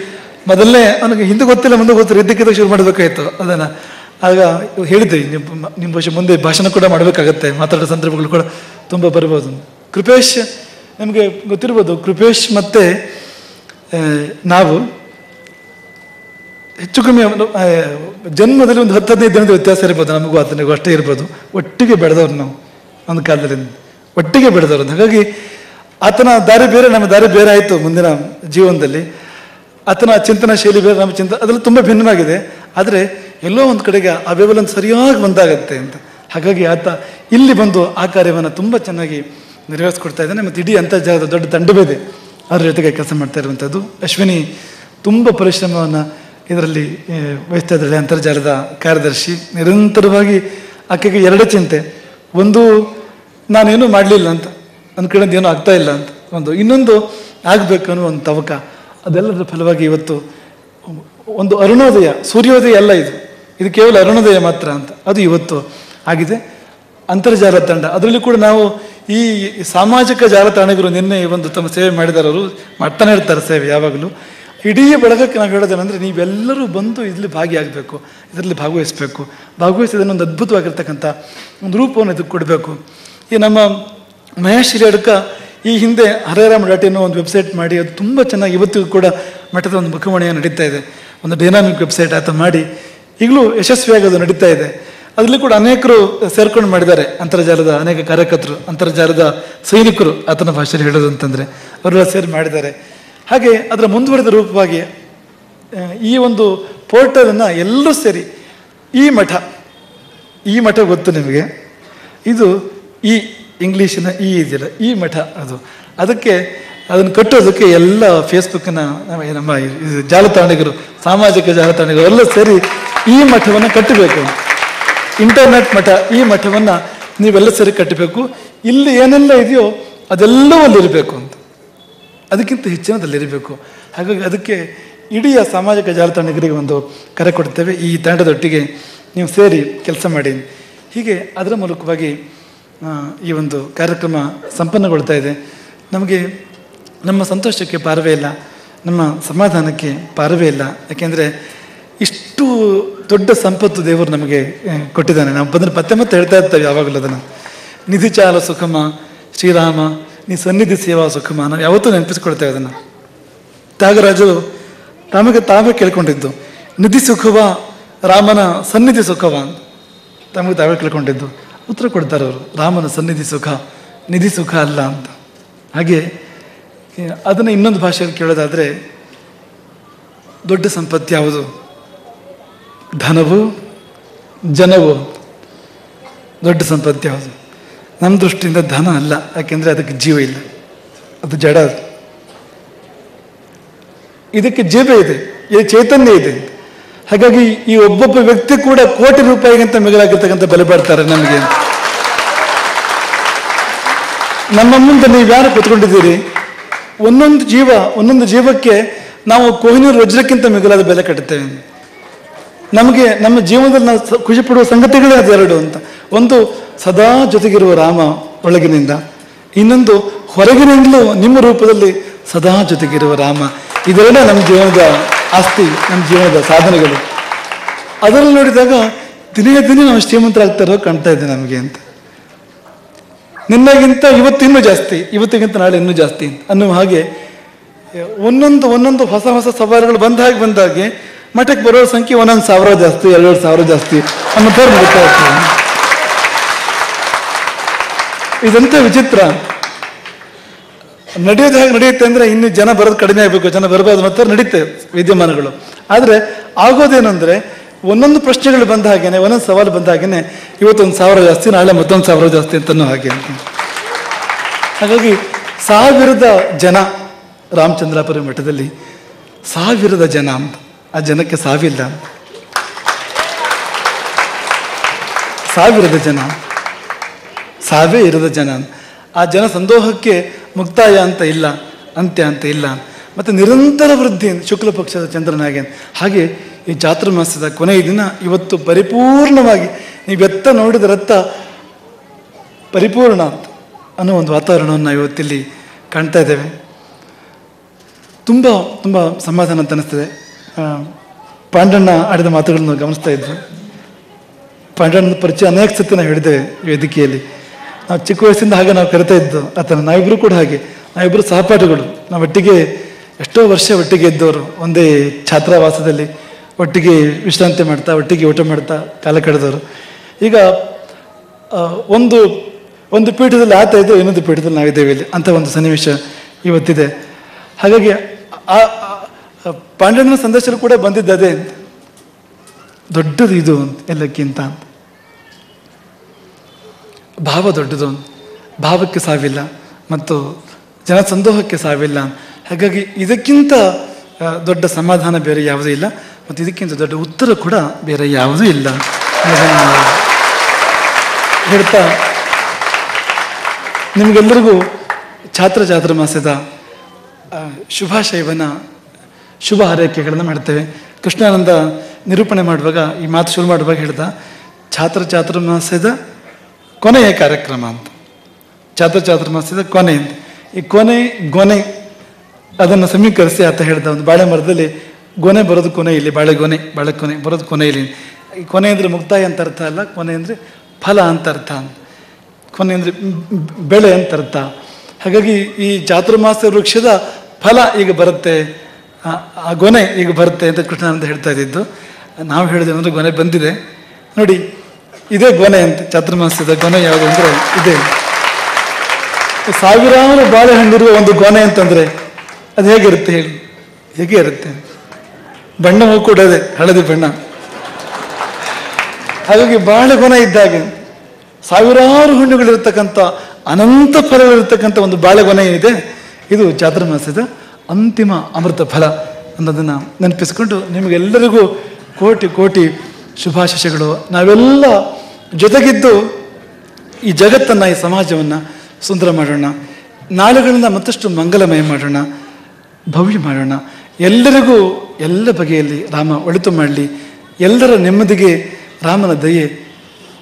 ಮೊದಲನೇ ಅವನಿಗೆ ಹಿಂದೆ ಗೊತ್ತಿಲ್ಲ ಮುಂದೆ ಗೊತ್ತಿಲ್ಲ, ಇದ್ದಕ್ಕಿದ್ದಾಗ ಶುರು ಮಾಡಬೇಕಾಯ್ತು ಅದನ್ನು. ಆಗ ಹೇಳಿದ್ದೆ, ನಿಮ್ಮ ಭಾಷೆ ಮುಂದೆ ಭಾಷಣ ಕೂಡ ಮಾಡಬೇಕಾಗತ್ತೆ, ಮಾತಾಡೋ ಸಂದರ್ಭಗಳು ಕೂಡ ತುಂಬ ಬರ್ಬೋದು. ಕೃಪೇಶ್ ನಮಗೆ ಗೊತ್ತಿರ್ಬೋದು, ಕೃಪೇಶ್ ಮತ್ತು ನಾವು ಹೆಚ್ಚು ಕಮ್ಮಿ ಜನ್ಮದಲ್ಲಿ ಒಂದು 10-15 ದಿನದ ವ್ಯತ್ಯಾಸ ಇರ್ಬೋದು, ನಮಗೂ ಆತನಿಗೂ ಅಷ್ಟೇ ಇರ್ಬೋದು. ಒಟ್ಟಿಗೆ ಬೆಳೆದವ್ರು ನಾವು, ಒಂದು ಕಾಲದಲ್ಲಿ ಒಟ್ಟಿಗೆ ಬೆಳೆದವ್ರು. ಹಾಗಾಗಿ ಆತನ ದಾರಿ ಬೇರೆ, ನಮ್ಮ ದಾರಿ ಬೇರೆ ಆಯಿತು ಮುಂದಿನ ಜೀವನದಲ್ಲಿ. ಆತನ ಚಿಂತನಾ ಶೈಲಿ ಬೇರೆ, ನಮ್ಮ ಅದೆಲ್ಲ ತುಂಬ ಭಿನ್ನವಾಗಿದೆ. ಆದರೆ ಎಲ್ಲೋ ಒಂದು ಕಡೆಗೆ ಆ ವೇವಲನ್ನು ಸರಿಯಾಗಿ ಒಂದಾಗತ್ತೆ ಅಂತ. ಹಾಗಾಗಿ ಆತ ಇಲ್ಲಿ ಬಂದು ಆ ಕಾರ್ಯವನ್ನು ತುಂಬ ಚೆನ್ನಾಗಿ ನೆರವೇರಿಸ್ಕೊಡ್ತಾ ಇದ್ದಾನೆ. ಮತ್ತು ಇಡೀ ಅಂತರ್ಜಾಲದ ದೊಡ್ಡ ತಂಡವಿದೆ ಅವ್ರ ಜೊತೆಗೆ ಕೆಲಸ ಮಾಡ್ತಾ ಇರುವಂಥದ್ದು. ಅಶ್ವಿನಿ ತುಂಬ ಪರಿಶ್ರಮವನ್ನು ಇದರಲ್ಲಿ ವಹಿಸ್ತಾ ಇದ್ದಾಳೆ, ಅಂತರ್ಜಾಲದ ಕಾರ್ಯದರ್ಶಿ. ನಿರಂತರವಾಗಿ ಆಕೆಗೆ 2 ಚಿಂತೆ. ಒಂದು, ನಾನೇನು ಮಾಡಲಿಲ್ಲ ಅಂತ, ನನ್ನ ಕಡೆಯಿಂದ ಏನೂ ಆಗ್ತಾ ಇಲ್ಲ ಅಂತ. ಇನ್ನೊಂದು ಆಗಬೇಕು ಅನ್ನೋ ಒಂದು ತವಕ. ಅದೆಲ್ಲದರ ಫಲವಾಗಿ ಇವತ್ತು ಒಂದು ಅರುಣೋದಯ, ಸೂರ್ಯೋದಯ ಅಲ್ಲ ಇದು ಕೇವಲ ಅರುಣೋದಯ ಮಾತ್ರ ಅಂತ, ಅದು ಇವತ್ತು ಆಗಿದೆ. ಅಂತರ್ಜಾಲ ತಂಡ, ಅದರಲ್ಲಿ ಕೂಡ ನಾವು ಈ ಸಾಮಾಜಿಕ ಜಾಲತಾಣಗಳು ನಿನ್ನೆ ಒಂದು ತಮ್ಮ ಸೇವೆ ಮಾಡಿದ್ದಾರೆ. ಅವರು ಮಾಡ್ತಾನೆ ಇರ್ತಾರೆ ಸೇವೆ ಯಾವಾಗಲೂ. ಇಡೀ ಬಳಗಕ್ಕೆ ನಾವು ಹೇಳೋದೇನೆಂದರೆ, ನೀವೆಲ್ಲರೂ ಬಂದು ಇಲ್ಲಿ ಭಾಗಿಯಾಗಬೇಕು, ಇದರಲ್ಲಿ ಭಾಗವಹಿಸಿದ ಒಂದು ಅದ್ಭುತವಾಗಿರ್ತಕ್ಕಂಥ ಒಂದು ರೂಪವನ್ನು ಇದಕ್ಕೆ ಕೊಡಬೇಕು. ಈ ನಮ್ಮ ಮಹೇಶ್ ಹಿರಿಯಡ್ಕ ಈ ಹಿಂದೆ ಹರೇರಾಮ್.in ಒಂದು ವೆಬ್ಸೈಟ್ ಮಾಡಿ, ಅದು ತುಂಬ ಚೆನ್ನಾಗಿ ಇವತ್ತಿಗೂ ಕೂಡ ಮಠದ ಒಂದು ಮುಖವಾಣಿಯ ನಡೀತಾ ಇದೆ. ಒಂದು ಡೈನಾಮಿಕ್ ವೆಬ್ಸೈಟ್ ಆತ ಮಾಡಿ ಈಗಲೂ ಯಶಸ್ವಿಯಾಗಿ ಅದು ನಡೀತಾ ಇದೆ. ಅದರಲ್ಲಿ ಕೂಡ ಅನೇಕರು ಸೇರ್ಕೊಂಡು ಮಾಡಿದ್ದಾರೆ. ಅಂತರ್ಜಾಲದ ಅನೇಕ ಕಾರ್ಯಕರ್ತರು, ಅಂತರ್ಜಾಲದ ಸೈನಿಕರು ಆತನ ಭಾಷೆಯಲ್ಲಿ ಹೇಳೋದು ಅಂತಂದರೆ ಅವರೆಲ್ಲ ಸೇರಿ ಮಾಡಿದ್ದಾರೆ. ಹಾಗೆ ಅದರ ಮುಂದುವರೆದ ರೂಪವಾಗಿ ಈ ಒಂದು ಪೋರ್ಟಲನ್ನು ಎಲ್ಲರೂ ಸೇರಿ ಈ ಮಠ ಗೊತ್ತು ನಿಮಗೆ, ಇದು ಈ ಇಂಗ್ಲೀಷಿನ ಈ ಇದೆಯಲ್ಲ ಈ ಮಠ, ಅದನ್ನು ಕಟ್ಟೋದಕ್ಕೆ ಎಲ್ಲ ಫೇಸ್ಬುಕ್ನ ನಮ್ಮ ಜಾಲತಾಣಿಗರು, ಸಾಮಾಜಿಕ ಜಾಲತಾಣಿಗರು ಎಲ್ಲ ಸೇರಿ ಈ ಮಠವನ್ನು ಕಟ್ಟಬೇಕು, ಇಂಟರ್ನೆಟ್ ಮಠ, ಈ ಮಠವನ್ನು ನೀವೆಲ್ಲ ಸೇರಿ ಕಟ್ಟಬೇಕು, ಇಲ್ಲಿ ಏನೆಲ್ಲ ಇದೆಯೋ ಅದೆಲ್ಲವೂ ಅಲ್ಲಿರಬೇಕು ಅಂತ, ಅದಕ್ಕಿಂತ ಹೆಚ್ಚಿನದಲ್ಲಿರಬೇಕು. ಹಾಗಾಗಿ ಅದಕ್ಕೆ ಇಡೀ ಸಾಮಾಜಿಕ ಜಾಲತಾಣಿಗರಿಗೆ ಒಂದು ಕರೆ ಕೊಡ್ತೇವೆ, ಈ ತಂಡದೊಟ್ಟಿಗೆ ನೀವು ಸೇರಿ ಕೆಲಸ ಮಾಡಿ. ಹೀಗೆ ಅದರ ಮೂಲಕವಾಗಿ ಈ ಒಂದು ಕಾರ್ಯಕ್ರಮ ಸಂಪನ್ನಗೊಳ್ತಾ ಇದೆ. ನಮಗೆ ನಮ್ಮ ಸಂತೋಷಕ್ಕೆ ಪಾರವೇ ಇಲ್ಲ, ನಮ್ಮ ಸಮಾಧಾನಕ್ಕೆ ಪಾರವೇ ಇಲ್ಲ. ಯಾಕೆಂದರೆ ಇಷ್ಟು ದೊಡ್ಡ ಸಂಪತ್ತು ದೇವರು ನಮಗೆ ಕೊಟ್ಟಿದ್ದಾನೆ. ನಾವು ಬಂದರೆ ಮತ್ತೆ ಹೇಳ್ತಾ ಇರ್ತೇವೆ ಯಾವಾಗಲೂ ಅದನ್ನು. ನಿಧಿ ಚಾಲ ಸುಖಮ ಶ್ರೀರಾಮ ನೀ ಸನ್ನಿಧಿ ಸೇವಾ ಸುಖಮ, ನಾವು ಯಾವತ್ತೂ ನೆನಪಿಸ್ಕೊಳ್ತೇವೆ ಅದನ್ನು. ತ್ಯಾಗರಾಜರು ರಾಮಗೆ ತಾವೇ ಕೇಳ್ಕೊಂಡಿದ್ದು, ನಿಧಿ ಸುಖವ ರಾಮನ ಸನ್ನಿಧಿ ಸುಖವ ಅಂತ ತಮಗೆ ತಾವೇ ಕೇಳ್ಕೊಂಡಿದ್ದು. ಉತ್ತರ ಕೊಡ್ತಾರೆ ಅವರು, ರಾಮನ ಸನ್ನಿಧಿ ಸುಖ, ನಿಧಿ ಸುಖ ಅಲ್ಲ ಅಂತ. ಹಾಗೆ ಅದನ್ನು ಇನ್ನೊಂದು ಭಾಷೆಯಲ್ಲಿ ಕೇಳೋದಾದರೆ, ದೊಡ್ಡ ಸಂಪತ್ತು ಯಾವುದು? ಧನವು ಜನವು. ದೊಡ್ಡ ಸಂಪತ್ತು ಯಾವುದು? ನಮ್ಮ ದೃಷ್ಟಿಯಿಂದ ಧನ ಅಲ್ಲ, ಯಾಕೆಂದರೆ ಅದಕ್ಕೆ ಜೀವ ಇಲ್ಲ, ಅದು ಜಡ. ಇದಕ್ಕೆ ಜೀವ ಇದೆ, ಇದು ಚೈತನ್ಯ ಇದೆ. ಹಾಗಾಗಿ ಈ ಒಬ್ಬೊಬ್ಬ ವ್ಯಕ್ತಿ ಕೂಡ ಕೋಟಿ ರೂಪಾಯಿಗಿಂತ ಮಿಗಿಲಾಗಿರ್ತಕ್ಕಂಥ ಬೆಲೆ ಬಾಳ್ತಾರೆ ನಮಗೆ. ನಮ್ಮ ಮುಂದೆ ನೀವು ಯಾರು ಕೂತ್ಕೊಂಡಿದ್ದೀರಿ? ಒಂದೊಂದು ಜೀವಕ್ಕೆ ನಾವು ಕೊಹಿನೂರು ವಜ್ರಕ್ಕಿಂತ ಮಿಗಿಲಾದ ಬೆಲೆ ಕಟ್ಟುತ್ತೇವೆ. ನಮಗೆ ನಮ್ಮ ಜೀವನದಲ್ಲಿ ನಾವು ಖುಷಿ ಪಡುವ ಸಂಗತಿಗಳೇ ಅದೆರಡು ಅಂತ. ಒಂದು ಸದಾ ಜೊತೆಗಿರುವ ರಾಮ ಒಳಗಿನಿಂದ, ಇನ್ನೊಂದು ಹೊರಗಿನಿಂದಲೂ ನಿಮ್ಮ ರೂಪದಲ್ಲಿ ಸದಾ ಜೊತೆಗಿರುವ ರಾಮ. ಇದೆಲ್ಲ ನಮ್ಮ ಜೀವನದ ಆಸ್ತಿ, ನಮ್ಮ ಜೀವನದ ಸಾಧನೆಗಳು. ಅದರಲ್ಲಿ ನೋಡಿದಾಗ ದಿನೇ ನಾವು ಶ್ರೀಮಂತರಾಗ್ತಾರೋ ಕಾಣ್ತಾ ಇದೆ ನಮಗೆ ಅಂತ. ನಿನ್ನೆಗಿಂತ ಇವತ್ತು ಇನ್ನೂ ಜಾಸ್ತಿ, ಇವತ್ತಿಗಿಂತ ನಾಳೆ ಇನ್ನೂ ಜಾಸ್ತಿ ಅನ್ನುವ ಹಾಗೆ ಒಂದೊಂದು ಹೊಸ ಸವಾಲುಗಳು ಬಂದಾಗೆ ಮಠಕ್ಕೆ ಬರೋ ಸಂಖ್ಯೆ 1,000 ಜಾಸ್ತಿ, 2,000 ಜಾಸ್ತಿ ಅನ್ನೋ ಥರ ನಡೀತಾ ಇರ್ತದೆ. ಇದಂತ ವಿಚಿತ್ರ. ನಡೆಯೋದು ಹೇಗೆ ನಡೆಯುತ್ತೆ ಅಂದರೆ, ಇನ್ನು ಜನ ಬರೋದು ಕಡಿಮೆ ಆಗಬೇಕು, ಜನ ಬರಬಾರ್ದು ಮತ್ತೆ ನಡೀತೆ ವಿದ್ಯಮಾನಗಳು. ಆದರೆ ಆಗೋದೇನೆಂದರೆ, ಒಂದೊಂದು ಪ್ರಶ್ನೆಗಳು ಬಂದ ಹಾಗೇನೆ, ಒಂದೊಂದು ಸವಾಲು ಬಂದ ಹಾಗೇನೆ, ಇವತ್ತು 1,000 ಜಾಸ್ತಿ, ನಾಳೆ ಮತ್ತೊಂದು 1,000 ಜಾಸ್ತಿ ಅಂತನೂ ಹಾಗೆ. ಹಾಗಾಗಿ 1000 ಜನ ರಾಮಚಂದ್ರಾಪುರ ಮಠದಲ್ಲಿ, 1000 ಜನ ಅಂತ. ಆ ಜನಕ್ಕೆ ಸಾವಿಲ್ಲ. 1000 ಜನ, ಸಾವೇ ಇರದ ಜನ. ಆ ಜನ ಸಂದೋಹಕ್ಕೆ ಮುಕ್ತಾಯ ಅಂತ ಇಲ್ಲ, ಅಂತ್ಯ ಅಂತ ಇಲ್ಲ. ಮತ್ತು ನಿರಂತರ ವೃದ್ಧಿ ಶುಕ್ಲ ಪಕ್ಷದ ಚಂದ್ರನಾಗೆ. ಹಾಗೆ ಈ ಚಾತುರ್ಮಾಸದ ಕೊನೆಯ ದಿನ ಇವತ್ತು ಪರಿಪೂರ್ಣವಾಗಿ ನೀವೆತ್ತ ನೋಡಿದರತ್ತ ಪರಿಪೂರ್ಣ ಅಂತ ಅನ್ನೋ ಒಂದು ವಾತಾವರಣವನ್ನು ಇವತ್ತಿಲ್ಲಿ ಕಾಣ್ತಾ ಇದ್ದೇವೆ. ತುಂಬ ತುಂಬ ಸಮಾಧಾನ ಅಂತ ಅನ್ನಿಸ್ತದೆ. ಪಾಂಡಣ್ಣ ಆಡಿದ ಮಾತುಗಳನ್ನು ಗಮನಿಸ್ತಾ ಇದ್ವಿ. ಪಾಂಡಣ್ಣನ ಪರಿಚಯ ಅನೇಕ ಸತಿ ನಾವು ಹೇಳಿದ್ದೇವೆ ವೇದಿಕೆಯಲ್ಲಿ. ನಾವು ಚಿಕ್ಕ ವಯಸ್ಸಿಂದ ಹಾಗೆ ನಾವು ಕರಿತಾ ಇದ್ದು ಆತನ. ನಾವಿಬ್ಬರು ಕೂಡ ಹಾಗೆ, ನಾವಿಬ್ಬರು ಸಹಪಾಠಿಗಳು. ನಾವು ಒಟ್ಟಿಗೆ ಎಷ್ಟೋ ವರ್ಷ ಒಟ್ಟಿಗೆ ಇದ್ದವರು, ಒಂದೇ ಛಾತ್ರಾವಾಸದಲ್ಲಿ ಒಟ್ಟಿಗೆ ವಿಶ್ರಾಂತಿ ಮಾಡ್ತಾ, ಒಟ್ಟಿಗೆ ಊಟ ಮಾಡ್ತಾ ಕಾಲ ಕಳೆದವರು. ಈಗ ಒಂದು ಪೀಠದಲ್ಲಿ ಆತ ಇದ್ದು, ಇನ್ನೊಂದು ಪೀಠದಲ್ಲಿ ನಾವಿದ್ದೇವೆ ಇಲ್ಲಿ ಅಂತ ಒಂದು ಸನ್ನಿವೇಶ ಇವತ್ತಿದೆ. ಹಾಗಾಗಿ ಪಾಂಡಣ್ಣನ ಸಂದೇಶ ಕೂಡ ಬಂದಿದ್ದದೇ, ದೊಡ್ಡದು ಇದು ಎಲ್ಲಕ್ಕಿಂತ. ಭಾವ ದೊಡ್ಡದು, ಭಾವಕ್ಕೆ ಸಾವಿಲ್ಲ ಮತ್ತು ಜನಸಂದೋಹಕ್ಕೆ ಸಾವಿಲ್ಲ. ಹಾಗಾಗಿ ಇದಕ್ಕಿಂತ ದೊಡ್ಡ ಸಮಾಧಾನ ಬೇರೆ ಯಾವುದೂ ಇಲ್ಲ, ಮತ್ತು ಇದಕ್ಕಿಂತ ದೊಡ್ಡ ಉತ್ತರ ಕೂಡ ಬೇರೆ ಯಾವುದೂ ಇಲ್ಲ ಹೇಳ್ತಾ, ನಿಮಗೆಲ್ಲರಿಗೂ ಚಾತುರ್ಮಾಸದ ಶುಭಾಶಯವನ್ನು, ಶುಭ ಹಾರೈಕೆಗಳನ್ನು ಮಾಡ್ತೇವೆ. ಕೃಷ್ಣಾನಂದ ನಿರೂಪಣೆ ಮಾಡುವಾಗ ಈ ಮಾತು ಶುರು ಮಾಡುವಾಗ ಹೇಳ್ದ, ಚಾತುರ್ಮಾಸದ ಕೊನೆಯ ಕಾರ್ಯಕ್ರಮ ಅಂತ. ಚಾತುರ್ಮಾಸದ ಕೊನೆ ಅಂತ. ಈ ಗೊನೆ ಅದನ್ನು ಸಮೀಕರಿಸಿ ಆತ ಹೇಳ್ದ, ಒಂದು ಬಾಳೆ ಮರದಲ್ಲಿ ಗೊನೆ ಬರೋದು ಕೊನೆ ಇಲ್ಲಿ, ಬಾಳೆಗೊನೆ ಬರೋದು ಕೊನೆ ಇಲ್ಲಿ. ಈ ಕೊನೆ ಅಂದರೆ ಮುಕ್ತಾಯ ಅಂತ ಅರ್ಥ ಅಲ್ಲ, ಕೊನೆ ಅಂದರೆ ಫಲ ಅಂತ ಅರ್ಥ, ಕೊನೆ ಅಂದರೆ ಬೆಳೆ ಅಂತ ಅರ್ಥ. ಹಾಗಾಗಿ ಈ ಚಾತುರ್ಮಾಸ ವೃಕ್ಷದ ಫಲ ಈಗ ಬರುತ್ತೆ, ಆ ಗೊನೆ ಈಗ ಬರುತ್ತೆ ಅಂತ ಕೃಷ್ಣಾನಂದ ಹೇಳ್ತಾ ಇದ್ದಿದ್ದು. ನಾವು ಹೇಳಿದೆ ಅಂದರೆ ಗೊನೆ ಬಂದಿದೆ ನೋಡಿ. ಇದೇ ಗೊನೆ ಅಂತ. ಚಾತುರ್ಮಾಸ್ಯದ ಗೊನೆ ಯಾವುದು ಅಂದ್ರೆ ಇದೆ. ಸಾವಿರಾರು ಬಾಳೆಹಣ್ಣಿರುವ ಒಂದು ಗೊನೆ ಅಂತಂದ್ರೆ ಅದು ಹೇಗಿರುತ್ತೆ ಹೇಳಿ? ಹೇಗೆ ಇರುತ್ತೆ? ಬಣ್ಣವೂ ಕೂಡ ಅದೇ ಹಳದಿ ಬಣ್ಣ. ಹಾಗಾಗಿ ಬಾಳೆಗೊನೆ ಇದ್ದಾಗೆ ಸಾವಿರಾರು ಹಣ್ಣುಗಳಿರ್ತಕ್ಕಂಥ ಅನಂತ ಫಲಗಳಿರ್ತಕ್ಕಂಥ ಒಂದು ಬಾಳೆಗೊನೆ ಇದೆ. ಇದು ಚಾತುರ್ಮಾಸ್ಯದ ಅಂತಿಮ ಅಮೃತ ಫಲ ಅನ್ನೋದನ್ನು ನೆನಪಿಸ್ಕೊಂಡು ನಿಮಗೆಲ್ಲರಿಗೂ ಕೋಟಿ ಕೋಟಿ ಶುಭಾಶಯಗಳು. ನಾವೆಲ್ಲ ಜೊತೆಗಿದ್ದು ಈ ಜಗತ್ತನ್ನು, ಈ ಸಮಾಜವನ್ನು ಸುಂದರ ಮಾಡೋಣ. ನಾಳೆಗಳಿಂದ ಮತ್ತಷ್ಟು ಮಂಗಲಮಯ ಮಾಡೋಣ, ಭವ್ಯ ಮಾಡೋಣ. ಎಲ್ಲರಿಗೂ ಎಲ್ಲ ಬಗೆಯಲ್ಲಿ ರಾಮ ಒಳಿತು ಮಾಡಲಿ. ಎಲ್ಲರ ನೆಮ್ಮದಿಗೆ ರಾಮನ ದಯೆ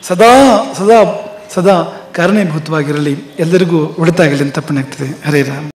ಸದಾ ಸದಾ ಸದಾ ಕಾರಣೀಭೂತವಾಗಿರಲಿ. ಎಲ್ಲರಿಗೂ ಒಳಿತಾಗಲಿ ಅಂತ ಪುಣ್ಯಾಗ್ತದೆ. ಹರೇ ರಾಮ.